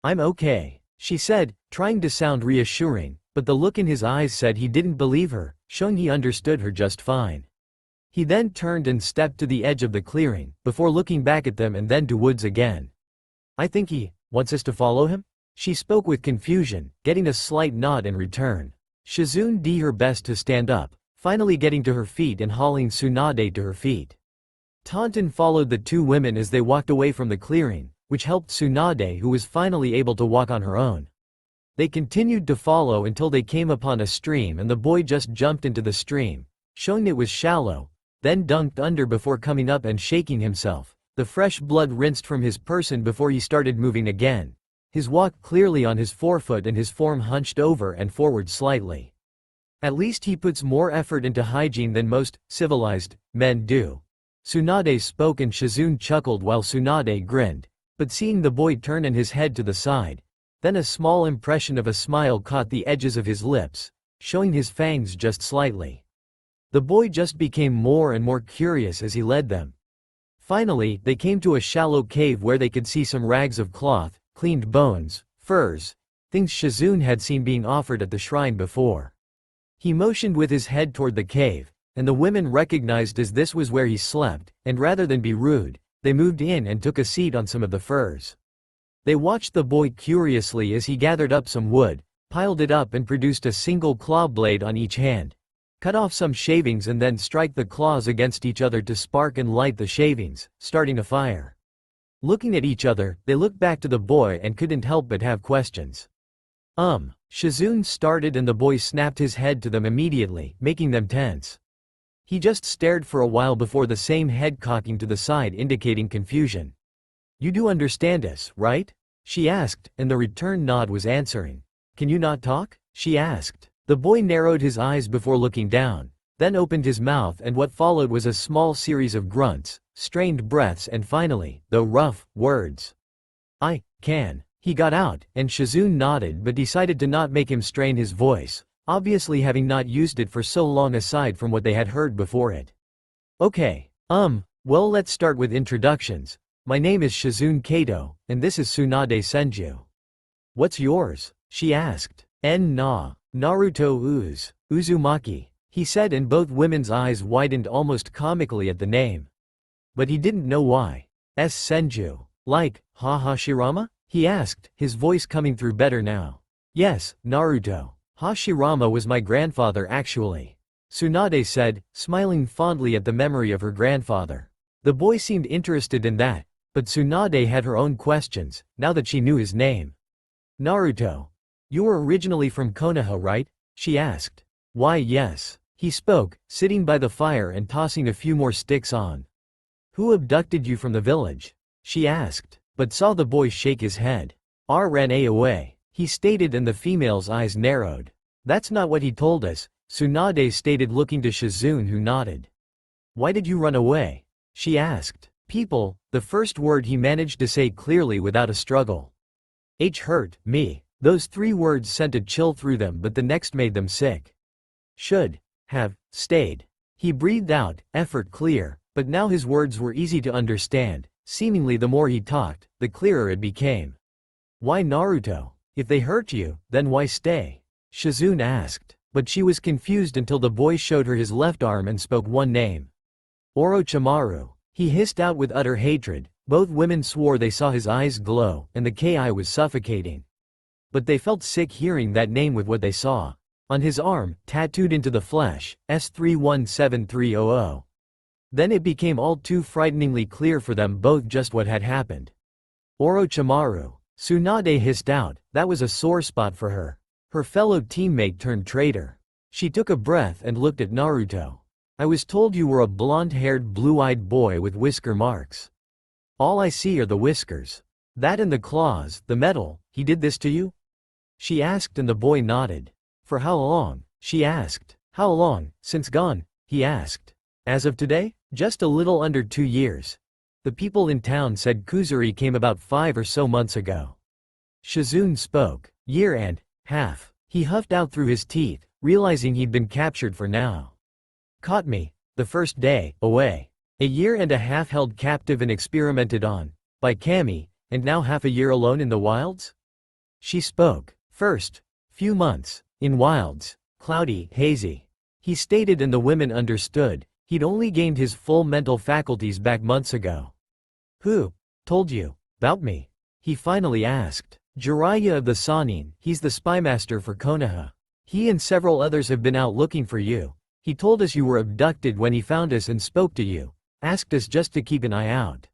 "I'm okay," she said, trying to sound reassuring, but the look in his eyes said he didn't believe her, showing he understood her just fine. He then turned and stepped to the edge of the clearing, before looking back at them and then to Woods again. "I think he wants us to follow him?" She spoke with confusion, getting a slight nod in return. Shizune did her best to stand up, finally getting to her feet and hauling Tsunade to her feet. Taunton followed the two women as they walked away from the clearing, which helped Tsunade, who was finally able to walk on her own. They continued to follow until they came upon a stream and the boy just jumped into the stream, showing it was shallow, then dunked under before coming up and shaking himself, the fresh blood rinsed from his person before he started moving again. His walk clearly on his forefoot and his form hunched over and forward slightly. At least he puts more effort into hygiene than most civilized men do. Tsunade spoke and Shizune chuckled while Tsunade grinned, but seeing the boy turn and his head to the side, then a small impression of a smile caught the edges of his lips, showing his fangs just slightly. The boy just became more and more curious as he led them. Finally, they came to a shallow cave where they could see some rags of cloth, cleaned bones, furs, things Shizune had seen being offered at the shrine before. He motioned with his head toward the cave, and the women recognized as this was where he slept, and rather than be rude, they moved in and took a seat on some of the furs. They watched the boy curiously as he gathered up some wood, piled it up and produced a single claw blade on each hand, cut off some shavings and then strike the claws against each other to spark and light the shavings, starting a fire. Looking at each other, they looked back to the boy and couldn't help but have questions. Shizune started and the boy snapped his head to them immediately, making them tense. He just stared for a while before the same head cocking to the side indicating confusion. "You do understand us, right?" she asked, and the return nod was answering. Can you not talk? She asked. The boy narrowed his eyes before looking down, then opened his mouth, and what followed was a small series of grunts, strained breaths, and finally, though rough, words. I can. He got out, and Shizune nodded but decided to not make him strain his voice, obviously having not used it for so long aside from what they had heard before it. Okay. Well, let's start with introductions. My name is Shizune Kato, and this is Tsunade Senju. What's yours? She asked. Naruto Uzumaki, he said, and both women's eyes widened almost comically at the name. But he didn't know why. Senju. Like, Hashirama? He asked, his voice coming through better now. Yes, Naruto. Hashirama was my grandfather actually. Tsunade said, smiling fondly at the memory of her grandfather. The boy seemed interested in that, but Tsunade had her own questions, now that she knew his name. Naruto. You were originally from Konoha, right? She asked. Why, yes. He spoke, sitting by the fire and tossing a few more sticks on. Who abducted you from the village? She asked, but saw the boy shake his head. Ran away, he stated, and the female's eyes narrowed. That's not what he told us, Tsunade stated, looking to Shizune, who nodded. Why did you run away? She asked. People, the first word he managed to say clearly without a struggle. Hurt me. Those 3 words sent a chill through them, but the next made them sick. Should have stayed. He breathed out, effort clear, but now his words were easy to understand. Seemingly the more he talked, the clearer it became. Why Naruto? If they hurt you, then why stay? Shizune asked, but she was confused until the boy showed her his left arm and spoke one name. Orochimaru. He hissed out with utter hatred. Both women swore they saw his eyes glow, and the Ki was suffocating. But they felt sick hearing that name with what they saw. On his arm, tattooed into the flesh, S317300. Then it became all too frighteningly clear for them both just what had happened. Orochimaru. Tsunade hissed out, that was a sore spot for her. Her fellow teammate turned traitor. She took a breath and looked at Naruto. I was told you were a blonde-haired, blue-eyed boy with whisker marks. All I see are the whiskers. That and the claws, the metal. He did this to you? She asked, and the boy nodded. For how long? She asked. How long, since gone? He asked. As of today? Just a little under 2 years. The people in town said Kuzuri came about 5 or so months ago. Shizune spoke. Year and half. He huffed out through his teeth, realizing he'd been captured for now. Caught me. The first day, away. A year and a half held captive and experimented on. By Kami, and now half a year alone in the wilds? She spoke. First. Few months. In wilds. Cloudy, hazy. He stated, and the women understood. He'd only gained his full mental faculties back months ago. Who told you about me? He finally asked. Jiraiya of the Sannin, he's the spymaster for Konoha. He and several others have been out looking for you. He told us you were abducted when he found us and spoke to you. Asked us just to keep an eye out.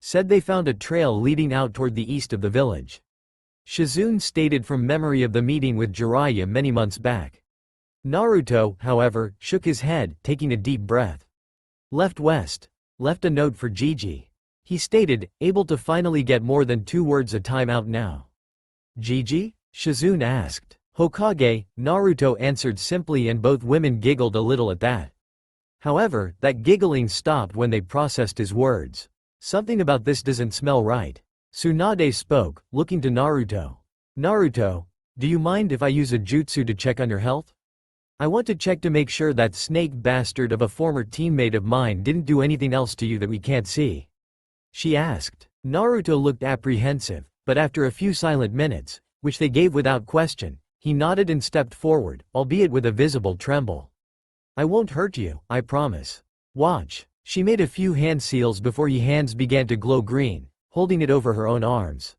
Said they found a trail leading out toward the east of the village. Shizune stated from memory of the meeting with Jiraiya many months back. Naruto, however, shook his head, taking a deep breath. Left west. Left a note for Gigi. He stated, able to finally get more than 2 words a time out now. Gigi? Shizune asked. Hokage, Naruto answered simply, and both women giggled a little at that. However, that giggling stopped when they processed his words. Something about this doesn't smell right. Tsunade spoke, looking to Naruto. Naruto, do you mind if I use a jutsu to check on your health? I want to check to make sure that snake bastard of a former teammate of mine didn't do anything else to you that we can't see. She asked. Naruto looked apprehensive, but after a few silent minutes, which they gave without question, he nodded and stepped forward, albeit with a visible tremble. I won't hurt you, I promise. Watch. She made a few hand seals before her hands began to glow green, holding it over her own arms.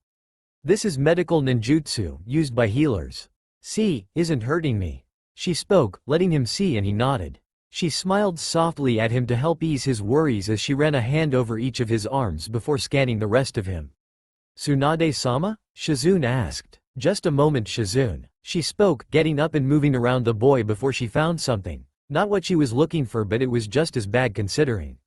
This is medical ninjutsu, used by healers. See, isn't hurting me. She spoke, letting him see, and he nodded. She smiled softly at him to help ease his worries as she ran a hand over each of his arms before scanning the rest of him. Tsunade-sama? Shizune asked. Just a moment, Shizune. She spoke, getting up and moving around the boy before she found something. Not what she was looking for, but it was just as bad considering.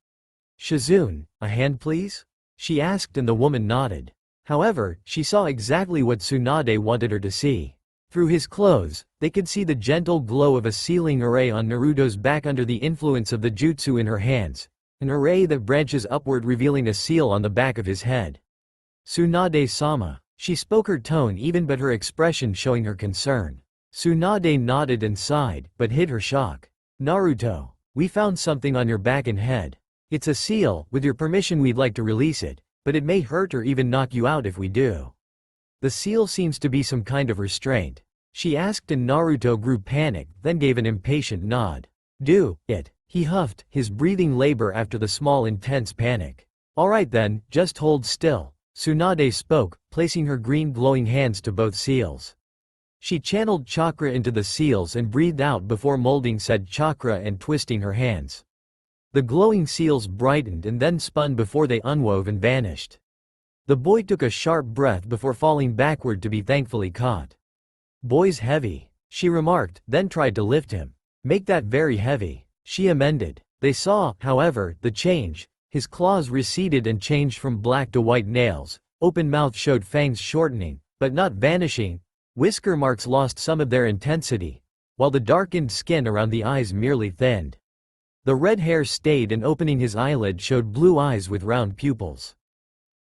Shizune, a hand please? She asked, and the woman nodded. However, she saw exactly what Tsunade wanted her to see. Through his clothes, they could see the gentle glow of a sealing array on Naruto's back under the influence of the jutsu in her hands, an array that branches upward revealing a seal on the back of his head. Tsunade-sama. She spoke, her tone even but her expression showing her concern. Tsunade nodded and sighed, but hid her shock. Naruto, we found something on your back and head. It's a seal, with your permission we'd like to release it, but it may hurt or even knock you out if we do. The seal seems to be some kind of restraint. She asked and Naruto grew panicked, then gave an impatient nod. Do it. He huffed, his breathing labor after the small intense panic. Alright then, just hold still. Tsunade spoke, placing her green glowing hands to both seals. She channeled chakra into the seals and breathed out before molding said chakra and twisting her hands. The glowing seals brightened and then spun before they unwove and vanished. The boy took a sharp breath before falling backward to be thankfully caught. Boy's heavy, she remarked, then tried to lift him. Make that very heavy, she amended. They saw, however, the change. His claws receded and changed from black to white nails, open mouth showed fangs shortening, but not vanishing. Whisker marks lost some of their intensity, while the darkened skin around the eyes merely thinned. The red hair stayed and opening his eyelid showed blue eyes with round pupils.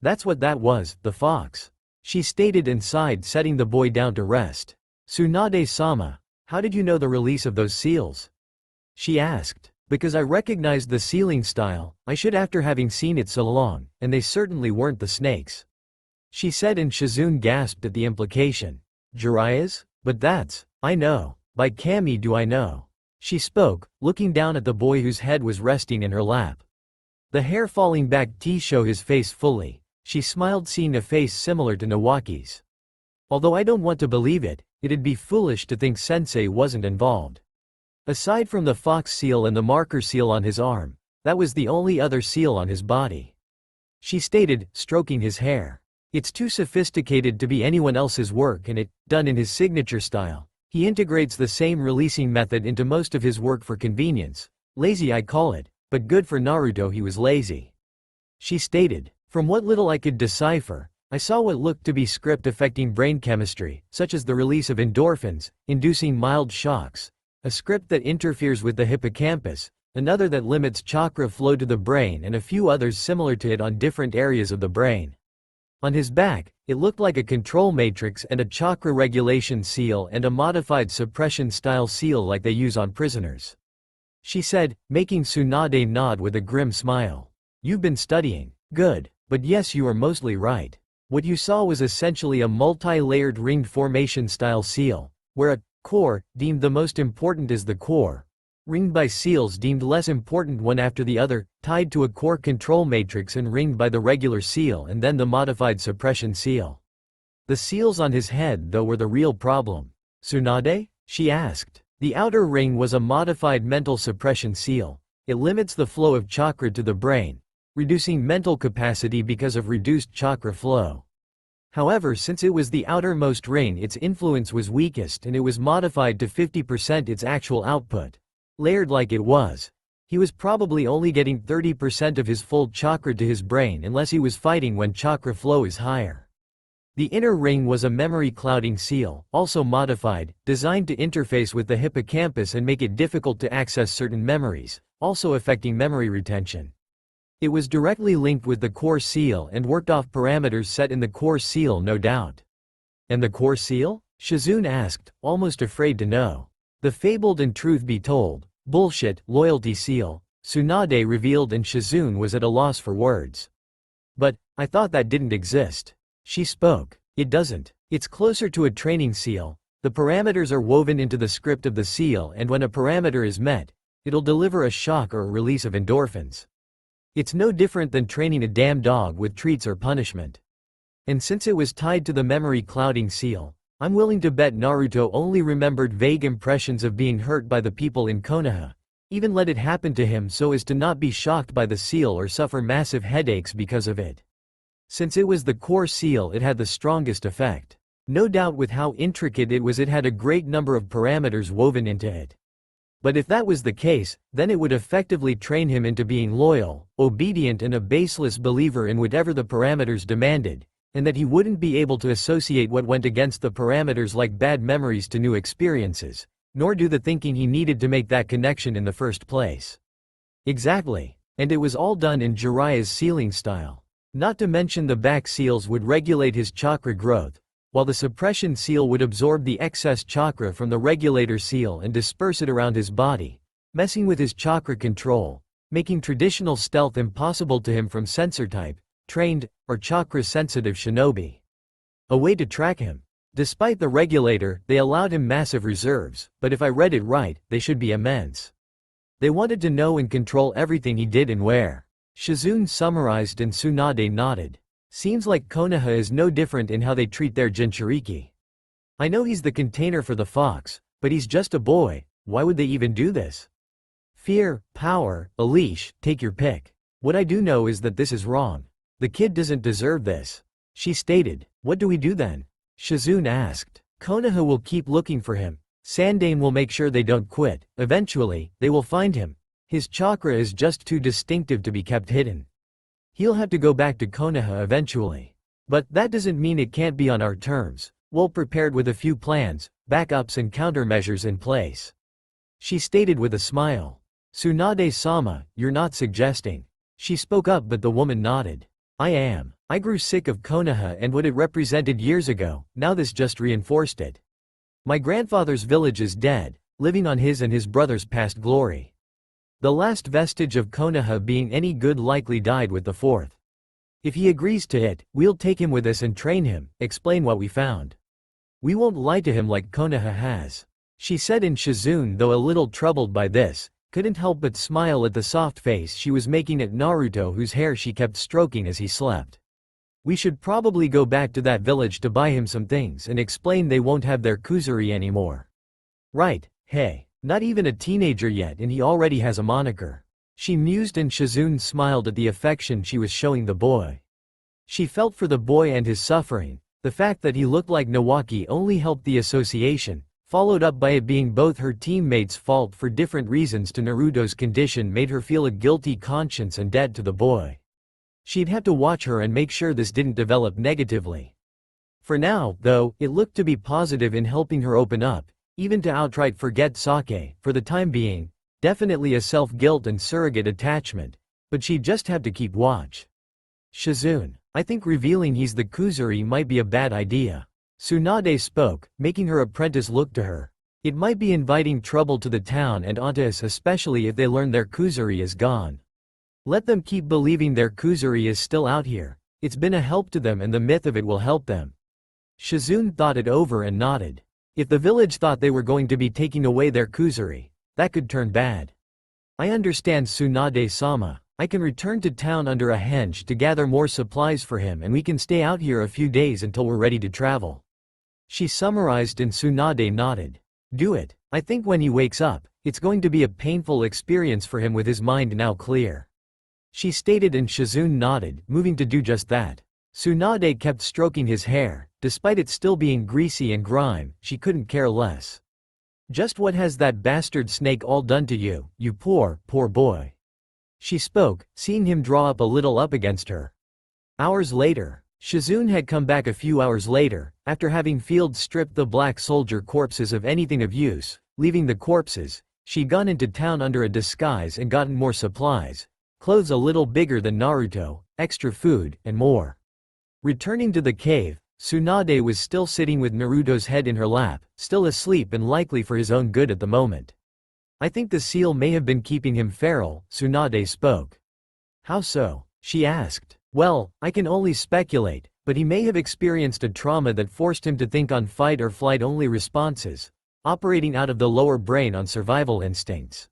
That's what that was, the fox. She stated and sighed, setting the boy down to rest. Tsunade-sama, how did you know the release of those seals? She asked. Because I recognized the sealing style, I should after having seen it so long, and they certainly weren't the snakes. She said and Shizune gasped at the implication. Jiraiya's? But that's, I know. By Kami do I know. She spoke, looking down at the boy whose head was resting in her lap. The hair falling back to show his face fully. She smiled seeing a face similar to Nawaki's. Although I don't want to believe it, it'd be foolish to think Sensei wasn't involved. Aside from the fox seal and the marker seal on his arm, that was the only other seal on his body. She stated, stroking his hair. It's too sophisticated to be anyone else's work and it, done in his signature style. He integrates the same releasing method into most of his work for convenience. Lazy I call it, but good for Naruto he was lazy. She stated, from what little I could decipher, I saw what looked to be script affecting brain chemistry, such as the release of endorphins, inducing mild shocks, a script that interferes with the hippocampus, another that limits chakra flow to the brain and a few others similar to it on different areas of the brain. On his back, it looked like a control matrix and a chakra regulation seal and a modified suppression-style seal like they use on prisoners. She said, making Tsunade nod with a grim smile. You've been studying. Good. But yes, you are mostly right. What you saw was essentially a multi-layered ringed formation-style seal, where a core, deemed the most important, is the core, ringed by seals deemed less important one after the other, tied to a core control matrix and ringed by the regular seal and then the modified suppression seal. The seals on his head though were the real problem. Tsunade? She asked. The outer ring was a modified mental suppression seal. It limits the flow of chakra to the brain, reducing mental capacity because of reduced chakra flow. However, since it was the outermost ring, its influence was weakest and it was modified to 50% its actual output. Layered like it was, he was probably only getting 30% of his full chakra to his brain unless he was fighting when chakra flow is higher. The inner ring was a memory clouding seal, also modified, designed to interface with the hippocampus and make it difficult to access certain memories, also affecting memory retention. It was directly linked with the core seal and worked off parameters set in the core seal, no doubt. And the core seal? Shizune asked, almost afraid to know. The fabled and truth be told, bullshit, loyalty seal, Tsunade revealed and Shizune was at a loss for words. But, I thought that didn't exist. She spoke. It doesn't. It's closer to a training seal. The parameters are woven into the script of the seal and when a parameter is met, it'll deliver a shock or a release of endorphins. It's no different than training a damn dog with treats or punishment. And since it was tied to the memory clouding seal, I'm willing to bet Naruto only remembered vague impressions of being hurt by the people in Konoha, even let it happen to him so as to not be shocked by the seal or suffer massive headaches because of it. Since it was the core seal, it had the strongest effect. No doubt with how intricate it was, it had a great number of parameters woven into it. But if that was the case, then it would effectively train him into being loyal, obedient and a baseless believer in whatever the parameters demanded, and that he wouldn't be able to associate what went against the parameters like bad memories to new experiences, nor do the thinking he needed to make that connection in the first place. Exactly. And it was all done in Jiraiya's sealing style. Not to mention the back seals would regulate his chakra growth, while the suppression seal would absorb the excess chakra from the regulator seal and disperse it around his body, messing with his chakra control, making traditional stealth impossible to him from sensor-type, trained, or chakra-sensitive shinobi. A way to track him. Despite the regulator, they allowed him massive reserves, but if I read it right, they should be immense. They wanted to know and control everything he did and where. Shizune summarized and Tsunade nodded. Seems like Konoha is no different in how they treat their Jinchuriki. I know he's the container for the fox, but he's just a boy, why would they even do this? Fear, power, a leash, take your pick. What I do know is that this is wrong. The kid doesn't deserve this. She stated. What do we do then? Shizune asked. Konoha will keep looking for him. Sandaime will make sure they don't quit. Eventually, they will find him. His chakra is just too distinctive to be kept hidden. He'll have to go back to Konoha eventually. But that doesn't mean it can't be on our terms, well prepared with a few plans, backups and countermeasures in place. She stated with a smile. Tsunade-sama, you're not suggesting. She spoke up but the woman nodded. I am. I grew sick of Konoha and what it represented years ago, now this just reinforced it. My grandfather's village is dead, living on his and his brother's past glory. The last vestige of Konoha being any good likely died with the fourth. If he agrees to it, we'll take him with us and train him, explain what we found. We won't lie to him like Konoha has. She said, and Shizune, though a little troubled by this, couldn't help but smile at the soft face she was making at Naruto, whose hair she kept stroking as he slept. We should probably go back to that village to buy him some things and explain they won't have their Kuzuri anymore. Right, hey. Not even a teenager yet and he already has a moniker. She mused and Shizune smiled at the affection she was showing the boy. She felt for the boy and his suffering. The fact that he looked like Nawaki only helped the association, followed up by it being both her teammates' fault for different reasons to Naruto's condition made her feel a guilty conscience and debt to the boy. She'd have to watch her and make sure this didn't develop negatively. For now, though, it looked to be positive in helping her open up. Even to outright forget sake, for the time being, definitely a self-guilt and surrogate attachment, but she'd just have to keep watch. Shizune, I think revealing he's the Kuzuri might be a bad idea. Tsunade spoke, making her apprentice look to her. It might be inviting trouble to the town and onto us, especially if they learn their Kuzuri is gone. Let them keep believing their Kuzuri is still out here. It's been a help to them and the myth of it will help them. Shizune thought it over and nodded. If the village thought they were going to be taking away their Kuzuri, that could turn bad. I understand, Tsunade-sama. I can return to town under a henge to gather more supplies for him and we can stay out here a few days until we're ready to travel. She summarized and Tsunade nodded. Do it. I think when he wakes up, it's going to be a painful experience for him with his mind now clear. She stated and Shizune nodded, moving to do just that. Tsunade kept stroking his hair. Despite it still being greasy and grime, she couldn't care less. Just what has that bastard snake all done to you, you poor, poor boy? She spoke, seeing him draw up a little up against her. Hours later, Shizune had come back a few hours later, after having field stripped the black soldier corpses of anything of use. Leaving the corpses, she'd gone into town under a disguise and gotten more supplies, clothes a little bigger than Naruto, extra food, and more. Returning to the cave, Tsunade was still sitting with Naruto's head in her lap, still asleep and likely for his own good at the moment. I think the seal may have been keeping him feral, Tsunade spoke. How so? She asked. Well, I can only speculate, but he may have experienced a trauma that forced him to think on fight or flight only responses, operating out of the lower brain on survival instincts.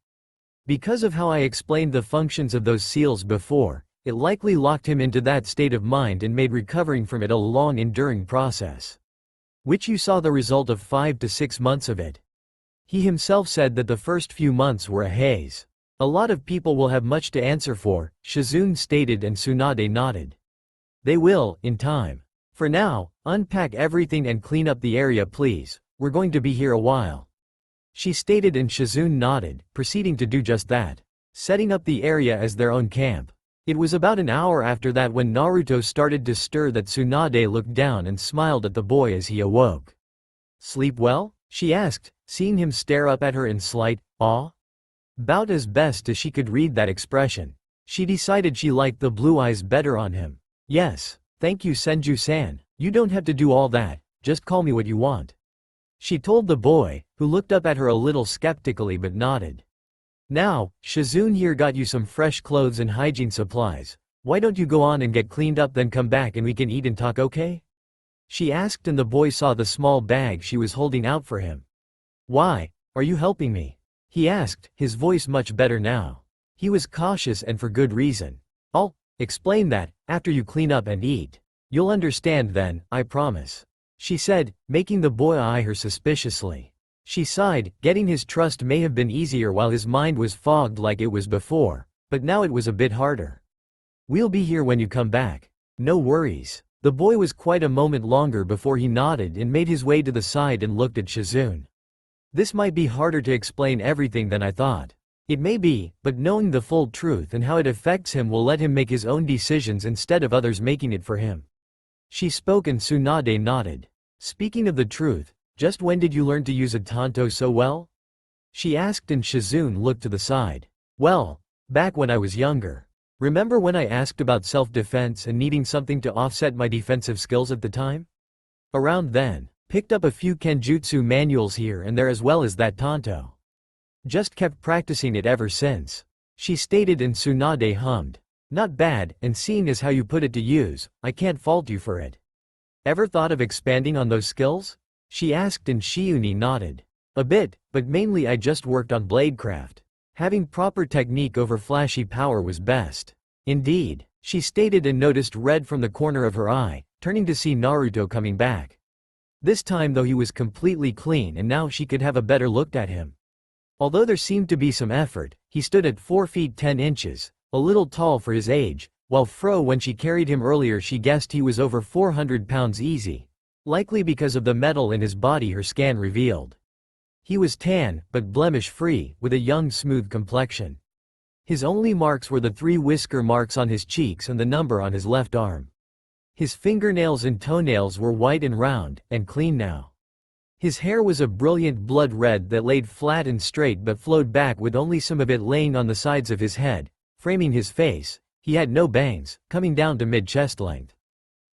Because of how I explained the functions of those seals before, it likely locked him into that state of mind and made recovering from it a long enduring process. Which you saw the result of 5 to 6 months of it. He himself said that the first few months were a haze. A lot of people will have much to answer for, Shizune stated and Tsunade nodded. They will, in time. For now, unpack everything and clean up the area please, we're going to be here a while. She stated and Shizune nodded, proceeding to do just that. Setting up the area as their own camp. It was about an hour after that when Naruto started to stir that Tsunade looked down and smiled at the boy as he awoke. "Sleep well?" she asked, seeing him stare up at her in slight awe. About as best as she could read that expression, she decided she liked the blue eyes better on him. "Yes, thank you Senju-san, you don't have to do all that, just call me what you want," she told the boy, who looked up at her a little skeptically but nodded. "Now, Shizune here got you some fresh clothes and hygiene supplies. Why don't you go on and get cleaned up, then come back and we can eat and talk, okay?" she asked, and the boy saw the small bag she was holding out for him. "Why, are you helping me?" he asked, his voice much better now. He was cautious, and for good reason. "I'll explain that after you clean up and eat. You'll understand then, I promise," she said, making the boy eye her suspiciously. She sighed, getting his trust may have been easier while his mind was fogged like it was before, but now it was a bit harder. "We'll be here when you come back. No worries." The boy was quite a moment longer before he nodded and made his way to the side and looked at Shizune. "This might be harder to explain everything than I thought." "It may be, but knowing the full truth and how it affects him will let him make his own decisions instead of others making it for him," she spoke, and Tsunade nodded. "Speaking of the truth, just when did you learn to use a tanto so well?" she asked, and Shizune looked to the side. "Well, back when I was younger. Remember when I asked about self-defense and needing something to offset my defensive skills at the time? Around then, picked up a few kenjutsu manuals here and there as well as that tanto. Just kept practicing it ever since," she stated, and Tsunade hummed. "Not bad, and seeing as how you put it to use, I can't fault you for it. Ever thought of expanding on those skills?" she asked, and Shiuni nodded. "A bit, but mainly I just worked on bladecraft. Having proper technique over flashy power was best." "Indeed," she stated, and noticed red from the corner of her eye, turning to see Naruto coming back. This time though he was completely clean, and now she could have a better look at him. Although there seemed to be some effort, he stood at 4 feet 10 inches, a little tall for his age, while when she carried him earlier she guessed he was over 400 pounds easy. Likely because of the metal in his body, her scan revealed. He was tan, but blemish-free, with a young smooth complexion. His only marks were the 3 whisker marks on his cheeks and the number on his left arm. His fingernails and toenails were white and round, and clean now. His hair was a brilliant blood red that laid flat and straight but flowed back, with only some of it laying on the sides of his head, framing his face. He had no bangs, coming down to mid-chest length.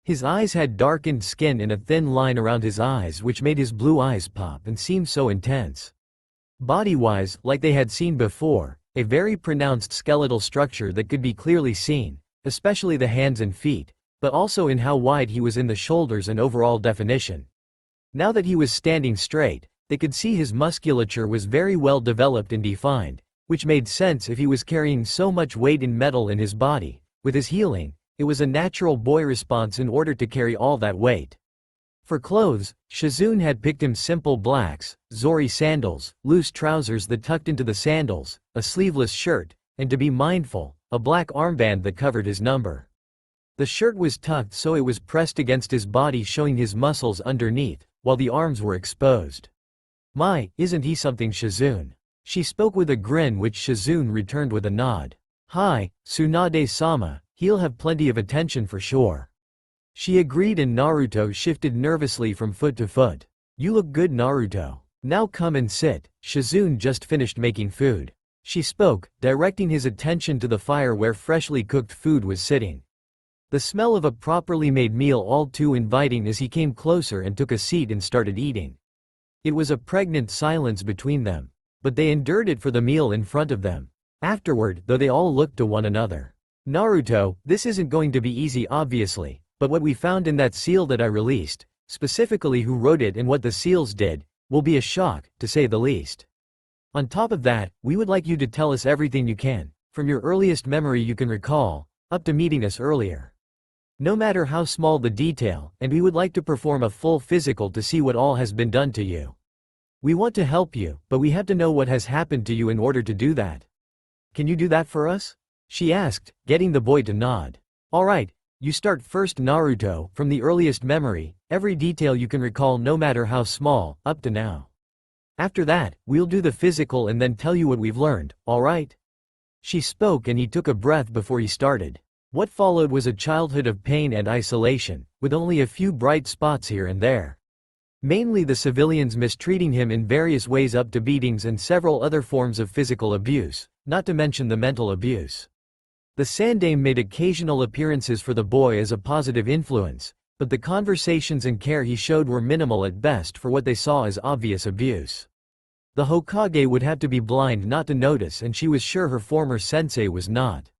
His eyes had darkened skin and a thin line around his eyes which made his blue eyes pop and seem so intense. Body-wise, like they had seen before, a very pronounced skeletal structure that could be clearly seen, especially the hands and feet, but also in how wide he was in the shoulders and overall definition. Now that he was standing straight, they could see his musculature was very well developed and defined, which made sense if he was carrying so much weight in metal in his body. With his healing, it was a natural boy response in order to carry all that weight. For clothes, Shizune had picked him simple blacks, Zori sandals, loose trousers that tucked into the sandals, a sleeveless shirt, and to be mindful, a black armband that covered his number. The shirt was tucked so it was pressed against his body, showing his muscles underneath, while the arms were exposed. "My, isn't he something, Shizune?" she spoke with a grin, which Shizune returned with a nod. "Hi, Tsunade-sama, he'll have plenty of attention for sure," she agreed, and Naruto shifted nervously from foot to foot. "You look good, Naruto. Now come and sit, Shizune just finished making food," she spoke, directing his attention to the fire where freshly cooked food was sitting. The smell of a properly made meal all too inviting as he came closer and took a seat and started eating. It was a pregnant silence between them, but they endured it for the meal in front of them. Afterward, though, they all looked to one another. "Naruto, this isn't going to be easy obviously, but what we found in that seal that I released, specifically who wrote it and what the seals did, will be a shock, to say the least. On top of that, we would like you to tell us everything you can, from your earliest memory you can recall, up to meeting us earlier. No matter how small the detail, and we would like to perform a full physical to see what all has been done to you. We want to help you, but we have to know what has happened to you in order to do that. Can you do that for us?" she asked, getting the boy to nod. "Alright, you start first, Naruto, from the earliest memory, every detail you can recall no matter how small, up to now. After that, we'll do the physical and then tell you what we've learned, alright?" She spoke and he took a breath before he started. What followed was a childhood of pain and isolation, with only a few bright spots here and there. Mainly the civilians mistreating him in various ways up to beatings and several other forms of physical abuse, not to mention the mental abuse. The Sandaime made occasional appearances for the boy as a positive influence, but the conversations and care he showed were minimal at best for what they saw as obvious abuse. The Hokage would have to be blind not to notice, and she was sure her former sensei was not.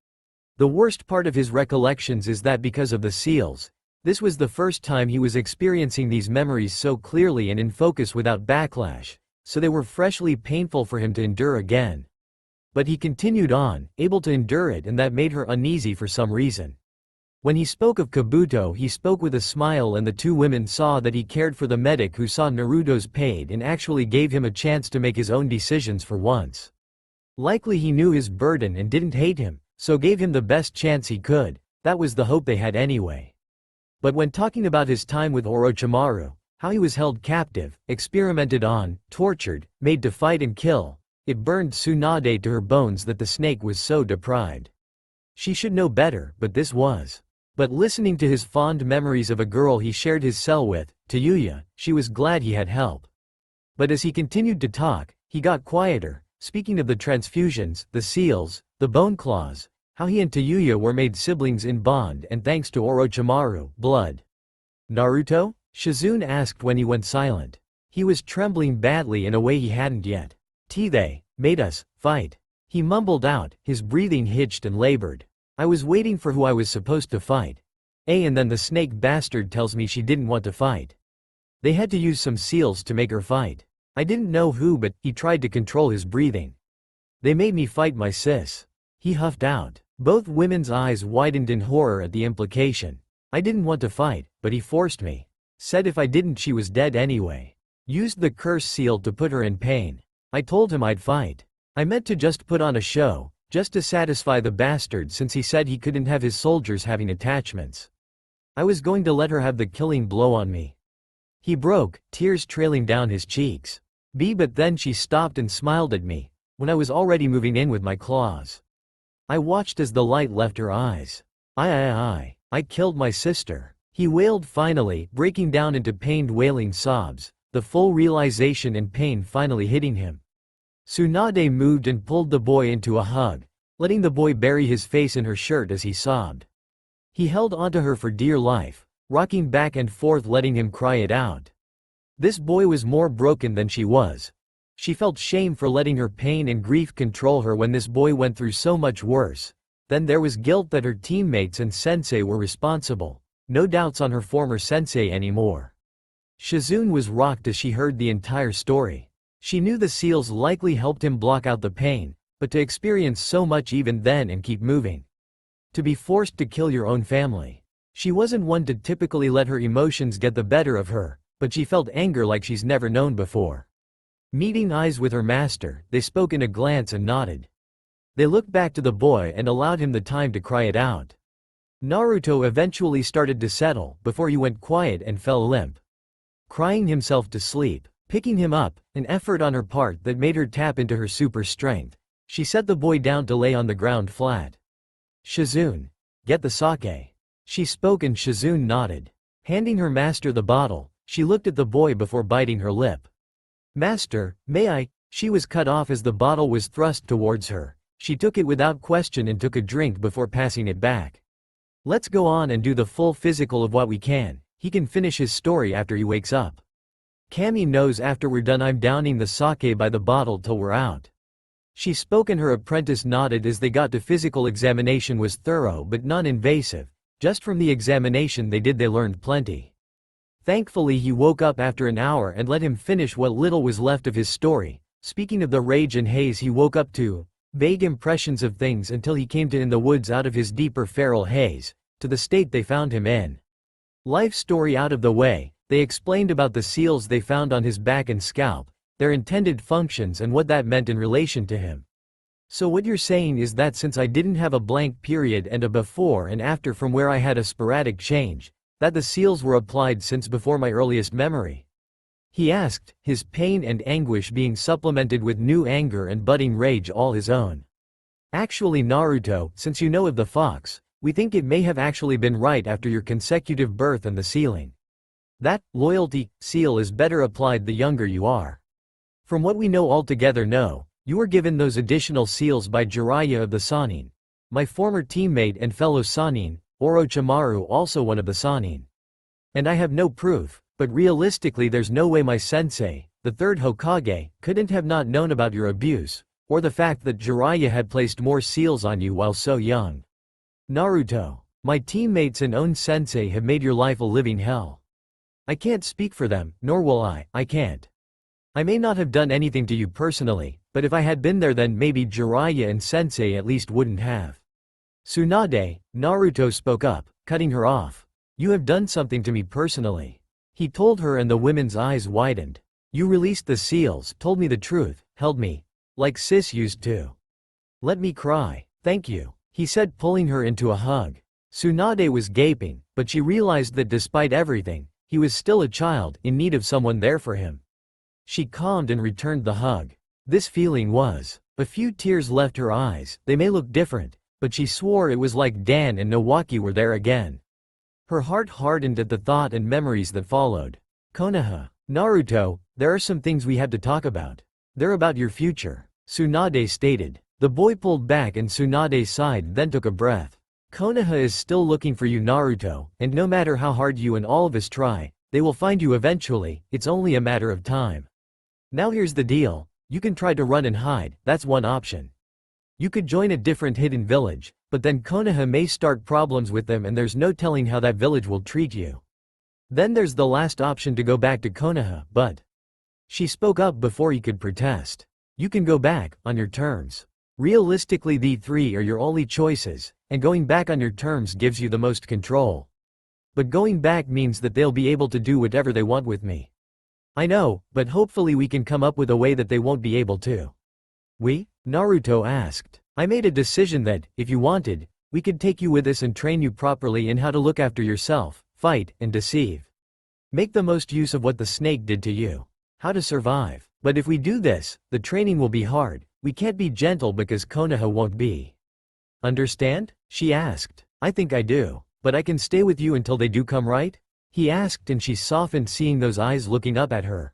The worst part of his recollections is that because of the seals, this was the first time he was experiencing these memories so clearly and in focus without backlash, so they were freshly painful for him to endure again. But he continued on, able to endure it, and that made her uneasy for some reason. When he spoke of Kabuto, he spoke with a smile, and the two women saw that he cared for the medic who saw Naruto's pain and actually gave him a chance to make his own decisions for once. Likely he knew his burden and didn't hate him, so gave him the best chance he could. That was the hope they had anyway. But when talking about his time with Orochimaru, how he was held captive, experimented on, tortured, made to fight and kill, it burned Tsunade to her bones that the snake was so deprived. She should know better, but this was. But listening to his fond memories of a girl he shared his cell with, Tayuya, she was glad he had help. But as he continued to talk, he got quieter, speaking of the transfusions, the seals, the bone claws, how he and Tayuya were made siblings in bond and thanks to Orochimaru, blood. Naruto? Shizune asked when he went silent. He was trembling badly in a way he hadn't yet. They made us fight. He mumbled out, his breathing hitched and labored. I was waiting for who I was supposed to fight. And then the snake bastard tells me she didn't want to fight. They had to use some seals to make her fight. I didn't know who, but he tried to control his breathing. They made me fight my sis. He huffed out. Both women's eyes widened in horror at the implication. I didn't want to fight, but he forced me. Said if I didn't she was dead anyway. Used the curse seal to put her in pain. I told him I'd fight. I meant to just put on a show, just to satisfy the bastard since he said he couldn't have his soldiers having attachments. I was going to let her have the killing blow on me. He broke, tears trailing down his cheeks. But then she stopped and smiled at me, when I was already moving in with my claws. I watched as the light left her eyes. I killed my sister. He wailed finally, breaking down into pained wailing sobs, the full realization and pain finally hitting him. Tsunade moved and pulled the boy into a hug, letting the boy bury his face in her shirt as he sobbed. He held onto her for dear life, rocking back and forth letting him cry it out. This boy was more broken than she was. She felt shame for letting her pain and grief control her when this boy went through so much worse. Then there was guilt that her teammates and sensei were responsible. No doubts on her former sensei anymore. Shizune was rocked as she heard the entire story. She knew the seals likely helped him block out the pain, but to experience so much even then and keep moving. To be forced to kill your own family. She wasn't one to typically let her emotions get the better of her, but she felt anger like she's never known before. Meeting eyes with her master, they spoke in a glance and nodded. They looked back to the boy and allowed him the time to cry it out. Naruto eventually started to settle before he went quiet and fell limp. Crying himself to sleep. Picking him up, an effort on her part that made her tap into her super strength. She set the boy down to lay on the ground flat. Shizune, get the sake. She spoke and Shizune nodded. Handing her master the bottle, she looked at the boy before biting her lip. Master, may I? She was cut off as the bottle was thrust towards her. She took it without question and took a drink before passing it back. Let's go on and do the full physical of what we can. He can finish his story after he wakes up. Kami knows after we're done I'm downing the sake by the bottle till we're out. She spoke and her apprentice nodded as they got to physical examination was thorough but non-invasive. Just from the examination they learned plenty. Thankfully he woke up after an hour and let him finish what little was left of his story. Speaking of the rage and haze he woke up to, vague impressions of things until he came to in the woods out of his deeper feral haze, to the state they found him in. Life story out of the way. They explained about the seals they found on his back and scalp, their intended functions and what that meant in relation to him. So what you're saying is that since I didn't have a blank period and a before and after from where I had a sporadic change, that the seals were applied since before my earliest memory? He asked, his pain and anguish being supplemented with new anger and budding rage all his own. Actually Naruto, since you know of the fox, we think it may have actually been right after your consecutive birth and the sealing. That loyalty seal is better applied the younger you are. From what we know altogether no, you were given those additional seals by Jiraiya of the Sannin. My former teammate and fellow Sannin, Orochimaru also one of the Sannin. And I have no proof, but realistically there's no way my sensei, the third Hokage, couldn't have not known about your abuse, or the fact that Jiraiya had placed more seals on you while so young. Naruto, my teammates and own sensei have made your life a living hell. I can't speak for them, nor will I can't. I may not have done anything to you personally, but if I had been there then maybe Jiraiya and sensei at least wouldn't have. Tsunade, Naruto spoke up, cutting her off. You have done something to me personally. He told her and the women's eyes widened. You released the seals, told me the truth, held me. Like sis used to. Let me cry, thank you, he said pulling her into a hug. Tsunade was gaping, but she realized that despite everything, he was still a child, in need of someone there for him. She calmed and returned the hug. This feeling was. A few tears left her eyes, they may look different, but she swore it was like Dan and Nawaki were there again. Her heart hardened at the thought and memories that followed. Konoha, Naruto, there are some things we have to talk about. They're about your future, Tsunade stated. The boy pulled back and Tsunade sighed then took a breath. Konoha is still looking for you Naruto, and no matter how hard you and all of us try, they will find you eventually, it's only a matter of time. Now here's the deal, you can try to run and hide, that's one option. You could join a different hidden village, but then Konoha may start problems with them and there's no telling how that village will treat you. Then there's the last option to go back to Konoha, but... She spoke up before he could protest. You can go back, on your terms. Realistically the three are your only choices, and going back on your terms gives you the most control. But going back means that they'll be able to do whatever they want with me. I know, but hopefully we can come up with a way that they won't be able to. We? Naruto asked. I made a decision that, if you wanted, we could take you with us and train you properly in how to look after yourself, fight, and deceive. Make the most use of what the snake did to you. How to survive. But if we do this, the training will be hard, we can't be gentle because Konoha won't be. Understand? She asked. I think I do. But I can stay with you until they do come, right? He asked and she softened seeing those eyes looking up at her.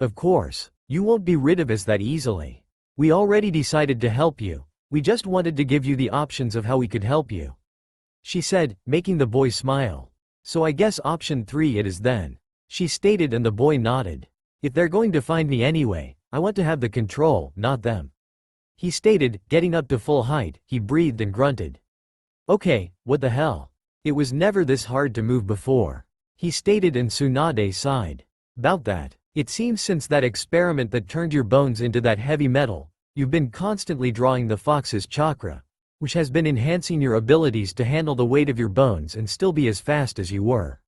Of course. You won't be rid of us that easily. We already decided to help you. We just wanted to give you the options of how we could help you. She said, making the boy smile. So I guess option 3 it is then. She stated and the boy nodded. If they're going to find me anyway, I want to have the control, not them. He stated, getting up to full height, he breathed and grunted. Okay, what the hell? It was never this hard to move before. He stated and Tsunade sighed. About that, it seems since that experiment that turned your bones into that heavy metal, you've been constantly drawing the fox's chakra, which has been enhancing your abilities to handle the weight of your bones and still be as fast as you were.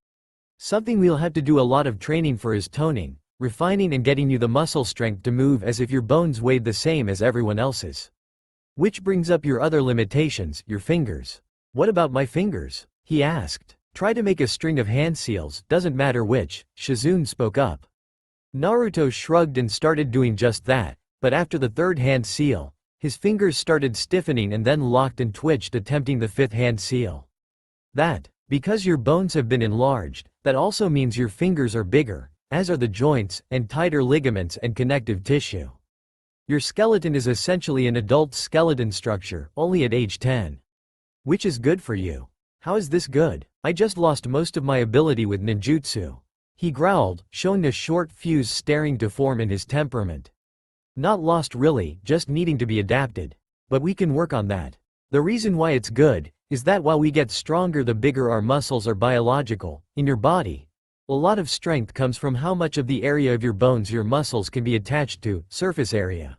Something we'll have to do a lot of training for is toning, refining and getting you the muscle strength to move as if your bones weighed the same as everyone else's. Which brings up your other limitations, your fingers. What about my fingers? He asked. Try to make a string of hand seals, doesn't matter which, Shizune spoke up. Naruto shrugged and started doing just that, but after the third hand seal, his fingers started stiffening and then locked and twitched attempting the fifth hand seal. That, because your bones have been enlarged, that also means your fingers are bigger, as are the joints, and tighter ligaments and connective tissue. Your skeleton is essentially an adult skeleton structure, only at age 10. Which is good for you. How is this good? I just lost most of my ability with ninjutsu. He growled, showing a short fuse staring to form in his temperament. Not lost really, just needing to be adapted. But we can work on that. The reason why it's good, is that while we get stronger the bigger our muscles are biological, in your body. A lot of strength comes from how much of the area of your bones your muscles can be attached to, surface area.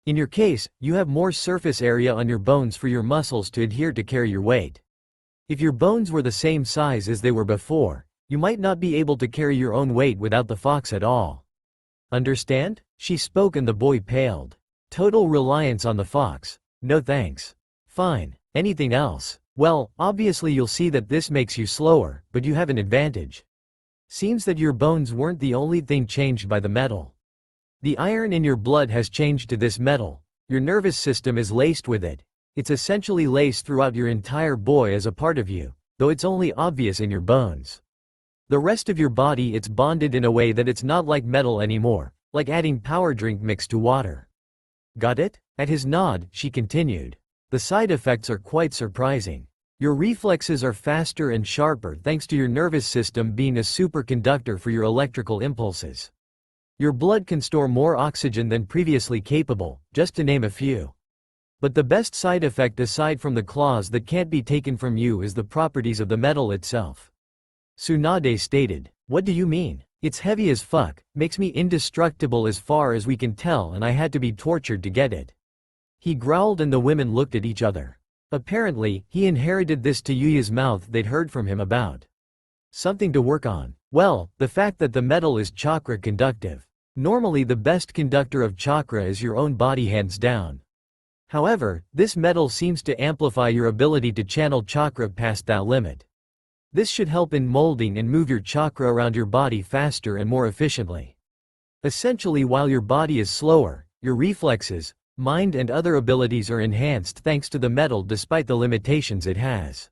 In your case, you have more surface area on your bones for your muscles to adhere to carry your weight. If your bones were the same size as they were before, you might not be able to carry your own weight without the fox at all. Understand? She spoke and the boy paled. Total reliance on the fox. No thanks. Fine. Anything else? Well, obviously you'll see that this makes you slower, but you have an advantage. Seems that your bones weren't the only thing changed by the metal. The iron in your blood has changed to this metal, your nervous system is laced with it, It's essentially laced throughout your entire body as a part of you, though it's only obvious in your bones. The rest of your body it's bonded in a way that it's not like metal anymore, like adding power drink mixed to water. Got it? At his nod, she continued. The side effects are quite surprising. Your reflexes are faster and sharper thanks to your nervous system being a superconductor for your electrical impulses. Your blood can store more oxygen than previously capable, just to name a few. But the best side effect aside from the claws that can't be taken from you is the properties of the metal itself. Tsunade stated. What do you mean? It's heavy as fuck, makes me indestructible as far as we can tell, and I had to be tortured to get it. He growled and the women looked at each other. Apparently, he inherited this to Yuya's mouth they'd heard from him about. Something to work on. Well, the fact that the metal is chakra conductive. Normally the best conductor of chakra is your own body hands down. However, this metal seems to amplify your ability to channel chakra past that limit. This should help in molding and move your chakra around your body faster and more efficiently. Essentially, while your body is slower, your reflexes, mind and other abilities are enhanced thanks to the metal despite the limitations it has.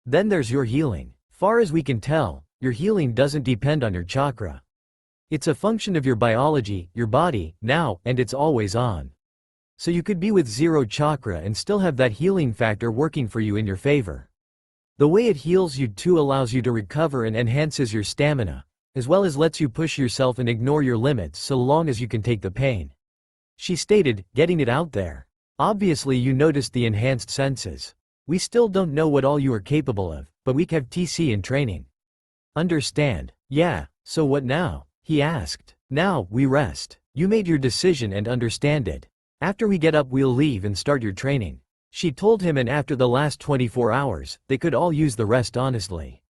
Then there's your healing. Far as we can tell, your healing doesn't depend on your chakra. It's a function of your biology, your body, now, and it's always on. So you could be with 0 chakra and still have that healing factor working for you in your favor. The way it heals you too allows you to recover and enhances your stamina, as well as lets you push yourself and ignore your limits so long as you can take the pain. She stated, getting it out there. Obviously you noticed the enhanced senses. We still don't know what all you are capable of, but we have TC in training. Understand? Yeah, so what now? He asked. Now, we rest. You made your decision and understand it. After we get up we'll leave and start your training. She told him, and after the last 24 hours, they could all use the rest honestly.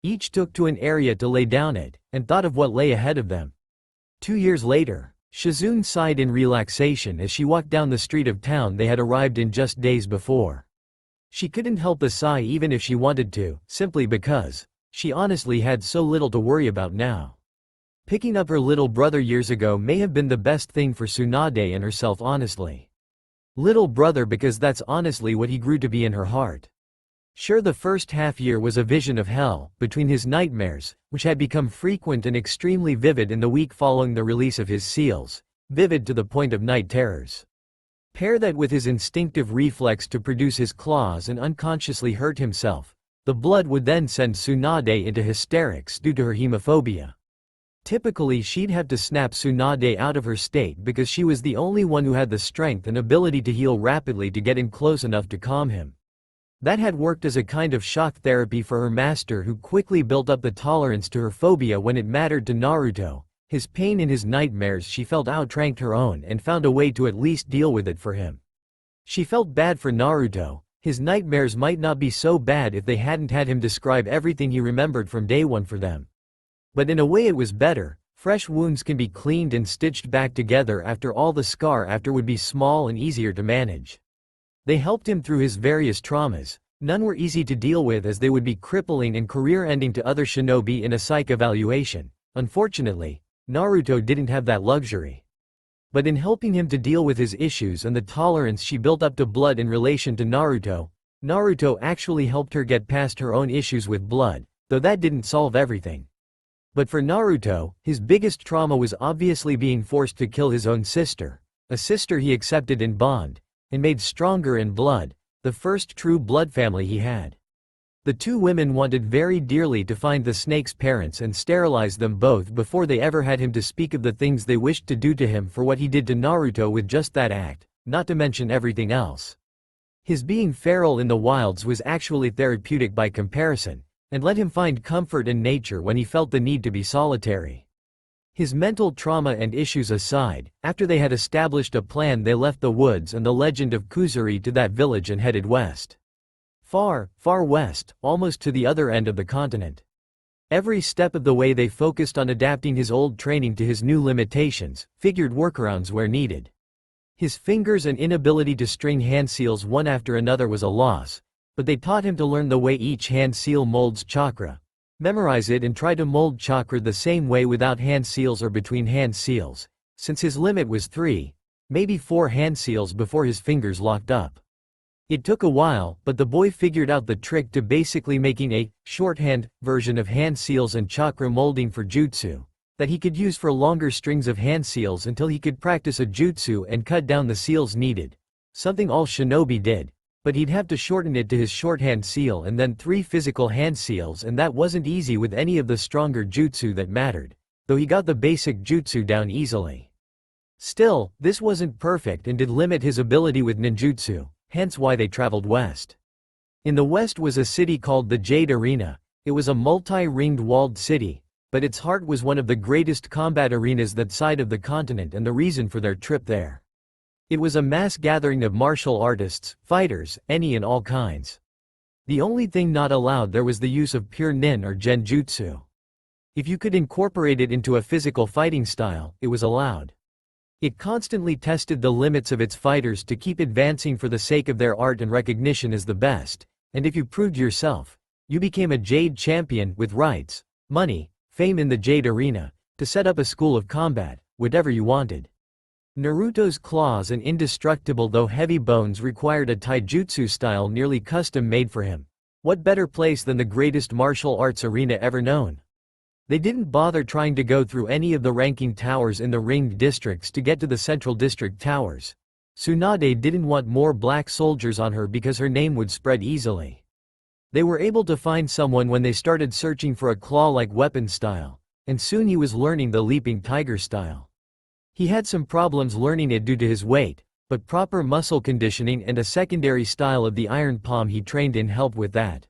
Each took to an area to lay down it, and thought of what lay ahead of them. 2 years later, Shizune sighed in relaxation as she walked down the street of town they had arrived in just days before. She couldn't help the sigh even if she wanted to, simply because she honestly had so little to worry about now. Picking up her little brother years ago may have been the best thing for Tsunade and herself honestly. Little brother because that's honestly what he grew to be in her heart. Sure, the first half year was a vision of hell, between his nightmares, which had become frequent and extremely vivid in the week following the release of his seals, vivid to the point of night terrors. Pair that with his instinctive reflex to produce his claws and unconsciously hurt himself, the blood would then send Tsunade into hysterics due to her hemophobia. Typically she'd have to snap Tsunade out of her state because she was the only one who had the strength and ability to heal rapidly to get in close enough to calm him. That had worked as a kind of shock therapy for her master, who quickly built up the tolerance to her phobia when it mattered to Naruto. His pain in his nightmares she felt outranked her own and found a way to at least deal with it for him. She felt bad for Naruto. His nightmares might not be so bad if they hadn't had him describe everything he remembered from day one for them. But in a way it was better. Fresh wounds can be cleaned and stitched back together after all. The scar after would be small and easier to manage. They helped him through his various traumas. None were easy to deal with as they would be crippling and career-ending to other shinobi in a psych evaluation. Unfortunately, Naruto didn't have that luxury. But in helping him to deal with his issues and the tolerance she built up to blood in relation to Naruto, Naruto actually helped her get past her own issues with blood, though that didn't solve everything. But for Naruto, his biggest trauma was obviously being forced to kill his own sister, a sister he accepted in bond, and made stronger in blood, the first true blood family he had. The two women wanted very dearly to find the snake's parents and sterilize them both before they ever had him to speak of the things they wished to do to him for what he did to Naruto with just that act, not to mention everything else. His being feral in the wilds was actually therapeutic by comparison, and let him find comfort in nature when he felt the need to be solitary. His mental trauma and issues aside, after they had established a plan they left the woods and the legend of Kuzuri to that village and headed west. Far, far west, almost to the other end of the continent. Every step of the way they focused on adapting his old training to his new limitations, figured workarounds where needed. His fingers and inability to string hand seals one after another was a loss, but they taught him to learn the way each hand seal molds chakra, memorize it and try to mold chakra the same way without hand seals or between hand seals, since his limit was 3, maybe 4 hand seals before his fingers locked up. It took a while, but the boy figured out the trick to basically making a shorthand version of hand seals and chakra molding for jutsu that he could use for longer strings of hand seals until he could practice a jutsu and cut down the seals needed. Something all shinobi did. But he'd have to shorten it to his shorthand seal and then 3 physical hand seals, and that wasn't easy with any of the stronger jutsu that mattered, though he got the basic jutsu down easily. Still, this wasn't perfect and did limit his ability with ninjutsu, hence why they traveled west. In the west was a city called the Jade Arena. It was a multi-ringed walled city, but its heart was one of the greatest combat arenas that side of the continent, and the reason for their trip there. It was a mass gathering of martial artists, fighters, any and all kinds. The only thing not allowed there was the use of pure nin or genjutsu. If you could incorporate it into a physical fighting style, it was allowed. It constantly tested the limits of its fighters to keep advancing for the sake of their art and recognition as the best, and if you proved yourself, you became a Jade champion with rights, money, fame in the Jade Arena, to set up a school of combat, whatever you wanted. Naruto's claws and indestructible though heavy bones required a taijutsu style nearly custom-made for him. What better place than the greatest martial arts arena ever known? They didn't bother trying to go through any of the ranking towers in the ringed districts to get to the central district towers. Tsunade didn't want more black soldiers on her because her name would spread easily. They were able to find someone when they started searching for a claw-like weapon style, and soon he was learning the leaping tiger style. He had some problems learning it due to his weight, but proper muscle conditioning and a secondary style of the iron palm he trained in helped with that.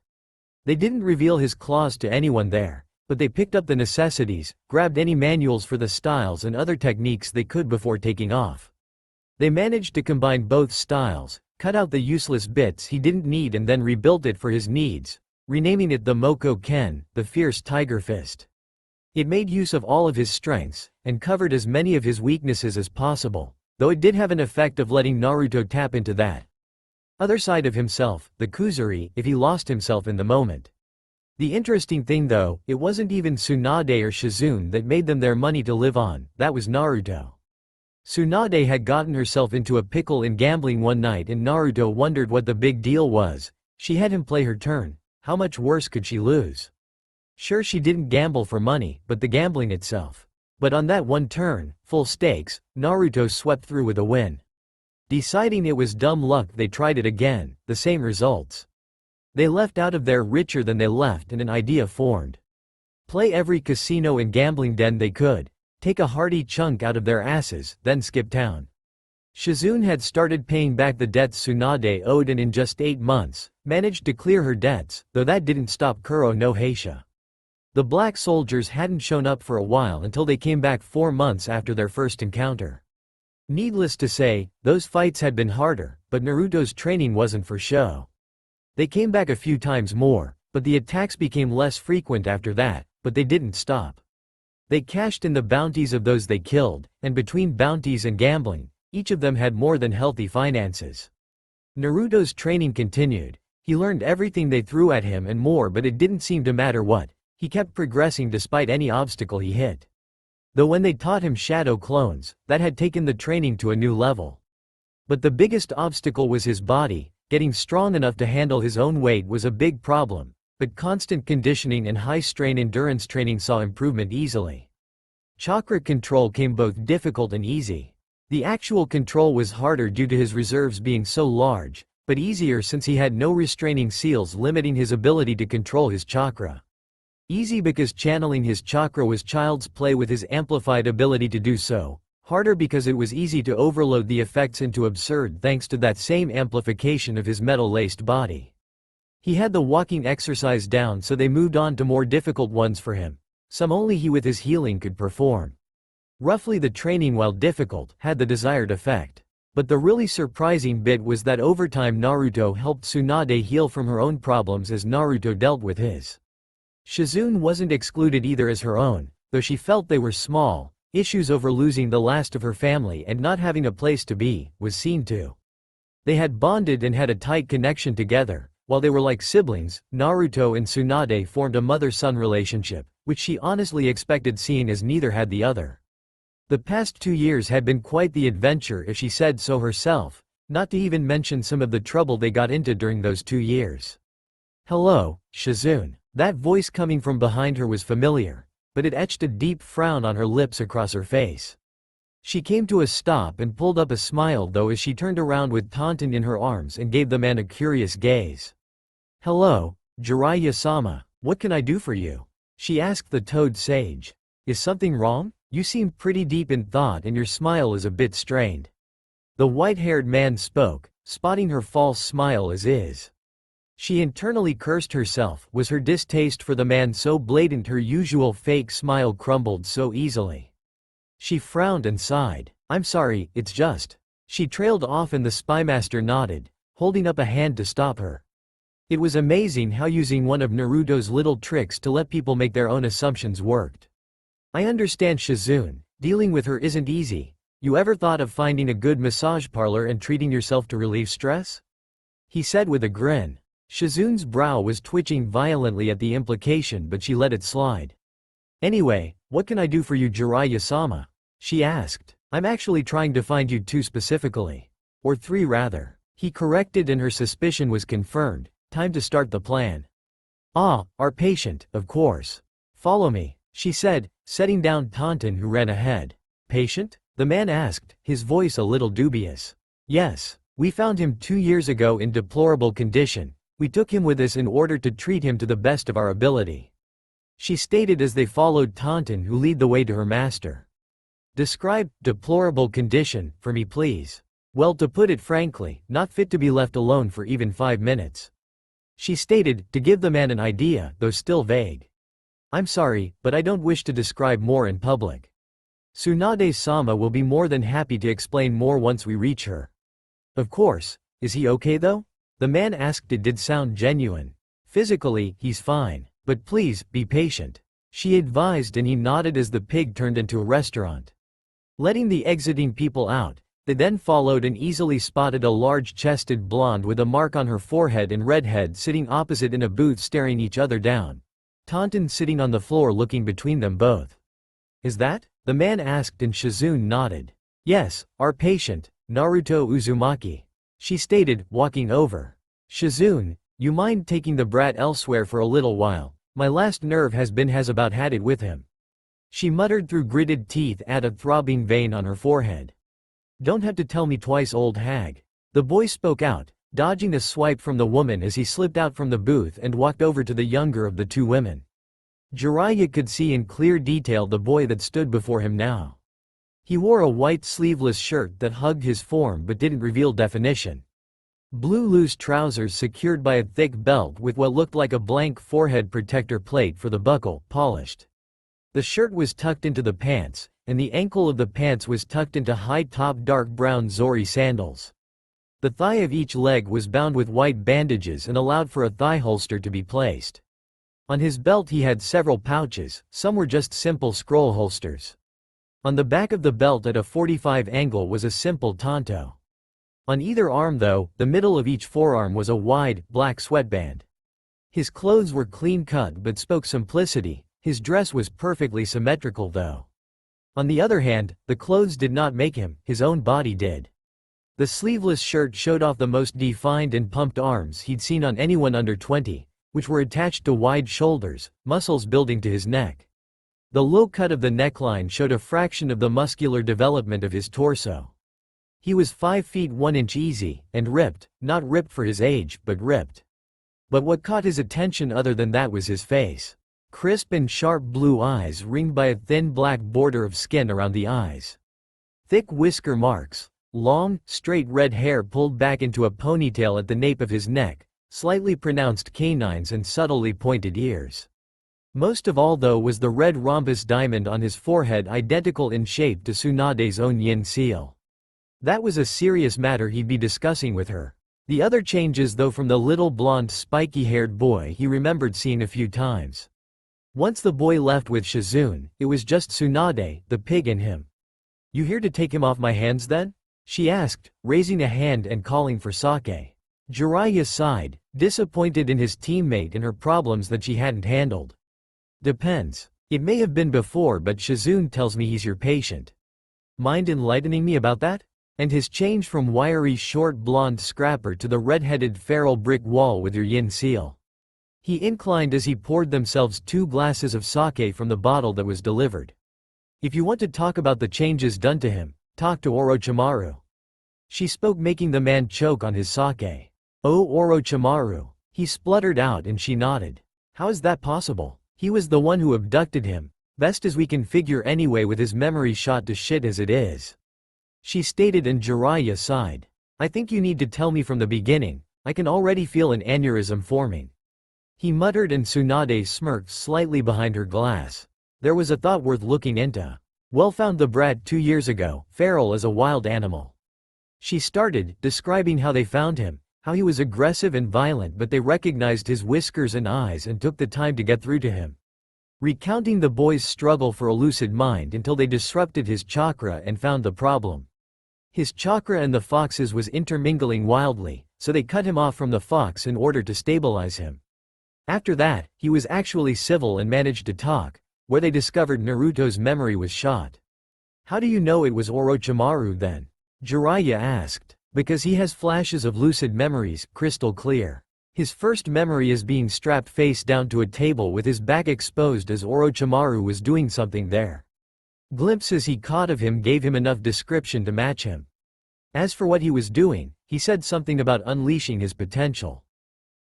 They didn't reveal his claws to anyone there, but they picked up the necessities, grabbed any manuals for the styles and other techniques they could before taking off. They managed to combine both styles, cut out the useless bits he didn't need and then rebuilt it for his needs, renaming it the Moko Ken, the fierce tiger fist. It made use of all of his strengths, and covered as many of his weaknesses as possible, though it did have an effect of letting Naruto tap into that other side of himself, the Kuzuri, if he lost himself in the moment. The interesting thing though, it wasn't even Tsunade or Shizune that made them their money to live on, that was Naruto. Tsunade had gotten herself into a pickle in gambling one night and Naruto wondered what the big deal was. She had him play her turn, how much worse could she lose? Sure, she didn't gamble for money, but the gambling itself. But on that one turn, full stakes, Naruto swept through with a win. Deciding it was dumb luck, they tried it again, the same results. They left out of there richer than they left and an idea formed. Play every casino and gambling den they could, take a hearty chunk out of their asses, then skip town. Shizune had started paying back the debts Tsunade owed and in just 8 months, managed to clear her debts, though that didn't stop Kuro no Heisha. The black soldiers hadn't shown up for a while until they came back 4 months after their first encounter. Needless to say, those fights had been harder, but Naruto's training wasn't for show. They came back a few times more, but the attacks became less frequent after that, but they didn't stop. They cashed in the bounties of those they killed, and between bounties and gambling, each of them had more than healthy finances. Naruto's training continued. He learned everything they threw at him and more, but it didn't seem to matter what. He kept progressing despite any obstacle he hit. Though when they taught him shadow clones, that had taken the training to a new level. But the biggest obstacle was his body. Getting strong enough to handle his own weight was a big problem, but constant conditioning and high-strain endurance training saw improvement easily. Chakra control came both difficult and easy. The actual control was harder due to his reserves being so large, but easier since he had no restraining seals limiting his ability to control his chakra. Easy because channeling his chakra was child's play with his amplified ability to do so. Harder because it was easy to overload the effects into absurd thanks to that same amplification of his metal-laced body. He had the walking exercise down, so they moved on to more difficult ones for him. Some only he with his healing could perform. Roughly the training, while difficult, had the desired effect. But the really surprising bit was that over time Naruto helped Tsunade heal from her own problems as Naruto dealt with his. Shizune wasn't excluded either as her own, though she felt they were small. Issues over losing the last of her family and not having a place to be, was seen too. They had bonded and had a tight connection together. While they were like siblings, Naruto and Tsunade formed a mother-son relationship, which she honestly expected seeing as neither had the other. The past 2 years had been quite the adventure if she said so herself. not to even mention some of the trouble they got into during those 2 years. Hello, Shizune. That voice coming from behind her was familiar, but it etched a deep frown on her lips across her face. She came to a stop and pulled up a smile though as she turned around with Taunton in her arms and gave the man a curious gaze. Hello, Jiraiya-sama, what can I do for you? She asked the toad sage. Is something wrong? You seem pretty deep in thought and your smile is a bit strained. The white-haired man spoke, spotting her false smile as is. She internally cursed herself. Was her distaste for the man so blatant her usual fake smile crumbled so easily? She frowned and sighed. I'm sorry, it's just. She trailed off and the spymaster nodded, holding up a hand to stop her. It was amazing how using one of Naruto's little tricks to let people make their own assumptions worked. I understand, Shizune, dealing with her isn't easy. You ever thought of finding a good massage parlor and treating yourself to relieve stress? He said with a grin. Shizune's brow was twitching violently at the implication but she let it slide. Anyway, what can I do for you, Jiraiya-sama? She asked. I'm actually trying to find you 2 specifically. Or 3 rather. He corrected and her suspicion was confirmed. Time to start the plan. Ah, our patient, of course. Follow me, she said, setting down Taunton who ran ahead. Patient? The man asked, his voice a little dubious. Yes, we found him 2 years ago in deplorable condition. We took him with us in order to treat him to the best of our ability. She stated as they followed Taunton who led the way to her master. Describe deplorable condition for me please. Well, to put it frankly, not fit to be left alone for even 5 minutes. She stated, to give the man an idea, though still vague. I'm sorry, but I don't wish to describe more in public. Tsunade-sama will be more than happy to explain more once we reach her. Of course, is he okay though? The man asked. It did sound genuine. Physically, he's fine, but please, be patient. She advised and he nodded as the pig turned into a restaurant. Letting the exiting people out, they then followed and easily spotted a large-chested blonde with a mark on her forehead and redhead sitting opposite in a booth staring each other down. Taunton sitting on the floor looking between them both. Is that? The man asked and Shizune nodded. Yes, our patient, Naruto Uzumaki. She stated, walking over. Shizune, you mind taking the brat elsewhere for a little while? My last nerve has about had it with him. She muttered through gritted teeth at a throbbing vein on her forehead. Don't have to tell me twice, old hag. The boy spoke out, dodging a swipe from the woman as he slipped out from the booth and walked over to the younger of the 2 women. Jiraiya could see in clear detail the boy that stood before him now. He wore a white sleeveless shirt that hugged his form but didn't reveal definition. Blue loose trousers secured by a thick belt with what looked like a blank forehead protector plate for the buckle, polished. The shirt was tucked into the pants, and the ankle of the pants was tucked into high-top dark brown Zori sandals. The thigh of each leg was bound with white bandages and allowed for a thigh holster to be placed. On his belt he had several pouches, some were just simple scroll holsters. On the back of the belt at a 45 angle was a simple tanto. On either arm though, the middle of each forearm was a wide, black sweatband. His clothes were clean-cut but spoke simplicity. His dress was perfectly symmetrical though. On the other hand, the clothes did not make him, his own body did. The sleeveless shirt showed off the most defined and pumped arms he'd seen on anyone under 20, which were attached to wide shoulders, muscles building to his neck. The low cut of the neckline showed a fraction of the muscular development of his torso. He was 5 feet 1 inch easy, and ripped, not ripped for his age, but ripped. But what caught his attention other than that was his face. Crisp and sharp blue eyes ringed by a thin black border of skin around the eyes. Thick whisker marks, long, straight red hair pulled back into a ponytail at the nape of his neck, slightly pronounced canines and subtly pointed ears. Most of all though was the red rhombus diamond on his forehead, identical in shape to Tsunade's own yin seal. That was a serious matter he'd be discussing with her. The other changes though from the little blonde spiky-haired boy he remembered seeing a few times. Once the boy left with Shizune, it was just Tsunade, the pig, and him. You here to take him off my hands then? She asked, raising a hand and calling for sake. Jiraiya sighed, disappointed in his teammate and her problems that she hadn't handled. Depends. It may have been before but Shizune tells me he's your patient. Mind enlightening me about that? And his change from wiry short blonde scrapper to the red-headed feral brick wall with your yin seal. He inclined as he poured themselves 2 glasses of sake from the bottle that was delivered. If you want to talk about the changes done to him, talk to Orochimaru. She spoke, making the man choke on his sake. Oh, Orochimaru, he spluttered out, and she nodded. How is that possible? He was the one who abducted him, best as we can figure anyway with his memory shot to shit as it is. She stated, and Jiraiya sighed. I think you need to tell me from the beginning, I can already feel an aneurysm forming. He muttered, and Tsunade smirked slightly behind her glass. There was a thought worth looking into. Well, found the brat 2 years ago, feral as a wild animal. She started, describing how they found him, how he was aggressive and violent, but they recognized his whiskers and eyes and took the time to get through to him. Recounting the boy's struggle for a lucid mind until they disrupted his chakra and found the problem. His chakra and the fox's was intermingling wildly, so they cut him off from the fox in order to stabilize him. After that, he was actually civil and managed to talk, where they discovered Naruto's memory was shot. How do you know it was Orochimaru then? Jiraiya asked. Because he has flashes of lucid memories, crystal clear. His first memory is being strapped face down to a table with his back exposed as Orochimaru was doing something there. Glimpses he caught of him gave him enough description to match him. As for what he was doing, he said something about unleashing his potential.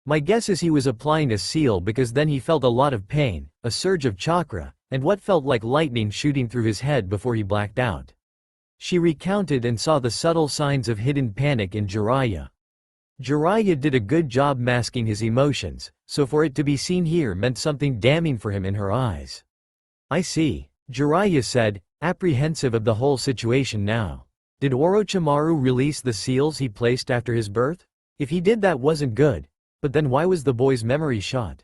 My guess is he was applying a seal, because then he felt a lot of pain, a surge of chakra, and what felt like lightning shooting through his head before he blacked out. She recounted and saw the subtle signs of hidden panic in Jiraiya. Jiraiya did a good job masking his emotions, so for it to be seen here meant something damning for him in her eyes. I see, Jiraiya said, apprehensive of the whole situation now. Did Orochimaru release the seals he placed after his birth? If he did, that wasn't good, but then why was the boy's memory shot?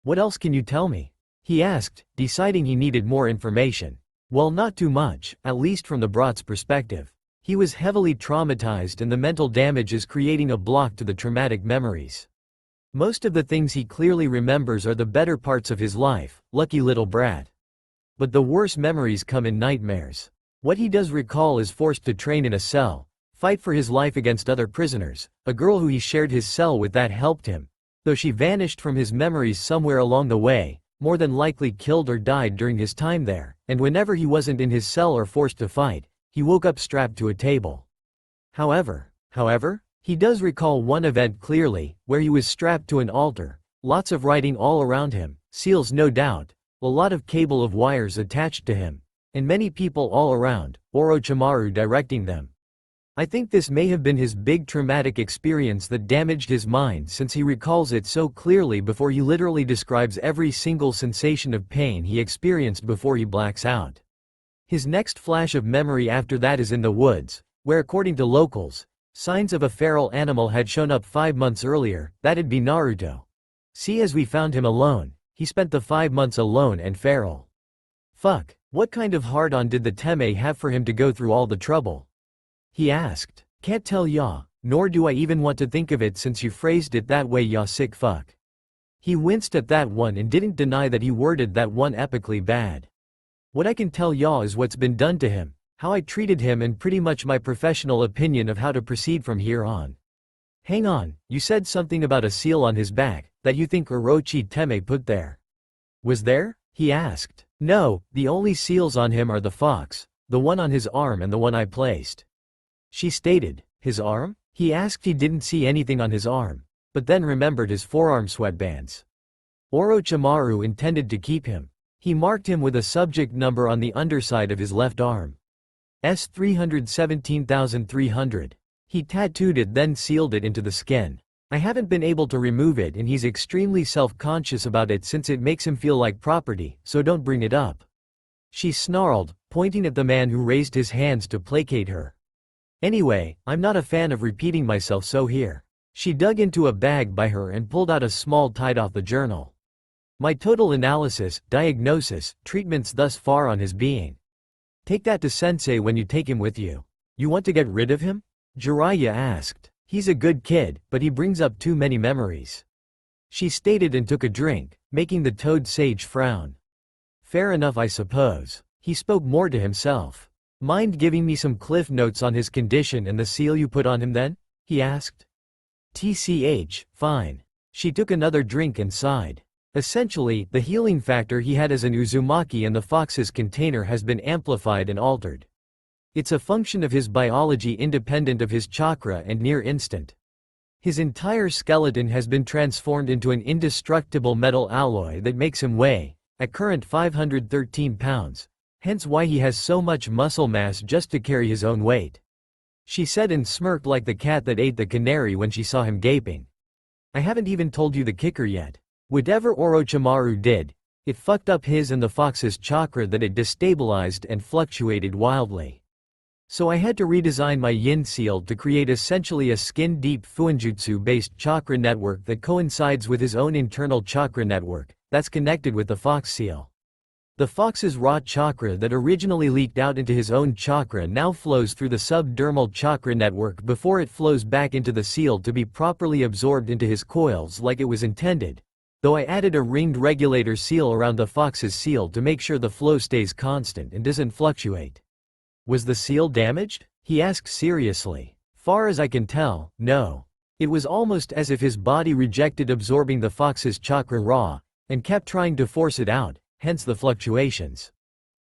What else can you tell me? He asked, deciding he needed more information. Well, not too much, at least from the brat's perspective. He was heavily traumatized, and the mental damage is creating a block to the traumatic memories. Most of the things he clearly remembers are the better parts of his life, lucky little brat. But the worst memories come in nightmares. What he does recall is forced to train in a cell, fight for his life against other prisoners, a girl who he shared his cell with that helped him, though she vanished from his memories somewhere along the way, more than likely killed or died during his time there, and whenever he wasn't in his cell or forced to fight, he woke up strapped to a table. However, he does recall one event clearly, where he was strapped to an altar, lots of writing all around him, seals no doubt, a lot of cable of wires attached to him, and many people all around, Orochimaru directing them. I think this may have been his big traumatic experience that damaged his mind, since he recalls it so clearly before he literally describes every single sensation of pain he experienced before he blacks out. His next flash of memory after that is in the woods, where according to locals, signs of a feral animal had shown up 5 months earlier. That'd be Naruto. See, as we found him alone, he spent the 5 months alone and feral. Fuck, what kind of hard-on did the Teme have for him to go through all the trouble? He asked. Can't tell ya, nor do I even want to think of it since you phrased it that way, ya sick fuck. He winced at that one and didn't deny that he worded that one epically bad. What I can tell ya is what's been done to him, how I treated him, and pretty much my professional opinion of how to proceed from here on. Hang on, you said something about a seal on his back, that you think Orochi Teme put there. Was there? He asked. No, the only seals on him are the fox, the one on his arm and the one I placed. She stated. His arm? He asked. He didn't see anything on his arm, but then remembered his forearm sweatbands. Orochimaru intended to keep him. He marked him with a subject number on the underside of his left arm. S317300. He tattooed it, then sealed it into the skin. I haven't been able to remove it, and he's extremely self-conscious about it since it makes him feel like property, so don't bring it up. She snarled, pointing at the man who raised his hands to placate her. Anyway, I'm not a fan of repeating myself, so here. She dug into a bag by her and pulled out a small tied-off the journal. My total analysis, diagnosis, treatments thus far on his being. Take that to Sensei when you take him with you. You want to get rid of him? Jiraiya asked. He's a good kid, but he brings up too many memories. She stated and took a drink, making the toad sage frown. Fair enough, I suppose. He spoke more to himself. Mind giving me some cliff notes on his condition and the seal you put on him then? He asked. TCH, fine. She took another drink and sighed. Essentially, the healing factor he had as an Uzumaki in the fox's container has been amplified and altered. It's a function of his biology independent of his chakra and near instant. His entire skeleton has been transformed into an indestructible metal alloy that makes him weigh, at current 513 pounds, hence why he has so much muscle mass just to carry his own weight. She said and smirked like the cat that ate the canary when she saw him gaping. I haven't even told you the kicker yet. Whatever Orochimaru did, it fucked up his and the fox's chakra that it destabilized and fluctuated wildly. So I had to redesign my yin seal to create essentially a skin-deep Fuinjutsu-based chakra network that coincides with his own internal chakra network, that's connected with the fox seal. The fox's raw chakra that originally leaked out into his own chakra now flows through the subdermal chakra network before it flows back into the seal to be properly absorbed into his coils like it was intended, though I added a ringed regulator seal around the fox's seal to make sure the flow stays constant and doesn't fluctuate. Was the seal damaged? He asked seriously. Far as I can tell, no. It was almost as if his body rejected absorbing the fox's chakra raw, and kept trying to force it out, hence the fluctuations.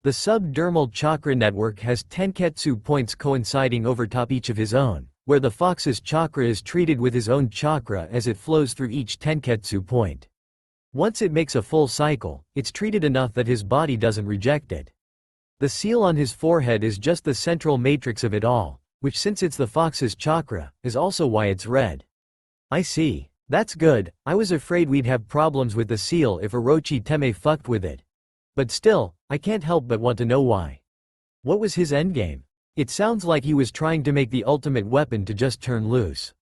The subdermal chakra network has tenketsu points coinciding over top each of his own, where the fox's chakra is treated with his own chakra as it flows through each tenketsu point. Once it makes a full cycle, it's treated enough that his body doesn't reject it. The seal on his forehead is just the central matrix of it all, which since it's the fox's chakra, is also why it's red. I see. That's good. I was afraid we'd have problems with the seal if Orochi Teme fucked with it. But still, I can't help but want to know why. What was his endgame? It sounds like he was trying to make the ultimate weapon to just turn loose.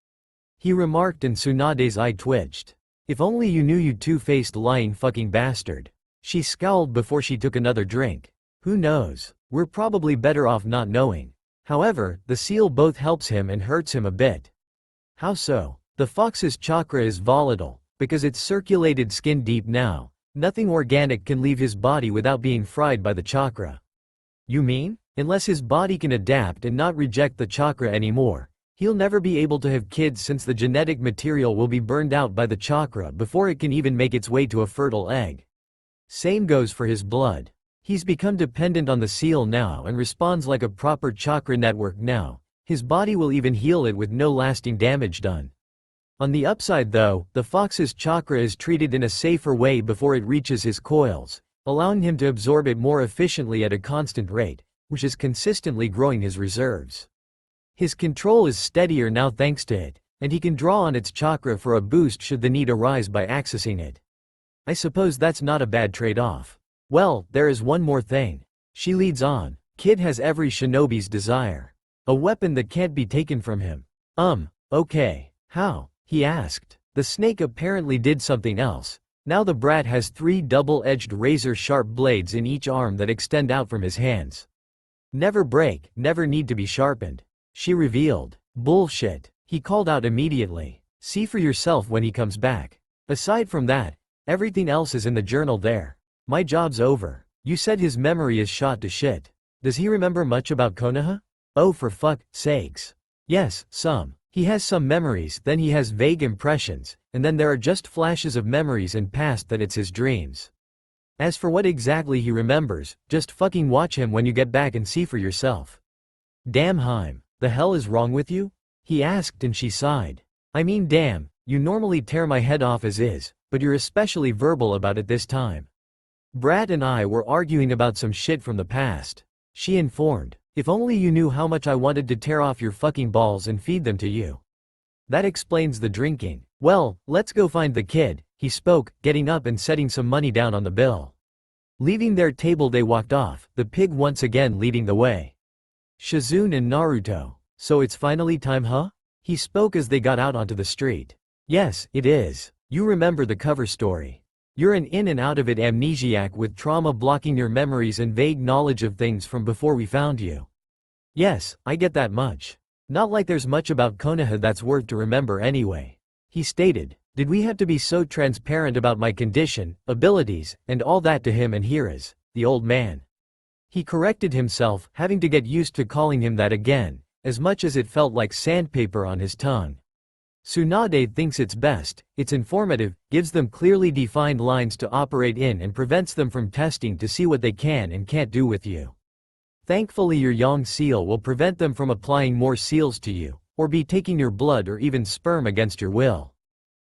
He remarked and Tsunade's eye twitched. If only you knew, you two-faced lying fucking bastard. She scowled before she took another drink. Who knows? We're probably better off not knowing. However, the seal both helps him and hurts him a bit. How so? The fox's chakra is volatile, because it's circulated skin deep now. Nothing organic can leave his body without being fried by the chakra. You mean? Unless his body can adapt and not reject the chakra anymore, he'll never be able to have kids since the genetic material will be burned out by the chakra before it can even make its way to a fertile egg. Same goes for his blood. He's become dependent on the seal now and responds like a proper chakra network now. His body will even heal it with no lasting damage done. On the upside though, the fox's chakra is treated in a safer way before it reaches his coils, allowing him to absorb it more efficiently at a constant rate, which is consistently growing his reserves. His control is steadier now thanks to it, and he can draw on its chakra for a boost should the need arise by accessing it. I suppose that's not a bad trade-off. Well, there is one more thing. She leads on. Kid has every shinobi's desire. A weapon that can't be taken from him. Okay. How? He asked. The snake apparently did something else. Now the brat has 3 double-edged razor-sharp blades in each arm that extend out from his hands. Never break, never need to be sharpened. She revealed. Bullshit. He called out immediately. See for yourself when he comes back. Aside from that, everything else is in the journal there. My job's over. You said his memory is shot to shit. Does he remember much about Konoha? Oh, for fuck's sakes. Yes, some. He has some memories, then he has vague impressions, and then there are just flashes of memories and past that it's his dreams. As for what exactly he remembers, just fucking watch him when you get back and see for yourself. Damn Heim, the hell is wrong with you? He asked and she sighed. I mean damn, you normally tear my head off as is, but you're especially verbal about it this time. Brat and I were arguing about some shit from the past. She informed. If only you knew how much I wanted to tear off your fucking balls and feed them to you. That explains the drinking. Well, let's go find the kid, he spoke, getting up and setting some money down on the bill. Leaving their table they walked off, the pig once again leading the way. Shizune and Naruto. So it's finally time, huh? He spoke as they got out onto the street. Yes, it is. You remember the cover story. You're an in and out of it amnesiac with trauma blocking your memories and vague knowledge of things from before we found you. Yes, I get that much. Not like there's much about Konoha that's worth to remember anyway. He stated. Did we have to be so transparent about my condition, abilities, and all that to him and Hira's, the old man? He corrected himself, having to get used to calling him that again, as much as it felt like sandpaper on his tongue. Tsunade thinks it's best, it's informative, gives them clearly defined lines to operate in and prevents them from testing to see what they can and can't do with you. Thankfully your young seal will prevent them from applying more seals to you, or be taking your blood or even sperm against your will.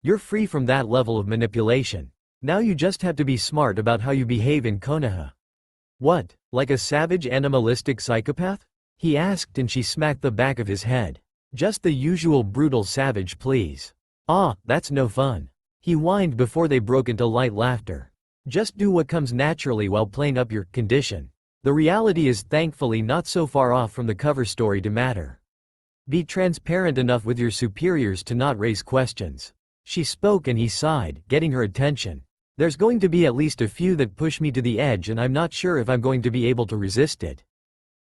You're free from that level of manipulation. Now you just have to be smart about how you behave in Konoha. What, like a savage animalistic psychopath? He asked and she smacked the back of his head. Just the usual brutal savage please. Ah, that's no fun. He whined before they broke into light laughter. Just do what comes naturally while playing up your condition. The reality is thankfully not so far off from the cover story to matter. Be transparent enough with your superiors to not raise questions. She spoke and he sighed, getting her attention. There's going to be at least a few that push me to the edge and I'm not sure if I'm going to be able to resist it.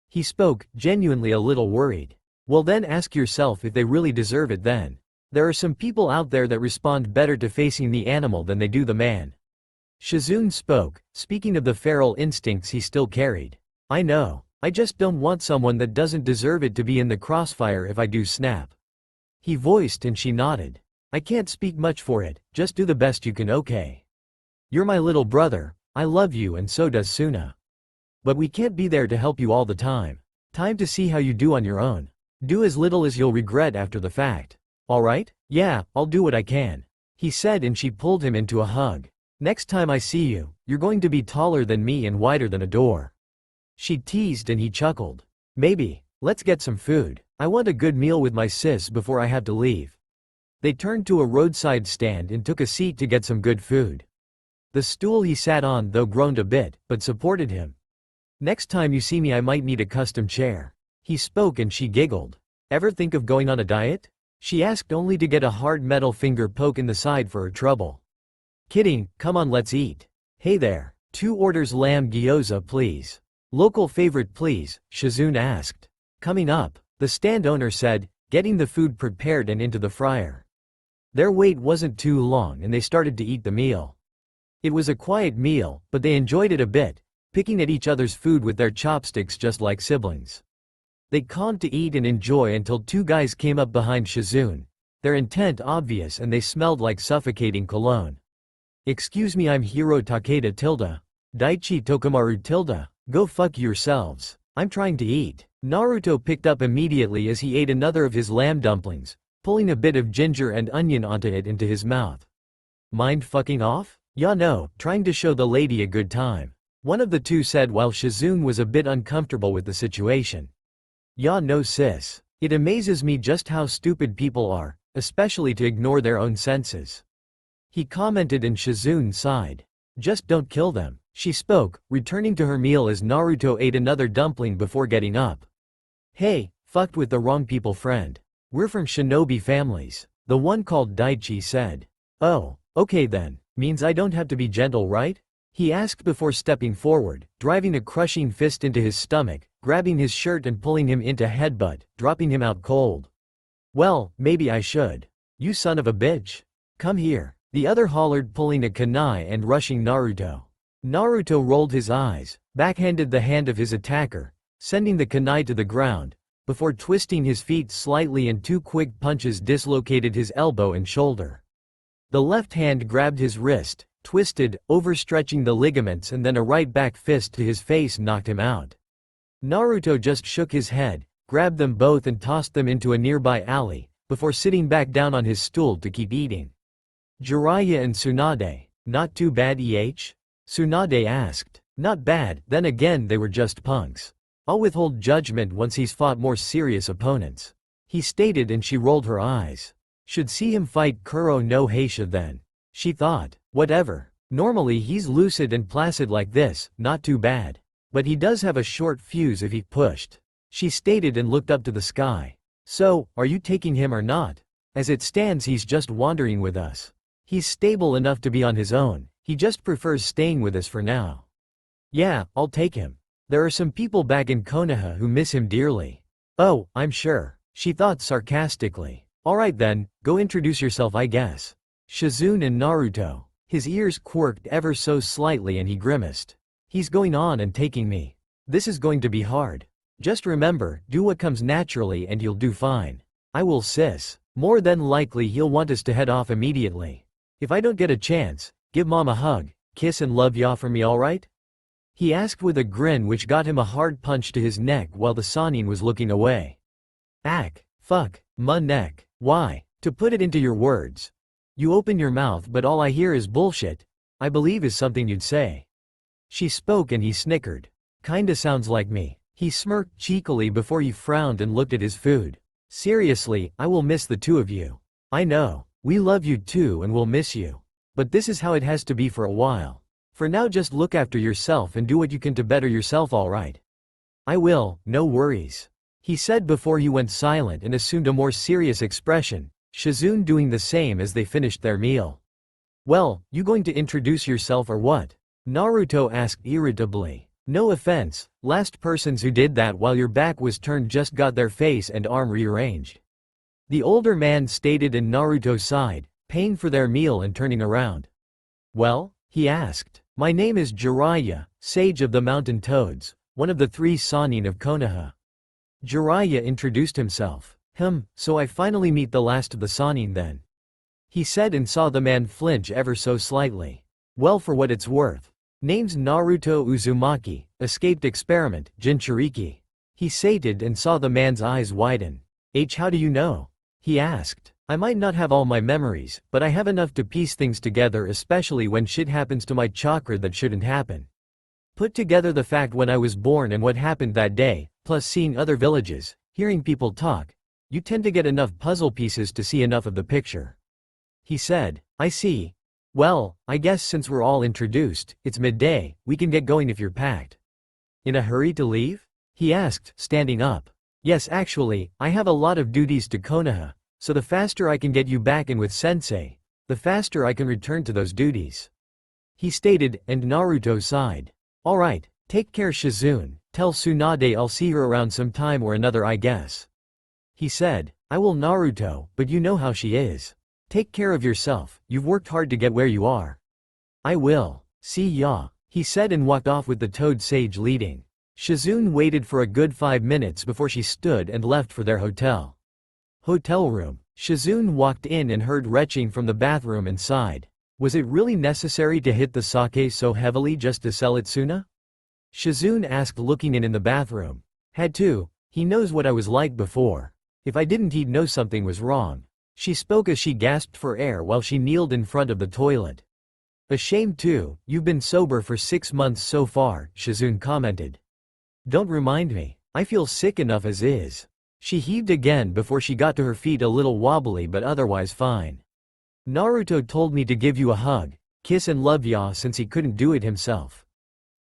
He spoke, genuinely a little worried. Well then ask yourself if they really deserve it then. There are some people out there that respond better to facing the animal than they do the man. Shizune spoke, speaking of the feral instincts he still carried. I know. I just don't want someone that doesn't deserve it to be in the crossfire if I do snap. He voiced and she nodded. I can't speak much for it, just do the best you can, okay? You're my little brother, I love you and so does Suna. But we can't be there to help you all the time. Time to see how you do on your own. Do as little as you'll regret after the fact. Alright? Yeah, I'll do what I can. He said and she pulled him into a hug. Next time I see you, you're going to be taller than me and wider than a door. She teased and he chuckled. Maybe. Let's get some food. I want a good meal with my sis before I have to leave. They turned to a roadside stand and took a seat to get some good food. The stool he sat on though groaned a bit, but supported him. Next time you see me I might need a custom chair. He spoke and she giggled. Ever think of going on a diet? She asked only to get a hard metal finger poke in the side for her trouble. Kidding, come on let's eat. Hey there, 2 orders lamb gyoza please. Local favorite please, Shizune asked. Coming up, the stand owner said, getting the food prepared and into the fryer. Their wait wasn't too long and they started to eat the meal. It was a quiet meal, but they enjoyed it a bit, picking at each other's food with their chopsticks just like siblings. They conned to eat and enjoy until 2 guys came up behind Shizune, their intent obvious and they smelled like suffocating cologne. Excuse me, I'm Hiro Takeda tilde. Daichi Tokumaru tilde. Go fuck yourselves. I'm trying to eat. Naruto picked up immediately as he ate another of his lamb dumplings, pulling a bit of ginger and onion onto it into his mouth. Mind fucking off? Yeah no, trying to show the lady a good time. One of the 2 said while Shizune was a bit uncomfortable with the situation. Yeah no sis. It amazes me just how stupid people are, especially to ignore their own senses. He commented and Shizune sighed. Just don't kill them. She spoke, returning to her meal as Naruto ate another dumpling before getting up. Hey, fucked with the wrong people friend. We're from Shinobi families. The one called Daichi said. Oh, okay then, means I don't have to be gentle right? He asked before stepping forward, driving a crushing fist into his stomach, grabbing his shirt and pulling him into headbutt, dropping him out cold. Well, maybe I should. You son of a bitch. Come here. The other hollered, pulling a kunai and rushing Naruto. Naruto rolled his eyes, backhanded the hand of his attacker, sending the kunai to the ground, before twisting his feet slightly and 2 quick punches dislocated his elbow and shoulder. The left hand grabbed his wrist, twisted, overstretching the ligaments and then a right back fist to his face knocked him out. Naruto just shook his head, grabbed them both and tossed them into a nearby alley, before sitting back down on his stool to keep eating. Jiraiya and Tsunade, not too bad Tsunade asked. Not bad, then again they were just punks. I'll withhold judgment once he's fought more serious opponents. He stated and she rolled her eyes. Should see him fight Kuro no Heisha then. She thought, whatever. Normally he's lucid and placid like this, not too bad. But he does have a short fuse if he pushed. She stated and looked up to the sky. So, are you taking him or not? As it stands he's just wandering with us. He's stable enough to be on his own, he just prefers staying with us for now. Yeah, I'll take him. There are some people back in Konoha who miss him dearly. Oh, I'm sure. She thought sarcastically. Alright then, go introduce yourself I guess. Shizune and Naruto. His ears quirked ever so slightly and he grimaced. He's going on and taking me. This is going to be hard. Just remember, do what comes naturally and you'll do fine. I will, sis. More than likely he'll want us to head off immediately. If I don't get a chance, give mom a hug, kiss and love ya for me, alright? He asked with a grin which got him a hard punch to his neck while the Sanin was looking away. Ack, fuck, my neck. Why? To put it into your words. You open your mouth but all I hear is bullshit, I believe is something you'd say. She spoke and he snickered. Kinda sounds like me. He smirked cheekily before he frowned and looked at his food. Seriously, I will miss the two of you. I know. We love you too and we'll miss you. But this is how it has to be for a while. For now just look after yourself and do what you can to better yourself, alright? I will, no worries. He said before he went silent and assumed a more serious expression, Shizune doing the same as they finished their meal. Well, you going to introduce yourself or what? Naruto asked irritably. No offense, last persons who did that while your back was turned just got their face and arm rearranged. The older man stated and Naruto sighed, paying for their meal and turning around. Well? He asked. My name is Jiraiya, Sage of the Mountain Toads, one of the 3 Sanin of Konoha. Jiraiya introduced himself. So I finally meet the last of the Sanin then. He said and saw the man flinch ever so slightly. Well, for what it's worth. Name's Naruto Uzumaki, escaped experiment, Jinchuriki. He sated and saw the man's eyes widen. How do you know? He asked. I might not have all my memories, but I have enough to piece things together, especially when shit happens to my chakra that shouldn't happen. Put together the fact when I was born and what happened that day, plus seeing other villages, hearing people talk, you tend to get enough puzzle pieces to see enough of the picture. He said. I see. Well, I guess since we're all introduced, it's midday, we can get going if you're packed. In a hurry to leave? He asked, standing up. Yes, actually, I have a lot of duties to Konoha, so the faster I can get you back in with Sensei, the faster I can return to those duties. He stated, and Naruto sighed. Alright, take care Shizune, tell Tsunade I'll see her around some time or another I guess. He said. I will Naruto, but you know how she is. Take care of yourself, you've worked hard to get where you are. I will. See ya, he said and walked off with the Toad Sage leading. Shizune waited for a good 5 minutes before she stood and left for their hotel. Hotel room. Shizune walked in and heard retching from the bathroom and sighed. Was it really necessary to hit the sake so heavily just to sell it Suna? Shizune asked looking in the bathroom. Had to, he knows what I was like before. If I didn't he'd know something was wrong. She spoke as she gasped for air while she kneeled in front of the toilet. Ashamed too, you've been sober for 6 months so far, Shizune commented. Don't remind me, I feel sick enough as is. She heaved again before she got to her feet, a little wobbly but otherwise fine. Naruto told me to give you a hug, kiss and love ya since he couldn't do it himself.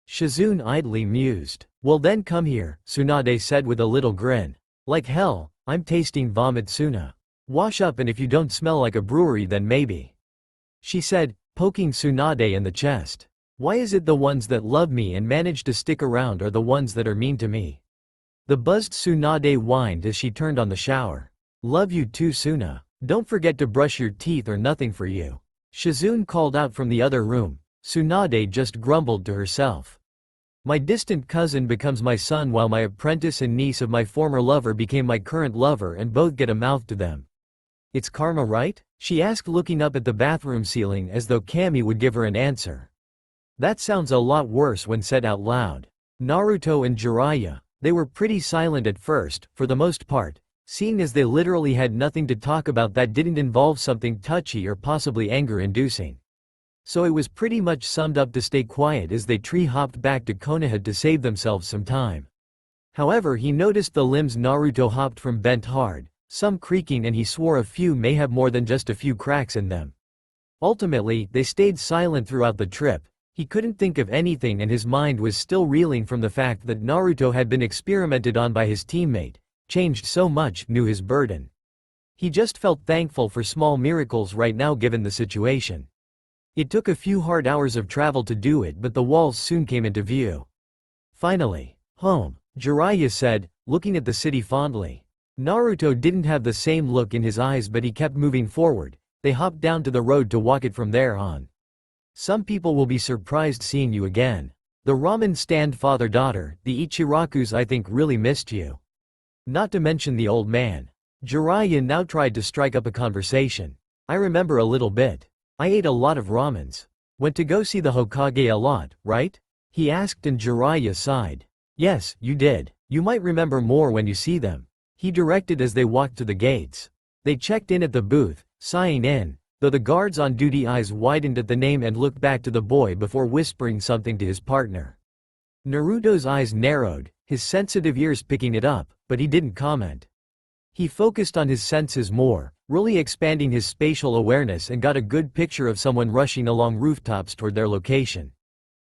Shizune idly mused. Well then come here, Tsunade said with a little grin. Like hell, I'm tasting vomit Suna. Wash up and if you don't smell like a brewery then maybe. She said, poking Tsunade in the chest. Why is it the ones that love me and manage to stick around are the ones that are mean to me? The buzzed Tsunade whined as she turned on the shower. Love you too Suna. Don't forget to brush your teeth or nothing for you. Shizune called out from the other room. Tsunade just grumbled to herself. My distant cousin becomes my son while my apprentice and niece of my former lover became my current lover and both get a mouth to them. It's karma, right? She asked looking up at the bathroom ceiling as though Kami would give her an answer. That sounds a lot worse when said out loud. Naruto and Jiraiya, they were pretty silent at first, for the most part, seeing as they literally had nothing to talk about that didn't involve something touchy or possibly anger-inducing. So it was pretty much summed up to stay quiet as they tree-hopped back to Konoha to save themselves some time. However, he noticed the limbs Naruto hopped from bent hard, some creaking, and he swore a few may have more than just a few cracks in them. Ultimately, they stayed silent throughout the trip. He couldn't think of anything and his mind was still reeling from the fact that Naruto had been experimented on by his teammate, changed so much, knew his burden. He just felt thankful for small miracles right now given the situation. It took a few hard hours of travel to do it, but the walls soon came into view. Finally, home, Jiraiya said, looking at the city fondly. Naruto didn't have the same look in his eyes, but he kept moving forward. They hopped down to the road to walk it from there on. Some people will be surprised seeing you again. The ramen stand father-daughter, the Ichirakus I think really missed you. Not to mention the old man. Jiraiya now tried to strike up a conversation. I remember a little bit. I ate a lot of ramens. Went to go see the Hokage a lot, right? He asked and Jiraiya sighed. Yes, you did. You might remember more when you see them. He directed as they walked to the gates. They checked in at the booth, sighing in, though the guards on duty eyes widened at the name and looked back to the boy before whispering something to his partner. Naruto's eyes narrowed, his sensitive ears picking it up, but he didn't comment. He focused on his senses more, really expanding his spatial awareness and got a good picture of someone rushing along rooftops toward their location.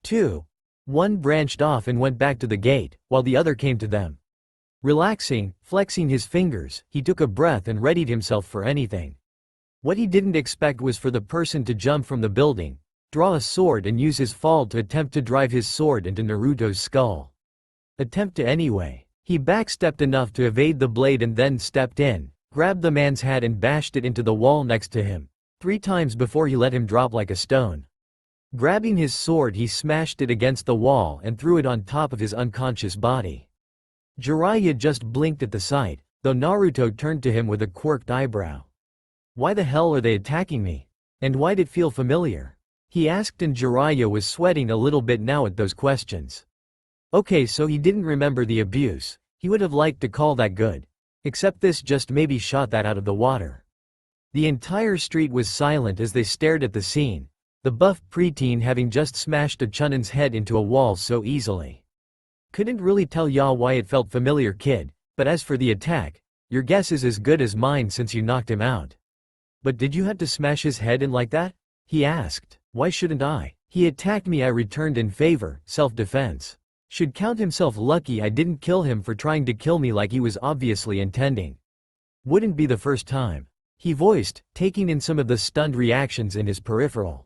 2. One branched off and went back to the gate, while the other came to them. Relaxing, flexing his fingers, he took a breath and readied himself for anything. What he didn't expect was for the person to jump from the building, draw a sword and use his fall to attempt to drive his sword into Naruto's skull. Attempt to anyway. He backstepped enough to evade the blade and then stepped in, grabbed the man's hat and bashed it into the wall next to him, 3 times before he let him drop like a stone. Grabbing his sword he smashed it against the wall and threw it on top of his unconscious body. Jiraiya just blinked at the sight, though Naruto turned to him with a quirked eyebrow. Why the hell are they attacking me? And why'd it feel familiar? He asked and Jiraiya was sweating a little bit now at those questions. Okay, so he didn't remember the abuse. He would have liked to call that good. Except this just maybe shot that out of the water. The entire street was silent as they stared at the scene, the buff preteen having just smashed a Chunnin's head into a wall so easily. Couldn't really tell ya why it felt familiar, kid, but as for the attack, your guess is as good as mine since you knocked him out. But did you have to smash his head in like that? He asked. Why shouldn't I? He attacked me, I returned in favor, self-defense. Should count himself lucky I didn't kill him for trying to kill me like he was obviously intending. Wouldn't be the first time. He voiced, taking in some of the stunned reactions in his peripheral.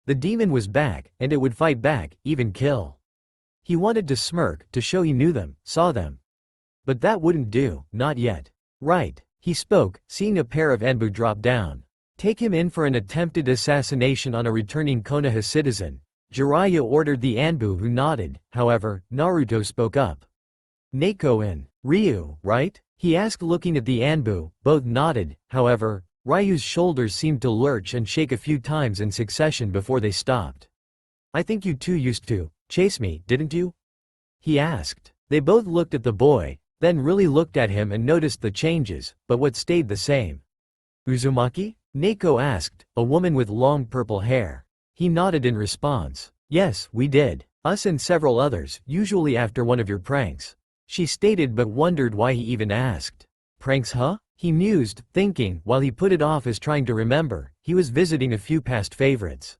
The demon was back, and it would fight back, even kill. He wanted to smirk, to show he knew them, saw them. But that wouldn't do, not yet. Right, he spoke, seeing a pair of Anbu drop down. Take him in for an attempted assassination on a returning Konoha citizen. Jiraiya ordered the Anbu, who nodded. However, Naruto spoke up. Neko in. Ryu, right? He asked, looking at the Anbu. Both nodded. However, Ryu's shoulders seemed to lurch and shake a few times in succession before they stopped. I think you two used to chase me, didn't you? He asked. They both looked at the boy, then really looked at him and noticed the changes, but what stayed the same. Uzumaki? Neko asked, a woman with long purple hair. He nodded in response. Yes, we did. Us and several others, usually after one of your pranks. She stated, but wondered why he even asked. Pranks, huh? He mused, thinking, while he put it off as trying to remember, he was visiting a few past favorites.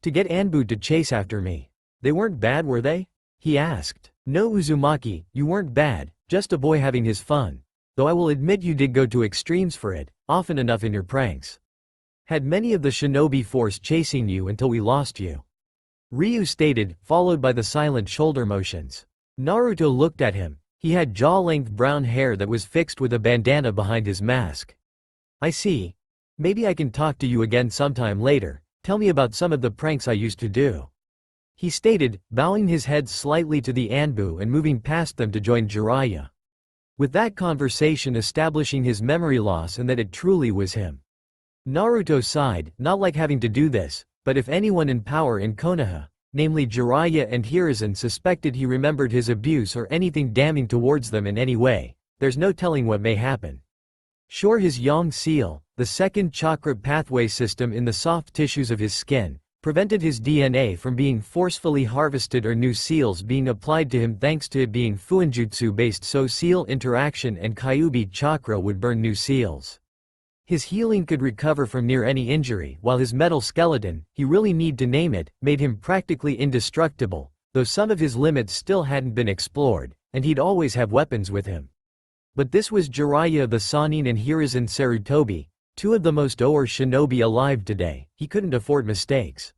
To get Anbu to chase after me. They weren't bad, were they? He asked. No, Uzumaki, you weren't bad, just a boy having his fun. Though I will admit you did go to extremes for it, often enough in your pranks. Had many of the shinobi force chasing you until we lost you. Ryu stated, followed by the silent shoulder motions. Naruto looked at him. He had jaw-length brown hair that was fixed with a bandana behind his mask. I see. Maybe I can talk to you again sometime later, tell me about some of the pranks I used to do. He stated, bowing his head slightly to the Anbu and moving past them to join Jiraiya. With that conversation establishing his memory loss and that it truly was him. Naruto sighed, not like having to do this, but if anyone in power in Konoha, namely Jiraiya and Hiruzen, suspected he remembered his abuse or anything damning towards them in any way, there's no telling what may happen. Sure, his yang seal, the second chakra pathway system in the soft tissues of his skin, prevented his DNA from being forcefully harvested or new seals being applied to him thanks to it being fuinjutsu based, so seal interaction and Kyuubi chakra would burn new seals. His healing could recover from near any injury, while his metal skeleton, he really need to name it, made him practically indestructible, though some of his limits still hadn't been explored, and he'd always have weapons with him. But this was Jiraiya the Sannin and Hiruzen Sarutobi, 2 of the most Oer shinobi alive today. He couldn't afford mistakes.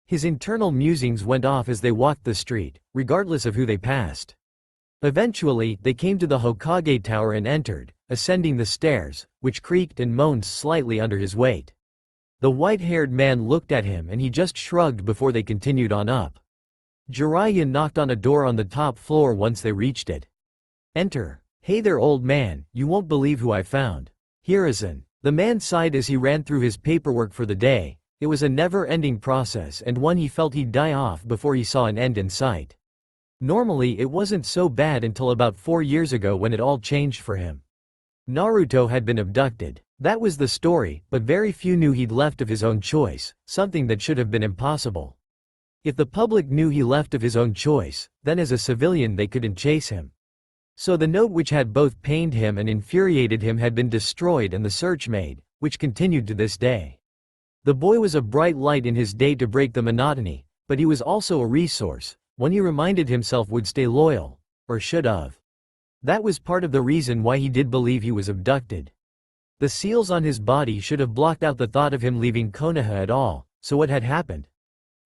His internal musings went off as they walked the street, regardless of who they passed. Eventually, they came to the Hokage Tower and entered, ascending the stairs, which creaked and moaned slightly under his weight. The white-haired man looked at him and he just shrugged before they continued on up. Jiraiya knocked on a door on the top floor once they reached it. Enter. Hey there old man, you won't believe who I found. Hiruzen. The man sighed as he ran through his paperwork for the day. It was a never-ending process and one he felt he'd die off before he saw an end in sight. Normally it wasn't so bad until about 4 years ago when it all changed for him. Naruto had been abducted. That was the story, but very few knew he'd left of his own choice, something that should have been impossible. If the public knew he left of his own choice, then as a civilian they couldn't chase him. So the note which had both pained him and infuriated him had been destroyed and the search made, which continued to this day. The boy was a bright light in his day to break the monotony, but he was also a resource, one he reminded himself would stay loyal, or should have. That was part of the reason why he did believe he was abducted. The seals on his body should have blocked out the thought of him leaving Konoha at all, so what had happened?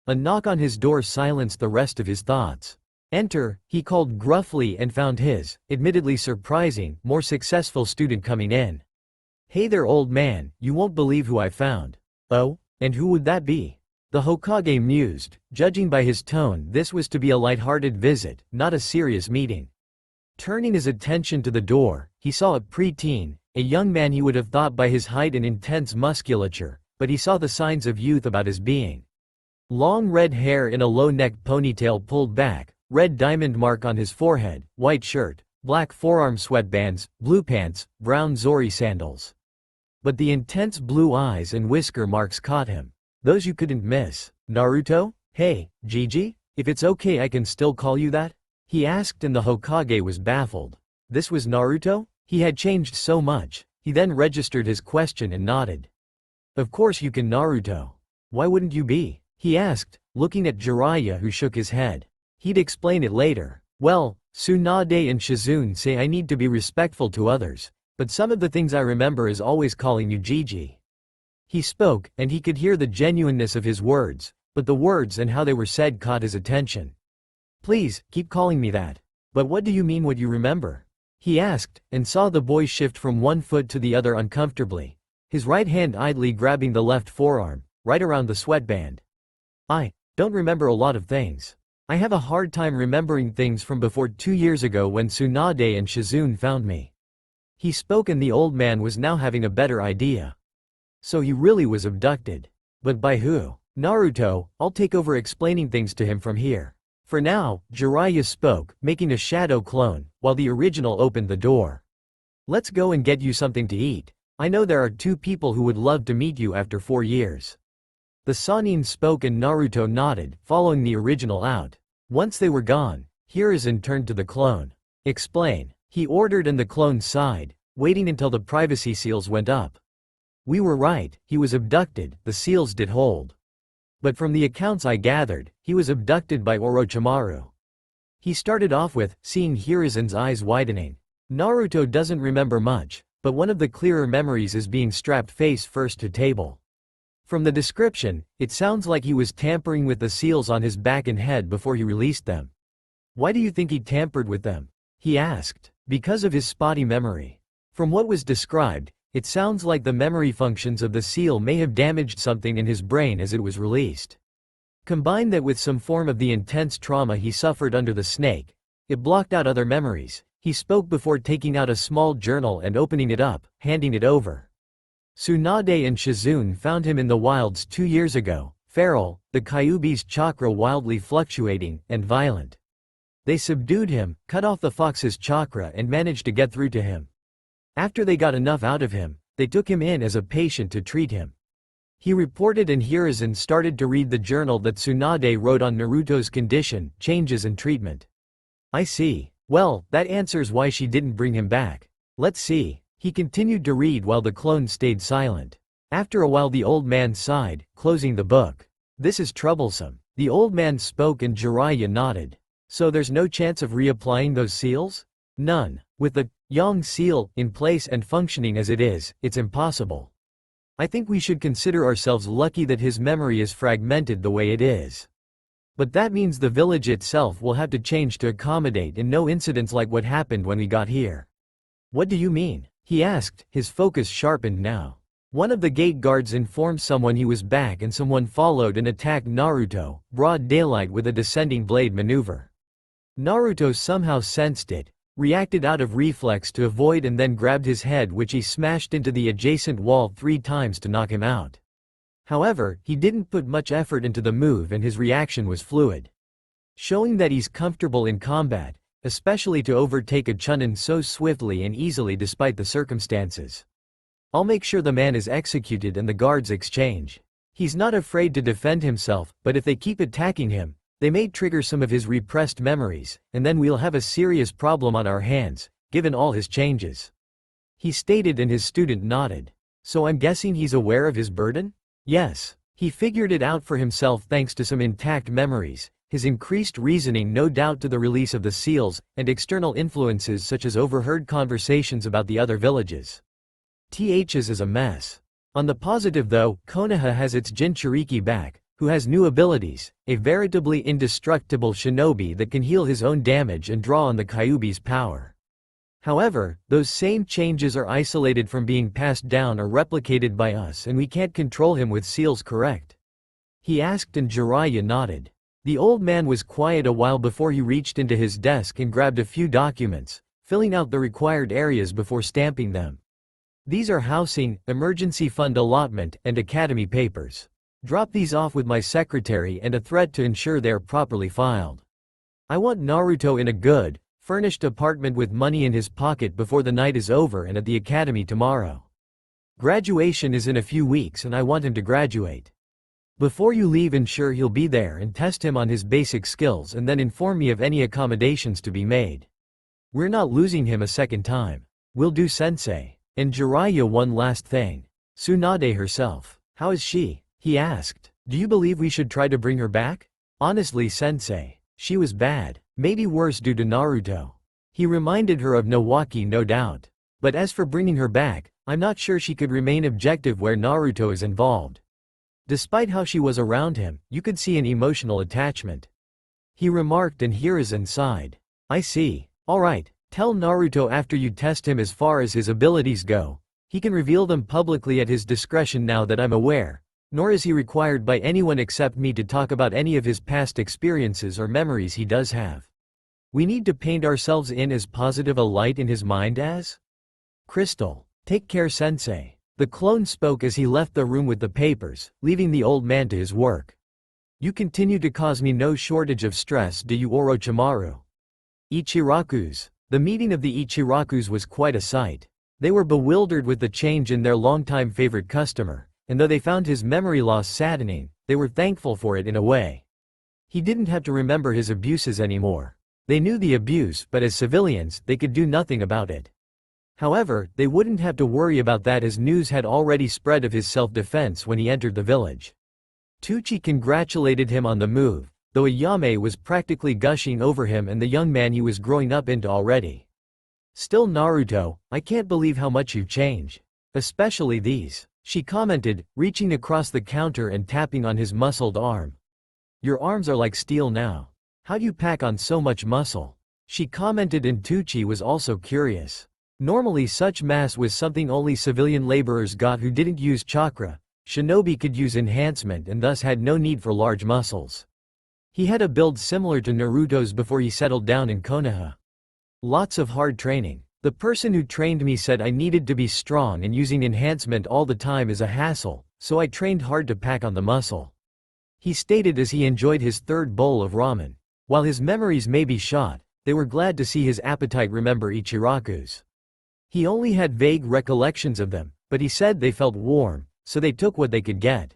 A knock on his door silenced the rest of his thoughts. Enter, he called gruffly and found his, admittedly surprising, more successful student coming in. Hey there old man, you won't believe who I found. Oh, and who would that be? The Hokage mused. Judging by his tone, this was to be a light-hearted visit, not a serious meeting. Turning his attention to the door, he saw a preteen, a young man he would have thought by his height and intense musculature, but he saw the signs of youth about his being. Long red hair in a low-neck ponytail pulled back, red diamond mark on his forehead, white shirt, black forearm sweatbands, blue pants, brown Zori sandals. But the intense blue eyes and whisker marks caught him. Those you couldn't miss. Naruto? Hey, Gigi? If it's okay I can still call you that? He asked and the Hokage was baffled. This was Naruto? He had changed so much. He then registered his question and nodded. Of course you can Naruto. Why wouldn't you be? He asked, looking at Jiraiya who shook his head. He'd explain it later. Well, Tsunade and Shizune say I need to be respectful to others, but some of the things I remember is always calling you Gigi. He spoke, and he could hear the genuineness of his words, but the words and how they were said caught his attention. Please, keep calling me that. But what do you mean what you remember? He asked, and saw the boy shift from one foot to the other uncomfortably, his right hand idly grabbing the left forearm, right around the sweatband. I don't remember a lot of things. I have a hard time remembering things from before 2 years ago when Tsunade and Shizune found me. He spoke and the old man was now having a better idea. So he really was abducted. But by who? Naruto, I'll take over explaining things to him from here. For now, Jiraiya spoke, making a shadow clone, while the original opened the door. Let's go and get you something to eat. I know there are 2 people who would love to meet you after 4 years. The Sannin spoke and Naruto nodded, following the original out. Once they were gone, Hiruzen turned to the clone. Explain. He ordered and the clone sighed, waiting until the privacy seals went up. We were right, he was abducted, the seals did hold. But from the accounts I gathered, he was abducted by Orochimaru. He started off with, seeing Hiruzen's eyes widening. Naruto doesn't remember much, but one of the clearer memories is being strapped face first to table. From the description, it sounds like he was tampering with the seals on his back and head before he released them. Why do you think he tampered with them? He asked. Because of his spotty memory. From what was described, it sounds like the memory functions of the seal may have damaged something in his brain as it was released. Combine that with some form of the intense trauma he suffered under the snake. It blocked out other memories. He spoke before taking out a small journal and opening it up, handing it over. Tsunade and Shizune found him in the wilds 2 years ago, feral, the Kyuubi's chakra wildly fluctuating, and violent. They subdued him, cut off the fox's chakra and managed to get through to him. After they got enough out of him, they took him in as a patient to treat him. He reported and Hiruzen started to read the journal that Tsunade wrote on Naruto's condition, changes and treatment. I see. Well, that answers why she didn't bring him back. Let's see. He continued to read while the clone stayed silent. After a while the old man sighed, closing the book. This is troublesome. The old man spoke and Jiraiya nodded. So there's no chance of reapplying those seals? None. With the Yang seal in place and functioning as it is, it's impossible. I think we should consider ourselves lucky that his memory is fragmented the way it is. But that means the village itself will have to change to accommodate and no incidents like what happened when we got here. What do you mean? He asked, his focus sharpened now. One of the gate guards informed someone he was back and someone followed and attacked Naruto, broad daylight with a descending blade maneuver. Naruto somehow sensed it, reacted out of reflex to avoid and then grabbed his head, which he smashed into the adjacent wall 3 times to knock him out. However, he didn't put much effort into the move and his reaction was fluid, showing that he's comfortable in combat, especially to overtake a Chunin so swiftly and easily despite the circumstances. I'll make sure the man is executed and the guards exchange. He's not afraid to defend himself, but if they keep attacking him, they may trigger some of his repressed memories, and then we'll have a serious problem on our hands, given all his changes. He stated, and his student nodded. So I'm guessing he's aware of his burden? Yes. He figured it out for himself thanks to some intact memories, his increased reasoning no doubt to the release of the seals, and external influences such as overheard conversations about the other villages. TH's is a mess. On the positive though, Konoha has its Jinchuriki back, who has new abilities, a veritably indestructible shinobi that can heal his own damage and draw on the Kyuubi's power. However, those same changes are isolated from being passed down or replicated by us and we can't control him with seals, correct? He asked and Jiraiya nodded. The old man was quiet a while before he reached into his desk and grabbed a few documents, filling out the required areas before stamping them. These are housing, emergency fund allotment, and academy papers. Drop these off with my secretary and a threat to ensure they are properly filed. I want Naruto in a good, furnished apartment with money in his pocket before the night is over and at the academy tomorrow. Graduation is in a few weeks and I want him to graduate. Before you leave, ensure he'll be there and test him on his basic skills and then inform me of any accommodations to be made. We're not losing him a second time. Will do, sensei. And Jiraiya, one last thing. Tsunade herself. How is she? He asked. Do you believe we should try to bring her back? Honestly, sensei, she was bad, maybe worse due to Naruto. He reminded her of Nawaki, no doubt. But as for bringing her back, I'm not sure she could remain objective where Naruto is involved. Despite how she was around him, you could see an emotional attachment. He remarked, and Hiruzen sighed. I see. Alright, tell Naruto after you test him as far as his abilities go, he can reveal them publicly at his discretion now that I'm aware. Nor is he required by anyone except me to talk about any of his past experiences or memories he does have. We need to paint ourselves in as positive a light in his mind as? Crystal. Take care, sensei. The clone spoke as he left the room with the papers, leaving the old man to his work. You continue to cause me no shortage of stress, do you, Orochimaru? Ichirakus. The meeting of the Ichirakus was quite a sight. They were bewildered with the change in their longtime favorite customer. And though they found his memory loss saddening, they were thankful for it in a way. He didn't have to remember his abuses anymore. They knew the abuse, but as civilians, they could do nothing about it. However, they wouldn't have to worry about that as news had already spread of his self-defense when he entered the village. Tucci congratulated him on the move, though Ayame was practically gushing over him and the young man he was growing up into already. Still, Naruto, I can't believe how much you've changed. Especially these. She commented, reaching across the counter and tapping on his muscled arm. Your arms are like steel now. How do you pack on so much muscle? She commented, and Tucci was also curious. Normally such mass was something only civilian laborers got who didn't use chakra. Shinobi could use enhancement and thus had no need for large muscles. He had a build similar to Naruto's before he settled down in Konoha. Lots of hard training. The person who trained me said I needed to be strong and using enhancement all the time is a hassle, so I trained hard to pack on the muscle. He stated as he enjoyed his third bowl of ramen. While his memories may be shot, they were glad to see his appetite remember Ichiraku's. He only had vague recollections of them, but he said they felt warm, so they took what they could get.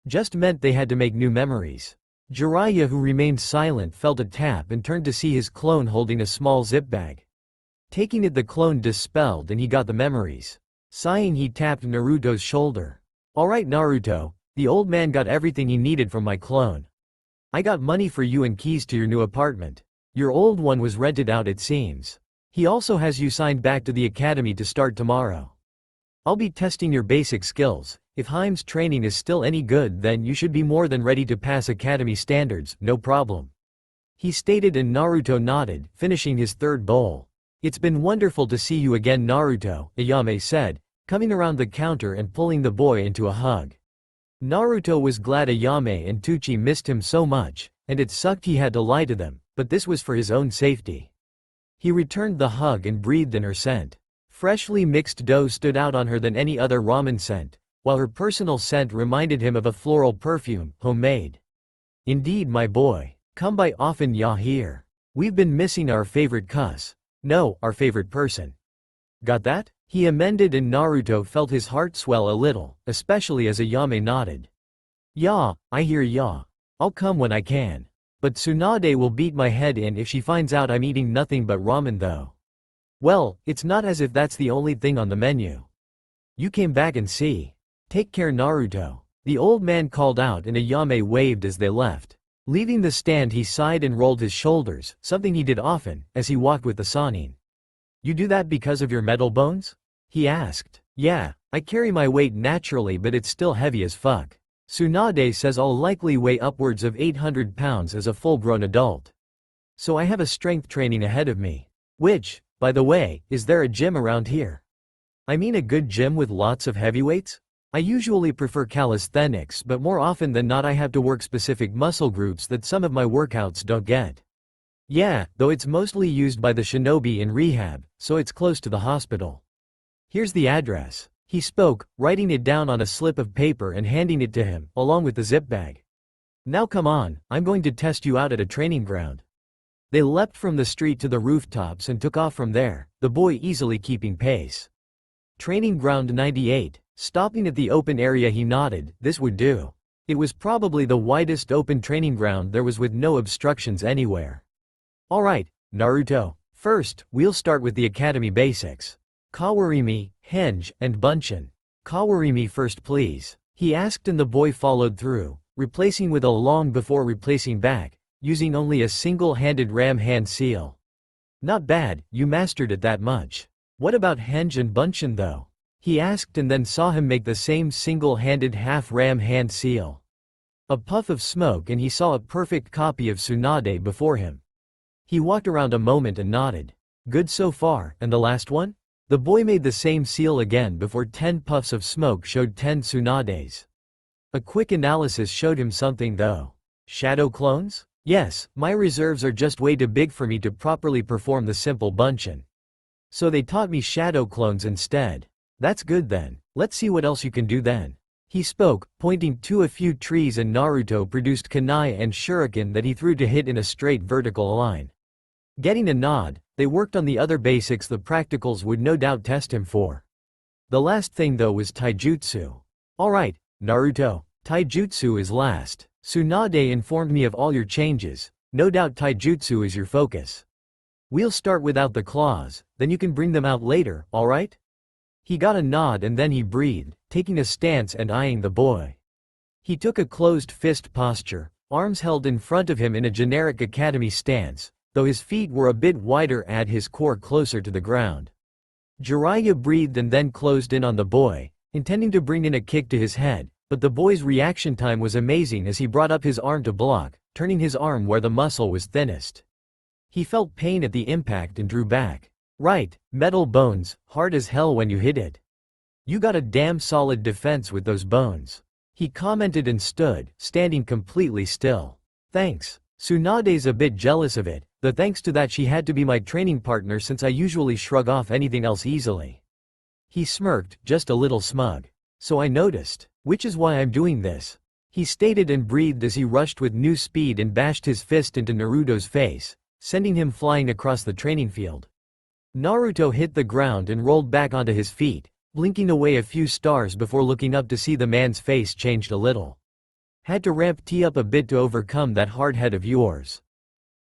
Just meant they had to make new memories. Jiraiya, who remained silent, felt a tap and turned to see his clone holding a small zip bag. Taking it, the clone dispelled and he got the memories. Sighing, he tapped Naruto's shoulder. Alright Naruto, the old man got everything he needed from my clone. I got money for you and keys to your new apartment. Your old one was rented out, it seems. He also has you signed back to the academy to start tomorrow. I'll be testing your basic skills. If Haim's training is still any good, then you should be more than ready to pass academy standards, no problem. He stated, and Naruto nodded, finishing his third bowl. It's been wonderful to see you again, Naruto, Ayame said, coming around the counter and pulling the boy into a hug. Naruto was glad Ayame and Tucci missed him so much, and it sucked he had to lie to them, but this was for his own safety. He returned the hug and breathed in her scent. Freshly mixed dough stood out on her than any other ramen scent, while her personal scent reminded him of a floral perfume, homemade. Indeed, my boy. Come by often, ya here. We've been missing our favorite cuss. No, our favorite person. Got that? He amended, and Naruto felt his heart swell a little, especially as Ayame nodded. Yeah, I hear ya. I'll come when I can. But Tsunade will beat my head in if she finds out I'm eating nothing but ramen though. Well, it's not as if that's the only thing on the menu. You came back and see. Take care, Naruto. The old man called out, and Ayame waved as they left. Leaving the stand, he sighed and rolled his shoulders, something he did often, as he walked with the Sannin. You do that because of your metal bones? He asked. Yeah, I carry my weight naturally, but it's still heavy as fuck. Tsunade says I'll likely weigh upwards of 800 pounds as a full-grown adult. So I have a strength training ahead of me. Which, by the way, is there a gym around here? I mean a good gym with lots of heavyweights? I usually prefer calisthenics, but more often than not I have to work specific muscle groups that some of my workouts don't get. Yeah, though it's mostly used by the Shinobi in rehab, so it's close to the hospital. Here's the address. He spoke, writing it down on a slip of paper and handing it to him, along with the zip bag. Now come on, I'm going to test you out at a training ground. They leapt from the street to the rooftops and took off from there, the boy easily keeping pace. Training ground 98. Stopping at the open area, he nodded. This would do. It was probably the widest open training ground there was, with no obstructions anywhere. Alright, Naruto. First, we'll start with the academy basics. Kawarimi, Henge, and Bunshin. Kawarimi first please. He asked, and the boy followed through, replacing with a long before replacing back, using only a single-handed ram hand seal. Not bad, you mastered it that much. What about Henge and Bunshin though? He asked, and then saw him make the same single-handed half-ram hand seal. A puff of smoke and he saw a perfect copy of Tsunade before him. He walked around a moment and nodded. Good so far, and the last one? The boy made the same seal again before 10 puffs of smoke showed 10 Tsunades. A quick analysis showed him something though. Shadow clones? Yes, my reserves are just way too big for me to properly perform the simple Bunshin. So they taught me shadow clones instead. That's good then. Let's see what else you can do then. He spoke, pointing to a few trees, and Naruto produced kunai and shuriken that he threw to hit in a straight vertical line. Getting a nod, they worked on the other basics the practicals would no doubt test him for. The last thing though was taijutsu. Alright, Naruto, taijutsu is last. Tsunade informed me of all your changes. No doubt taijutsu is your focus. We'll start without the claws, then you can bring them out later, alright? He got a nod, and then he breathed, taking a stance and eyeing the boy. He took a closed fist posture, arms held in front of him in a generic academy stance, though his feet were a bit wider, add his core closer to the ground. Jiraiya breathed and then closed in on the boy, intending to bring in a kick to his head, but the boy's reaction time was amazing as he brought up his arm to block, turning his arm where the muscle was thinnest. He felt pain at the impact and drew back. Right, metal bones, hard as hell when you hit it. You got a damn solid defense with those bones. He commented and stood, standing completely still. Thanks. Tsunade's a bit jealous of it, though thanks to that she had to be my training partner since I usually shrug off anything else easily. He smirked, just a little smug. So I noticed. Which is why I'm doing this. He stated and breathed as he rushed with new speed and bashed his fist into Naruto's face, sending him flying across the training field. Naruto hit the ground and rolled back onto his feet, blinking away a few stars before looking up to see the man's face changed a little. Had to ramp T up a bit to overcome that hard head of yours.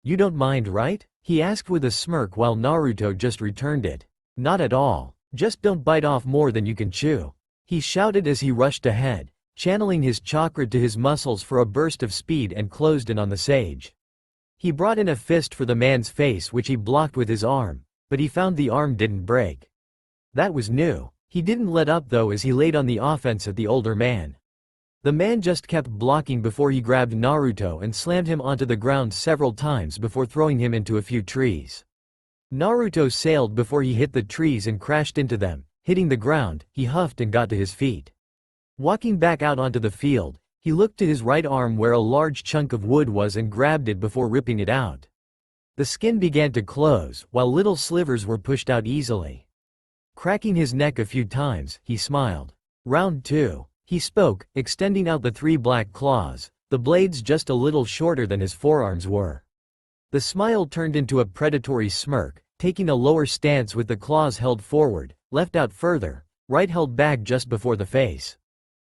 You don't mind, right? He asked with a smirk while Naruto just returned it. Not at all. Just don't bite off more than you can chew. He shouted as he rushed ahead, channeling his chakra to his muscles for a burst of speed, and closed in on the sage. He brought in a fist for the man's face, which he blocked with his arm, but he found the arm didn't break. That was new. He didn't let up though as he laid on the offense at the older man. The man just kept blocking before he grabbed Naruto and slammed him onto the ground several times before throwing him into a few trees. Naruto sailed before he hit the trees and crashed into them, Hitting the ground, he huffed and got to his feet. Walking back out onto the field, he looked to his right arm where a large chunk of wood was and grabbed it before ripping it out. The skin began to close, while little slivers were pushed out easily. Cracking his neck a few times, he smiled. Round 2. He spoke, extending out the 3 black claws, the blades just a little shorter than his forearms were. The smile turned into a predatory smirk, taking a lower stance with the claws held forward, left out further, right held back just before the face.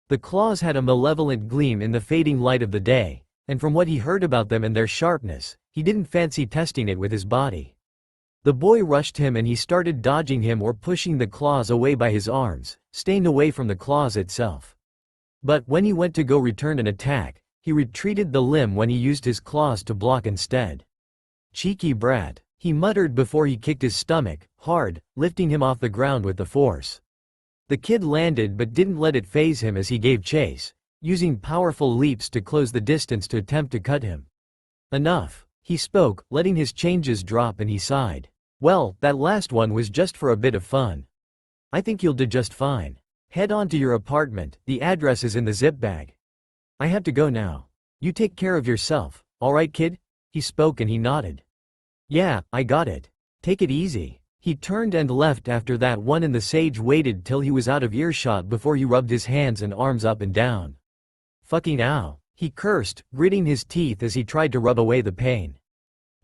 The claws had a malevolent gleam in the fading light of the day, and from what he heard about them and their sharpness, he didn't fancy testing it with his body. The boy rushed him and he started dodging him or pushing the claws away by his arms, staying away from the claws itself. But when he went to go return an attack, he retreated the limb when he used his claws to block instead. Cheeky brat, he muttered before he kicked his stomach, hard, lifting him off the ground with the force. The kid landed but didn't let it faze him as he gave chase, using powerful leaps to close the distance to attempt to cut him. Enough, he spoke, letting his changes drop, and he sighed. Well, that last one was just for a bit of fun. I think you'll do just fine. Head on to your apartment, the address is in the zip bag. I have to go now. You take care of yourself, alright kid? He spoke and he nodded. Yeah, I got it. Take it easy. He turned and left. After that one in the sage waited till he was out of earshot before he rubbed his hands and arms up and down. Fucking ow, he cursed, gritting his teeth as he tried to rub away the pain.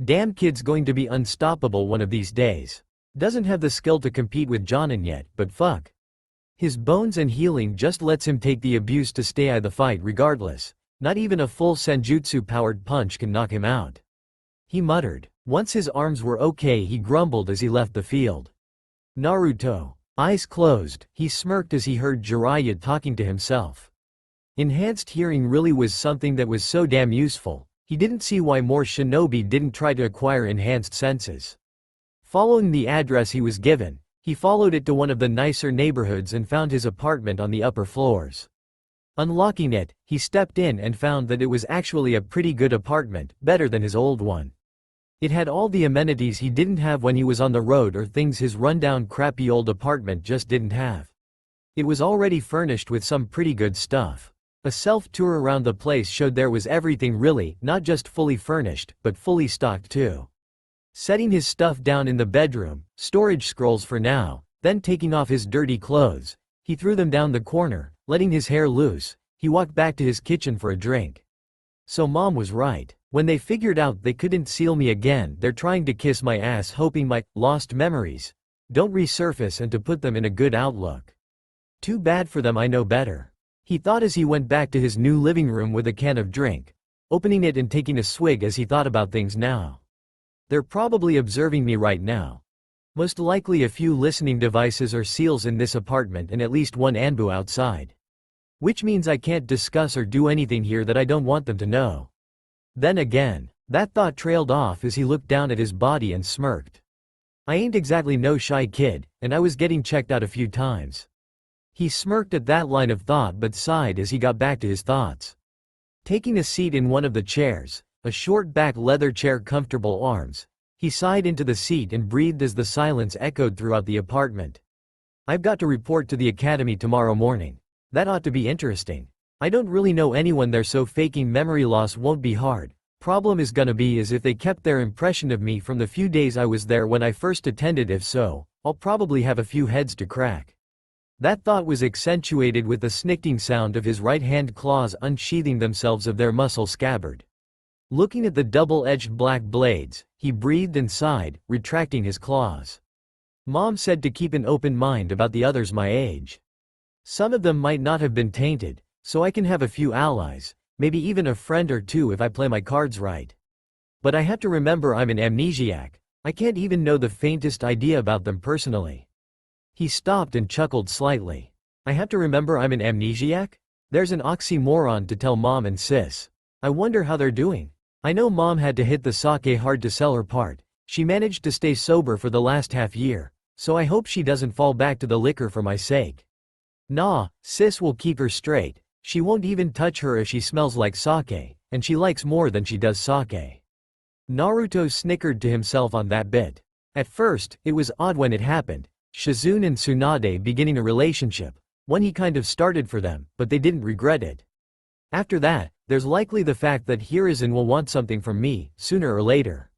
Damn kid's going to be unstoppable one of these days. Doesn't have the skill to compete with Jonin yet, but fuck. His bones and healing just lets him take the abuse to stay out of the fight regardless. Not even a full senjutsu-powered punch can knock him out. He muttered. Once his arms were okay, he grumbled as he left the field. Naruto. Eyes closed, he smirked as he heard Jiraiya talking to himself. Enhanced hearing really was something that was so damn useful. He didn't see why more shinobi didn't try to acquire enhanced senses. Following the address he was given, he followed it to one of the nicer neighborhoods and found his apartment on the upper floors. Unlocking it, he stepped in and found that it was actually a pretty good apartment, better than his old one. It had all the amenities he didn't have when he was on the road, or things his rundown crappy old apartment just didn't have. It was already furnished with some pretty good stuff. A self-tour around the place showed there was everything really, not just fully furnished, but fully stocked too. Setting his stuff down in the bedroom, storage scrolls for now, then taking off his dirty clothes, he threw them down the corner, letting his hair loose. He walked back to his kitchen for a drink. So mom was right. When they figured out they couldn't seal me again, they're trying to kiss my ass hoping my lost memories don't resurface and to put them in a good outlook. Too bad for them, I know better. He thought as he went back to his new living room with a can of drink, opening it and taking a swig as he thought about things now. They're probably observing me right now. Most likely a few listening devices or seals in this apartment and at least one Anbu outside. Which means I can't discuss or do anything here that I don't want them to know. Then again, that thought trailed off as he looked down at his body and smirked. I ain't exactly no shy kid, and I was getting checked out a few times. He smirked at that line of thought but sighed as he got back to his thoughts. Taking a seat in one of the chairs, a short back leather chair, comfortable arms, he sighed into the seat and breathed as the silence echoed throughout the apartment. I've got to report to the academy tomorrow morning. That ought to be interesting. I don't really know anyone there, so faking memory loss won't be hard. Problem is gonna be is if they kept their impression of me from the few days I was there when I first attended. If so, I'll probably have a few heads to crack. That thought was accentuated with the snicking sound of his right-hand claws unsheathing themselves of their muscle scabbard. Looking at the double-edged black blades, he breathed and sighed, retracting his claws. Mom said to keep an open mind about the others my age. Some of them might not have been tainted, so I can have a few allies, maybe even a friend or two if I play my cards right. But I have to remember I'm an amnesiac. I can't even know the faintest idea about them personally. He stopped and chuckled slightly. I have to remember I'm an amnesiac? There's an oxymoron to tell mom and sis. I wonder how they're doing. I know mom had to hit the sake hard to sell her part. She managed to stay sober for the last half year, so I hope she doesn't fall back to the liquor for my sake. Nah, sis will keep her straight. She won't even touch her if she smells like sake, and she likes more than she does sake. Naruto snickered to himself on that bit. At first, it was odd when it happened. Shizune and Tsunade beginning a relationship, one he kind of started for them, but they didn't regret it. After that, there's likely the fact that Hiruzen will want something from me, sooner or later.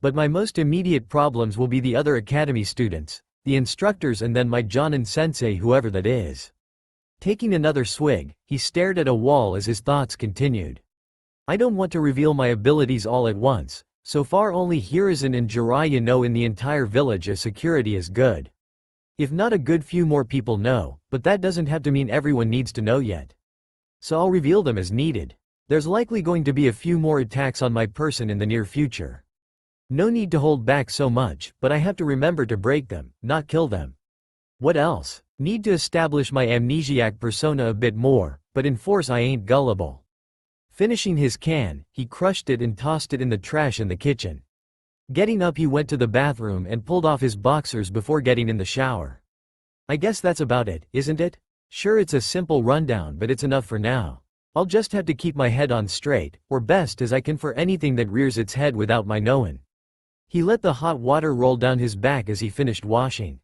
But my most immediate problems will be the other academy students, the instructors, and then my Jonin sensei, whoever that is. Taking another swig, he stared at a wall as his thoughts continued. I don't want to reveal my abilities all at once. So far only Hiruzen and Jiraiya know in the entire village as security is good. If not, a good few more people know, but that doesn't have to mean everyone needs to know yet. So I'll reveal them as needed. There's likely going to be a few more attacks on my person in the near future. No need to hold back so much, but I have to remember to break them, not kill them. What else? Need to establish my amnesiac persona a bit more, but in force I ain't gullible. Finishing his can, he crushed it and tossed it in the trash in the kitchen. Getting up, he went to the bathroom and pulled off his boxers before getting in the shower. I guess that's about it, isn't it? Sure, it's a simple rundown, but it's enough for now. I'll just have to keep my head on straight, or best as I can, for anything that rears its head without my knowing. He let the hot water roll down his back as he finished washing.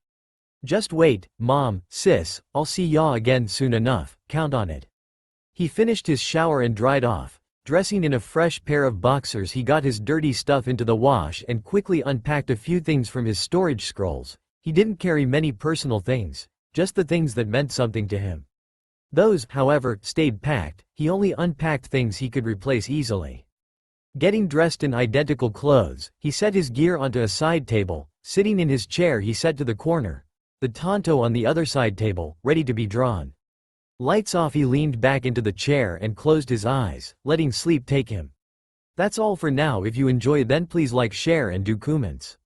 Just wait, mom, sis, I'll see y'all again soon enough, count on it. He finished his shower and dried off. Dressing in a fresh pair of boxers, he got his dirty stuff into the wash and quickly unpacked a few things from his storage scrolls. He didn't carry many personal things, just the things that meant something to him. Those, however, stayed packed. He only unpacked things he could replace easily. Getting dressed in identical clothes, he set his gear onto a side table. Sitting in his chair, he set to the corner, the Tonto on the other side table, ready to be drawn. Lights off, he leaned back into the chair and closed his eyes, letting sleep take him. That's all for now. If you enjoy, then please like, share and do comments.